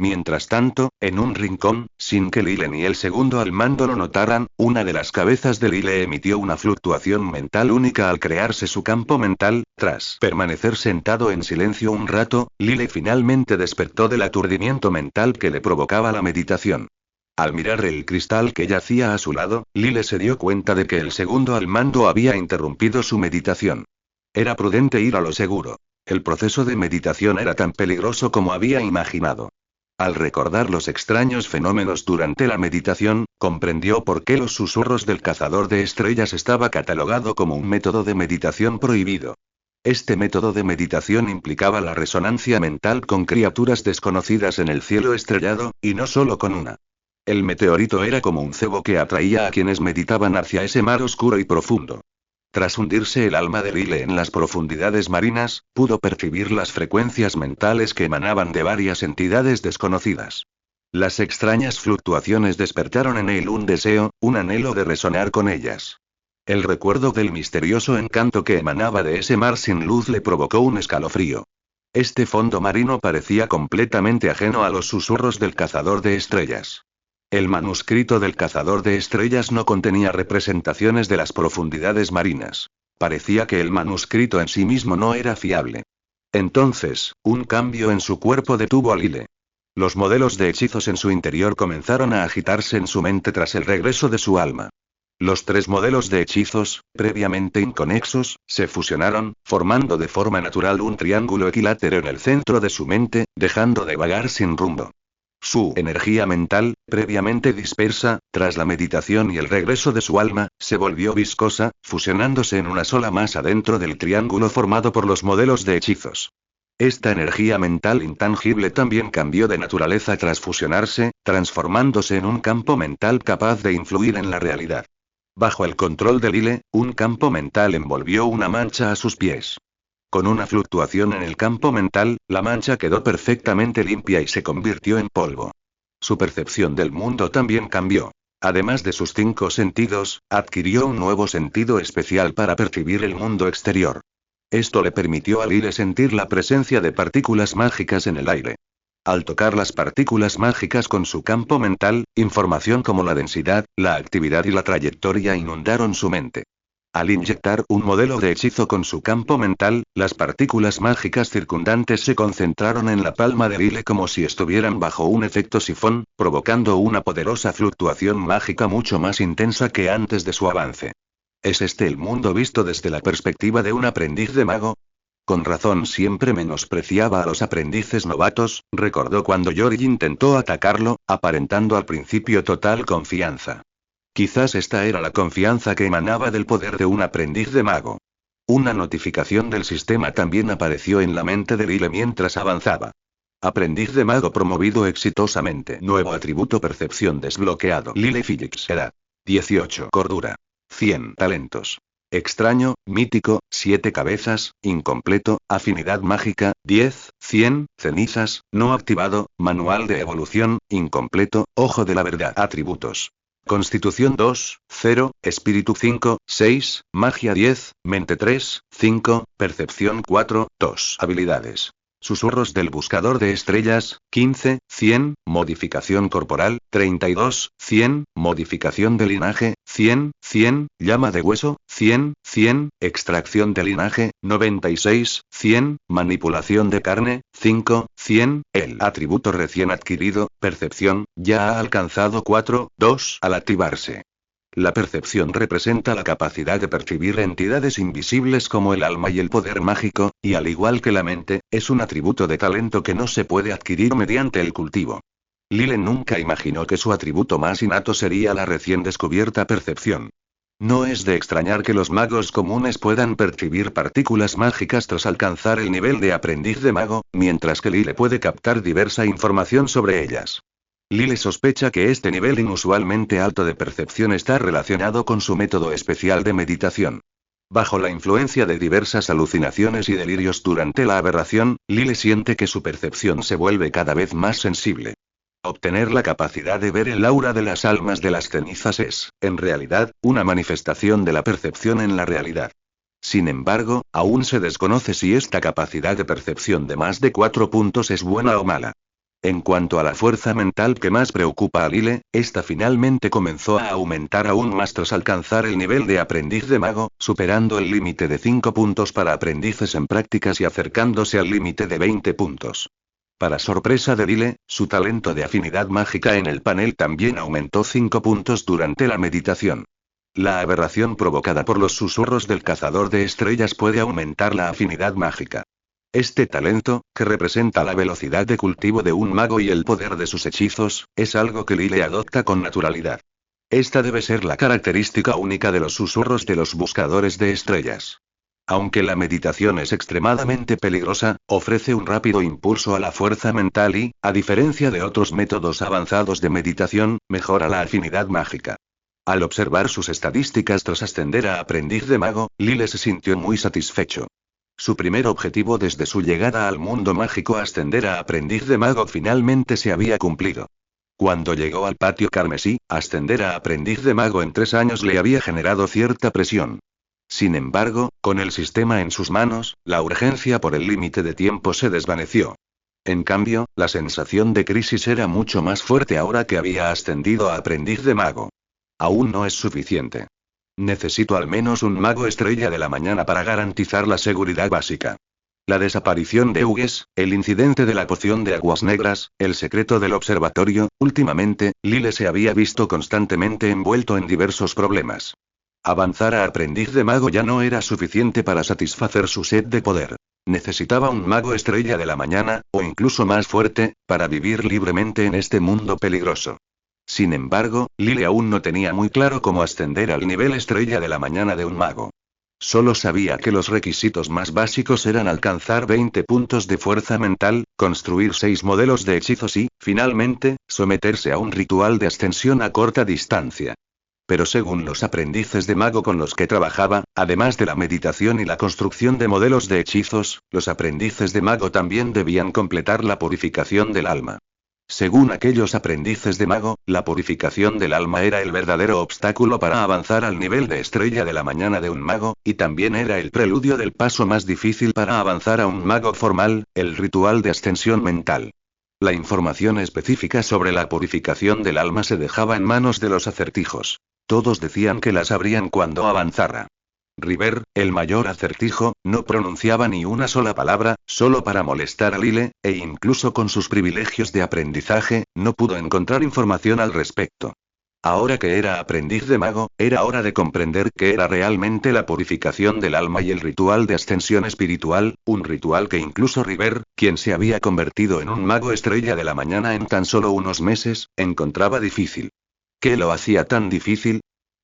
Speaker 1: Mientras tanto, en un rincón, sin que Lyle ni el segundo al mando lo notaran, una de las cabezas de Lyle emitió una fluctuación mental única al crearse su campo mental. Tras permanecer sentado en silencio un rato, Lyle finalmente despertó del aturdimiento mental que le provocaba la meditación. Al mirar el cristal que yacía a su lado, Lyle se dio cuenta de que el segundo al mando había interrumpido su meditación. Era prudente ir a lo seguro. El proceso de meditación era tan peligroso como había imaginado. Al recordar los extraños fenómenos durante la meditación, comprendió por qué los susurros del cazador de estrellas estaba catalogado como un método de meditación prohibido. Este método de meditación implicaba la resonancia mental con criaturas desconocidas en el cielo estrellado, y no solo con una. El meteorito era como un cebo que atraía a quienes meditaban hacia ese mar oscuro y profundo. Tras hundirse el alma de Lyle en las profundidades marinas, pudo percibir las frecuencias mentales que emanaban de varias entidades desconocidas. Las extrañas fluctuaciones despertaron en él un deseo, un anhelo de resonar con ellas. El recuerdo del misterioso encanto que emanaba de ese mar sin luz le provocó un escalofrío. Este fondo marino parecía completamente ajeno a los susurros del cazador de estrellas. El manuscrito del cazador de estrellas no contenía representaciones de las profundidades marinas. Parecía que el manuscrito en sí mismo no era fiable. Entonces, un cambio en su cuerpo detuvo a Lyle. Los modelos de hechizos en su interior comenzaron a agitarse en su mente tras el regreso de su alma. Los 3 modelos de hechizos, previamente inconexos, se fusionaron, formando de forma natural un triángulo equilátero en el centro de su mente, dejando de vagar sin rumbo. Su energía mental, previamente dispersa, tras la meditación y el regreso de su alma, se volvió viscosa, fusionándose en una sola masa dentro del triángulo formado por los modelos de hechizos. Esta energía mental intangible también cambió de naturaleza tras fusionarse, transformándose en un campo mental capaz de influir en la realidad. Bajo el control de Lyle, un campo mental envolvió una mancha a sus pies. Con una fluctuación en el campo mental, la mancha quedó perfectamente limpia y se convirtió en polvo. Su percepción del mundo también cambió. Además de sus 5 sentidos, adquirió un nuevo sentido especial para percibir el mundo exterior. Esto le permitió a Lyle sentir la presencia de partículas mágicas en el aire. Al tocar las partículas mágicas con su campo mental, información como la densidad, la actividad y la trayectoria inundaron su mente. Al inyectar un modelo de hechizo con su campo mental, las partículas mágicas circundantes se concentraron en la palma de Lyle como si estuvieran bajo un efecto sifón, provocando una poderosa fluctuación mágica mucho más intensa que antes de su avance. ¿Es este el mundo visto desde la perspectiva de un aprendiz de mago? Con razón siempre menospreciaba a los aprendices novatos, recordó cuando Yori intentó atacarlo, aparentando al principio total confianza. Quizás esta era la confianza que emanaba del poder de un aprendiz de mago. Una notificación del sistema también apareció en la mente de Lyle mientras avanzaba. Aprendiz de mago promovido exitosamente. Nuevo atributo percepción desbloqueado. Lyle Phillips. Edad. 18. Cordura. 100 talentos. Extraño, mítico, 7 cabezas, incompleto, afinidad mágica, 10, 100, cenizas, no activado, manual de evolución, incompleto, ojo de la verdad. Atributos. Constitución 2, 0, espíritu 5, 6, magia 10, mente 3, 5, percepción 4, 2. Habilidades. Susurros del buscador de estrellas, 15, 100, modificación corporal, 32, 100, modificación de linaje, 100, 100, llama de hueso, 100, 100, extracción de linaje, 96, 100, manipulación de carne, 5, 100, el atributo recién adquirido, percepción, ya ha alcanzado 4, 2 al activarse. La percepción representa la capacidad de percibir entidades invisibles como el alma y el poder mágico, y al igual que la mente, es un atributo de talento que no se puede adquirir mediante el cultivo. Lyle nunca imaginó que su atributo más innato sería la recién descubierta percepción. No es de extrañar que los magos comunes puedan percibir partículas mágicas tras alcanzar el nivel de aprendiz de mago, mientras que Lyle puede captar diversa información sobre ellas. Lyle sospecha que este nivel inusualmente alto de percepción está relacionado con su método especial de meditación. Bajo la influencia de diversas alucinaciones y delirios durante la aberración, Lyle siente que su percepción se vuelve cada vez más sensible. Obtener la capacidad de ver el aura de las almas de las cenizas es, en realidad, una manifestación de la percepción en la realidad. Sin embargo, aún se desconoce si esta capacidad de percepción de más de 4 puntos es buena o mala. En cuanto a la fuerza mental que más preocupa a Lyle, esta finalmente comenzó a aumentar aún más tras alcanzar el nivel de aprendiz de mago, superando el límite de 5 puntos para aprendices en prácticas y acercándose al límite de 20 puntos. Para sorpresa de Lyle, su talento de afinidad mágica en el panel también aumentó 5 puntos durante la meditación. La aberración provocada por los susurros del cazador de estrellas puede aumentar la afinidad mágica. Este talento, que representa la velocidad de cultivo de un mago y el poder de sus hechizos, es algo que Lyle adopta con naturalidad. Esta debe ser la característica única de los susurros de los buscadores de estrellas. Aunque la meditación es extremadamente peligrosa, ofrece un rápido impulso a la fuerza mental y, a diferencia de otros métodos avanzados de meditación, mejora la afinidad mágica. Al observar sus estadísticas tras ascender a aprendiz de mago, Lyle se sintió muy satisfecho. Su primer objetivo desde su llegada al mundo mágico, ascender a aprendiz de mago, finalmente se había cumplido. Cuando llegó al patio carmesí, ascender a aprendiz de mago en 3 años le había generado cierta presión. Sin embargo, con el sistema en sus manos, la urgencia por el límite de tiempo se desvaneció. En cambio, la sensación de crisis era mucho más fuerte ahora que había ascendido a aprendiz de mago. Aún no es suficiente. Necesito al menos un mago estrella de la mañana para garantizar la seguridad básica. La desaparición de Hughes, el incidente de la poción de aguas negras, el secreto del observatorio, últimamente, Lyle se había visto constantemente envuelto en diversos problemas. Avanzar a aprendiz de mago ya no era suficiente para satisfacer su sed de poder. Necesitaba un mago estrella de la mañana, o incluso más fuerte, para vivir libremente en este mundo peligroso. Sin embargo, Lyle aún no tenía muy claro cómo ascender al nivel estrella de la mañana de un mago. Solo sabía que los requisitos más básicos eran alcanzar 20 puntos de fuerza mental, construir 6 modelos de hechizos y, finalmente, someterse a un ritual de ascensión a corta distancia. Pero según los aprendices de mago con los que trabajaba, además de la meditación y la construcción de modelos de hechizos, los aprendices de mago también debían completar la purificación del alma. Según aquellos aprendices de mago, la purificación del alma era el verdadero obstáculo para avanzar al nivel de estrella de la mañana de un mago, y también era el preludio del paso más difícil para avanzar a un mago formal, el ritual de ascensión mental. La información específica sobre la purificación del alma se dejaba en manos de los acertijos. Todos decían que la sabrían cuando avanzara. River, el mayor acertijo, no pronunciaba ni una sola palabra, solo para molestar a Lyle, e incluso con sus privilegios de aprendizaje, no pudo encontrar información al respecto. Ahora que era aprendiz de mago, era hora de comprender qué era realmente la purificación del alma y el ritual de ascensión espiritual, un ritual que incluso River, quien se había convertido en un mago estrella de la mañana en tan solo unos meses, encontraba difícil. ¿Qué lo hacía tan difícil?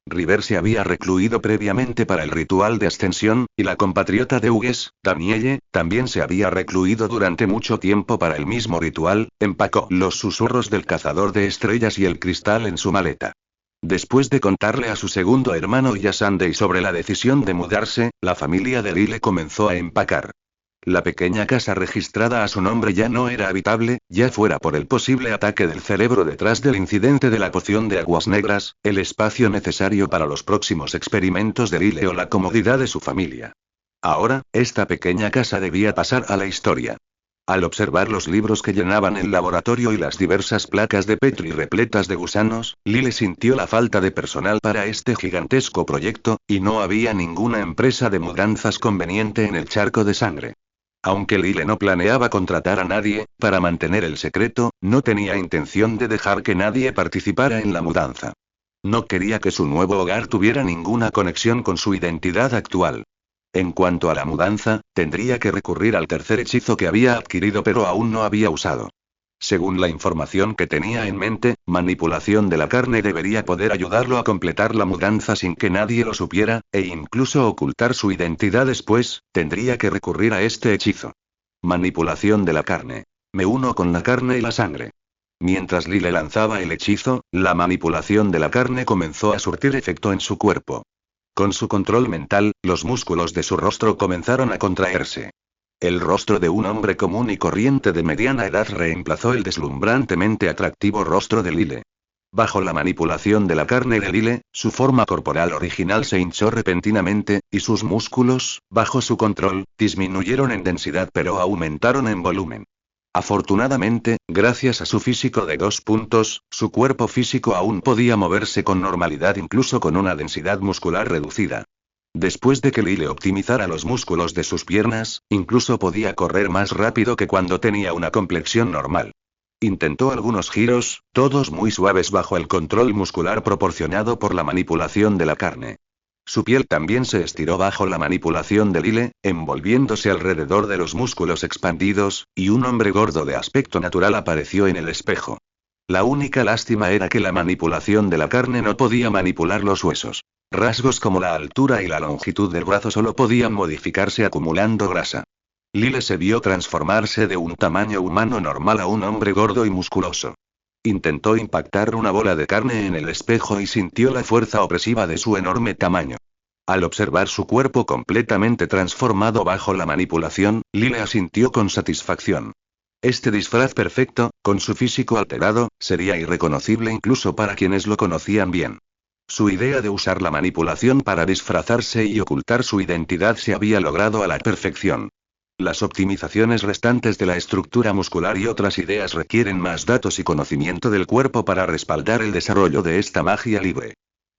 Speaker 1: River se había recluido previamente para el ritual de ascensión, y la compatriota de Hugues, Danielle, también se había recluido durante mucho tiempo para el mismo ritual, empacó los susurros del cazador de estrellas y el cristal en su maleta. Después de contarle a su segundo hermano y a Sunday sobre la decisión de mudarse, la familia de Lyle comenzó a empacar. La pequeña casa registrada a su nombre ya no era habitable, ya fuera por el posible ataque del cerebro detrás del incidente de la poción de aguas negras, el espacio necesario para los próximos experimentos de Lyle o la comodidad de su familia. Ahora, esta pequeña casa debía pasar a la historia. Al observar los libros que llenaban el laboratorio y las diversas placas de Petri repletas de gusanos, Lyle sintió la falta de personal para este gigantesco proyecto, y no había ninguna empresa de mudanzas conveniente en el charco de sangre. Aunque Lyle no planeaba contratar a nadie, para mantener el secreto, no tenía intención de dejar que nadie participara en la mudanza. No quería que su nuevo hogar tuviera ninguna conexión con su identidad actual. En cuanto a la mudanza, tendría que recurrir al tercer hechizo que había adquirido pero aún no había usado. Según la información que tenía en mente, manipulación de la carne debería poder ayudarlo a completar la mudanza sin que nadie lo supiera, e incluso ocultar su identidad después, tendría que recurrir a este hechizo. Manipulación de la carne. Me uno con la carne y la sangre. Mientras Lyle lanzaba el hechizo, la manipulación de la carne comenzó a surtir efecto en su cuerpo. Con su control mental, los músculos de su rostro comenzaron a contraerse. El rostro de un hombre común y corriente de mediana edad reemplazó el deslumbrantemente atractivo rostro de Lyle. Bajo la manipulación de la carne de Lyle, su forma corporal original se hinchó repentinamente, y sus músculos, bajo su control, disminuyeron en densidad pero aumentaron en volumen. Afortunadamente, gracias a su físico de 2 puntos, su cuerpo físico aún podía moverse con normalidad incluso con una densidad muscular reducida. Después de que Lyle optimizara los músculos de sus piernas, incluso podía correr más rápido que cuando tenía una complexión normal. Intentó algunos giros, todos muy suaves bajo el control muscular proporcionado por la manipulación de la carne. Su piel también se estiró bajo la manipulación de Lyle, envolviéndose alrededor de los músculos expandidos, y un hombre gordo de aspecto natural apareció en el espejo. La única lástima era que la manipulación de la carne no podía manipular los huesos. Rasgos como la altura y la longitud del brazo solo podían modificarse acumulando grasa. Lyle se vio transformarse de un tamaño humano normal a un hombre gordo y musculoso. Intentó impactar una bola de carne en el espejo y sintió la fuerza opresiva de su enorme tamaño. Al observar su cuerpo completamente transformado bajo la manipulación, Lyle asintió con satisfacción. Este disfraz perfecto, con su físico alterado, sería irreconocible incluso para quienes lo conocían bien. Su idea de usar la manipulación para disfrazarse y ocultar su identidad se había logrado a la perfección. Las optimizaciones restantes de la estructura muscular y otras ideas requieren más datos y conocimiento del cuerpo para respaldar el desarrollo de esta magia libre.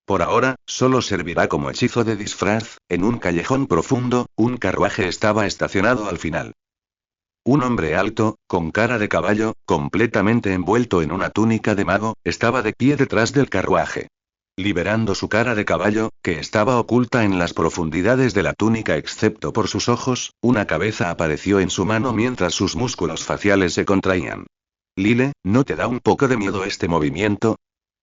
Speaker 1: Por ahora, solo servirá como hechizo de disfraz. En un callejón profundo, un carruaje estaba estacionado al final. Un hombre alto, con cara de caballo, completamente envuelto en una túnica de mago, estaba de pie detrás del carruaje. Liberando su cara de caballo, que estaba oculta en las profundidades de la túnica excepto por sus ojos, una cabeza apareció en su mano mientras sus músculos faciales se contraían. Lyle, ¿no te da un poco de miedo este movimiento?,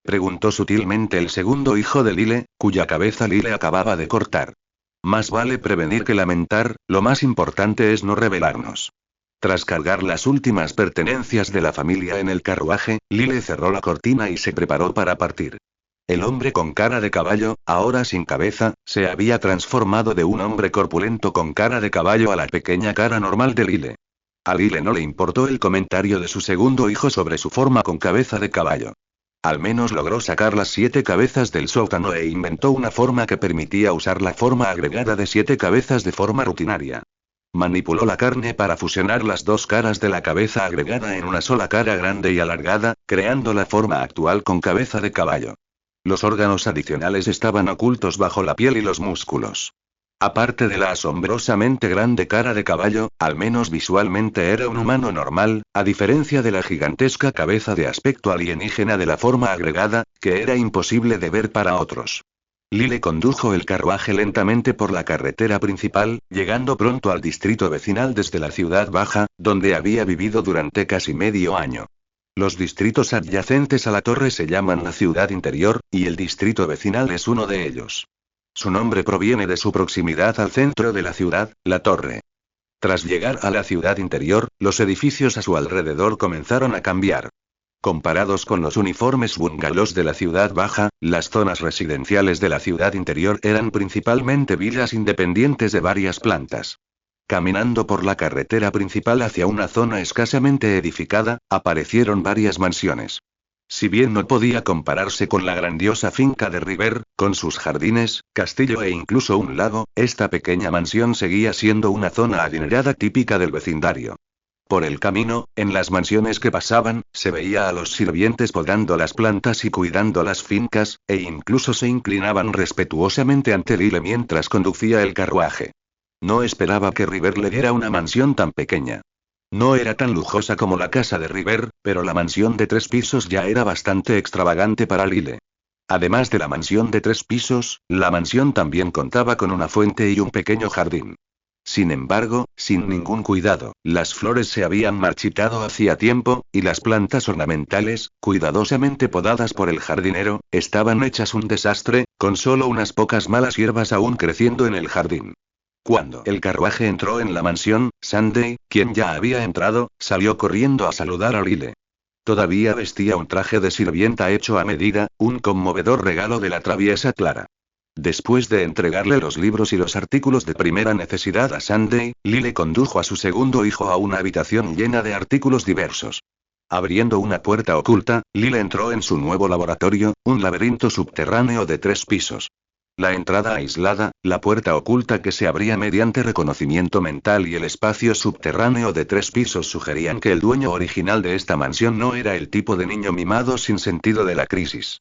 Speaker 1: preguntó sutilmente el segundo hijo de Lyle, cuya cabeza Lyle acababa de cortar. Más vale prevenir que lamentar, lo más importante es no rebelarnos. Tras cargar las últimas pertenencias de la familia en el carruaje, Lyle cerró la cortina y se preparó para partir. El hombre con cara de caballo, ahora sin cabeza, se había transformado de un hombre corpulento con cara de caballo a la pequeña cara normal de Lyle. A Lyle no le importó el comentario de su segundo hijo sobre su forma con cabeza de caballo. Al menos logró sacar las 7 cabezas del sótano e inventó una forma que permitía usar la forma agregada de 7 cabezas de forma rutinaria. Manipuló la carne para fusionar las 2 caras de la cabeza agregada en una sola cara grande y alargada, creando la forma actual con cabeza de caballo. Los órganos adicionales estaban ocultos bajo la piel y los músculos. Aparte de la asombrosamente grande cara de caballo, al menos visualmente era un humano normal, a diferencia de la gigantesca cabeza de aspecto alienígena de la forma agregada, que era imposible de ver para otros. Lyle condujo el carruaje lentamente por la carretera principal, llegando pronto al distrito vecinal desde la ciudad baja, donde había vivido durante casi medio año. Los distritos adyacentes a la torre se llaman la ciudad interior, y el distrito vecinal es uno de ellos. Su nombre proviene de su proximidad al centro de la ciudad, la torre. Tras llegar a la ciudad interior, los edificios a su alrededor comenzaron a cambiar. Comparados con los uniformes bungalows de la ciudad baja, las zonas residenciales de la ciudad interior eran principalmente villas independientes de varias plantas. Caminando por la carretera principal hacia una zona escasamente edificada, aparecieron varias mansiones. Si bien no podía compararse con la grandiosa finca de River, con sus jardines, castillo e incluso un lago, esta pequeña mansión seguía siendo una zona adinerada típica del vecindario. Por el camino, en las mansiones que pasaban, se veía a los sirvientes podando las plantas y cuidando las fincas, e incluso se inclinaban respetuosamente ante Lyle mientras conducía el carruaje. No esperaba que River le diera una mansión tan pequeña. No era tan lujosa como la casa de River, pero la mansión de 3 pisos ya era bastante extravagante para Lyle. Además de la mansión de 3 pisos, la mansión también contaba con una fuente y un pequeño jardín. Sin embargo, sin ningún cuidado, las flores se habían marchitado hacía tiempo, y las plantas ornamentales, cuidadosamente podadas por el jardinero, estaban hechas un desastre, con solo unas pocas malas hierbas aún creciendo en el jardín. Cuando el carruaje entró en la mansión, Sunday, quien ya había entrado, salió corriendo a saludar a Lyle. Todavía vestía un traje de sirvienta hecho a medida, un conmovedor regalo de la traviesa Clara. Después de entregarle los libros y los artículos de primera necesidad a Sunday, Lyle condujo a su segundo hijo a una habitación llena de artículos diversos. Abriendo una puerta oculta, Lyle entró en su nuevo laboratorio, un laberinto subterráneo de 3 pisos. La entrada aislada, la puerta oculta que se abría mediante reconocimiento mental y el espacio subterráneo de 3 pisos sugerían que el dueño original de esta mansión no era el tipo de niño mimado sin sentido de la crisis.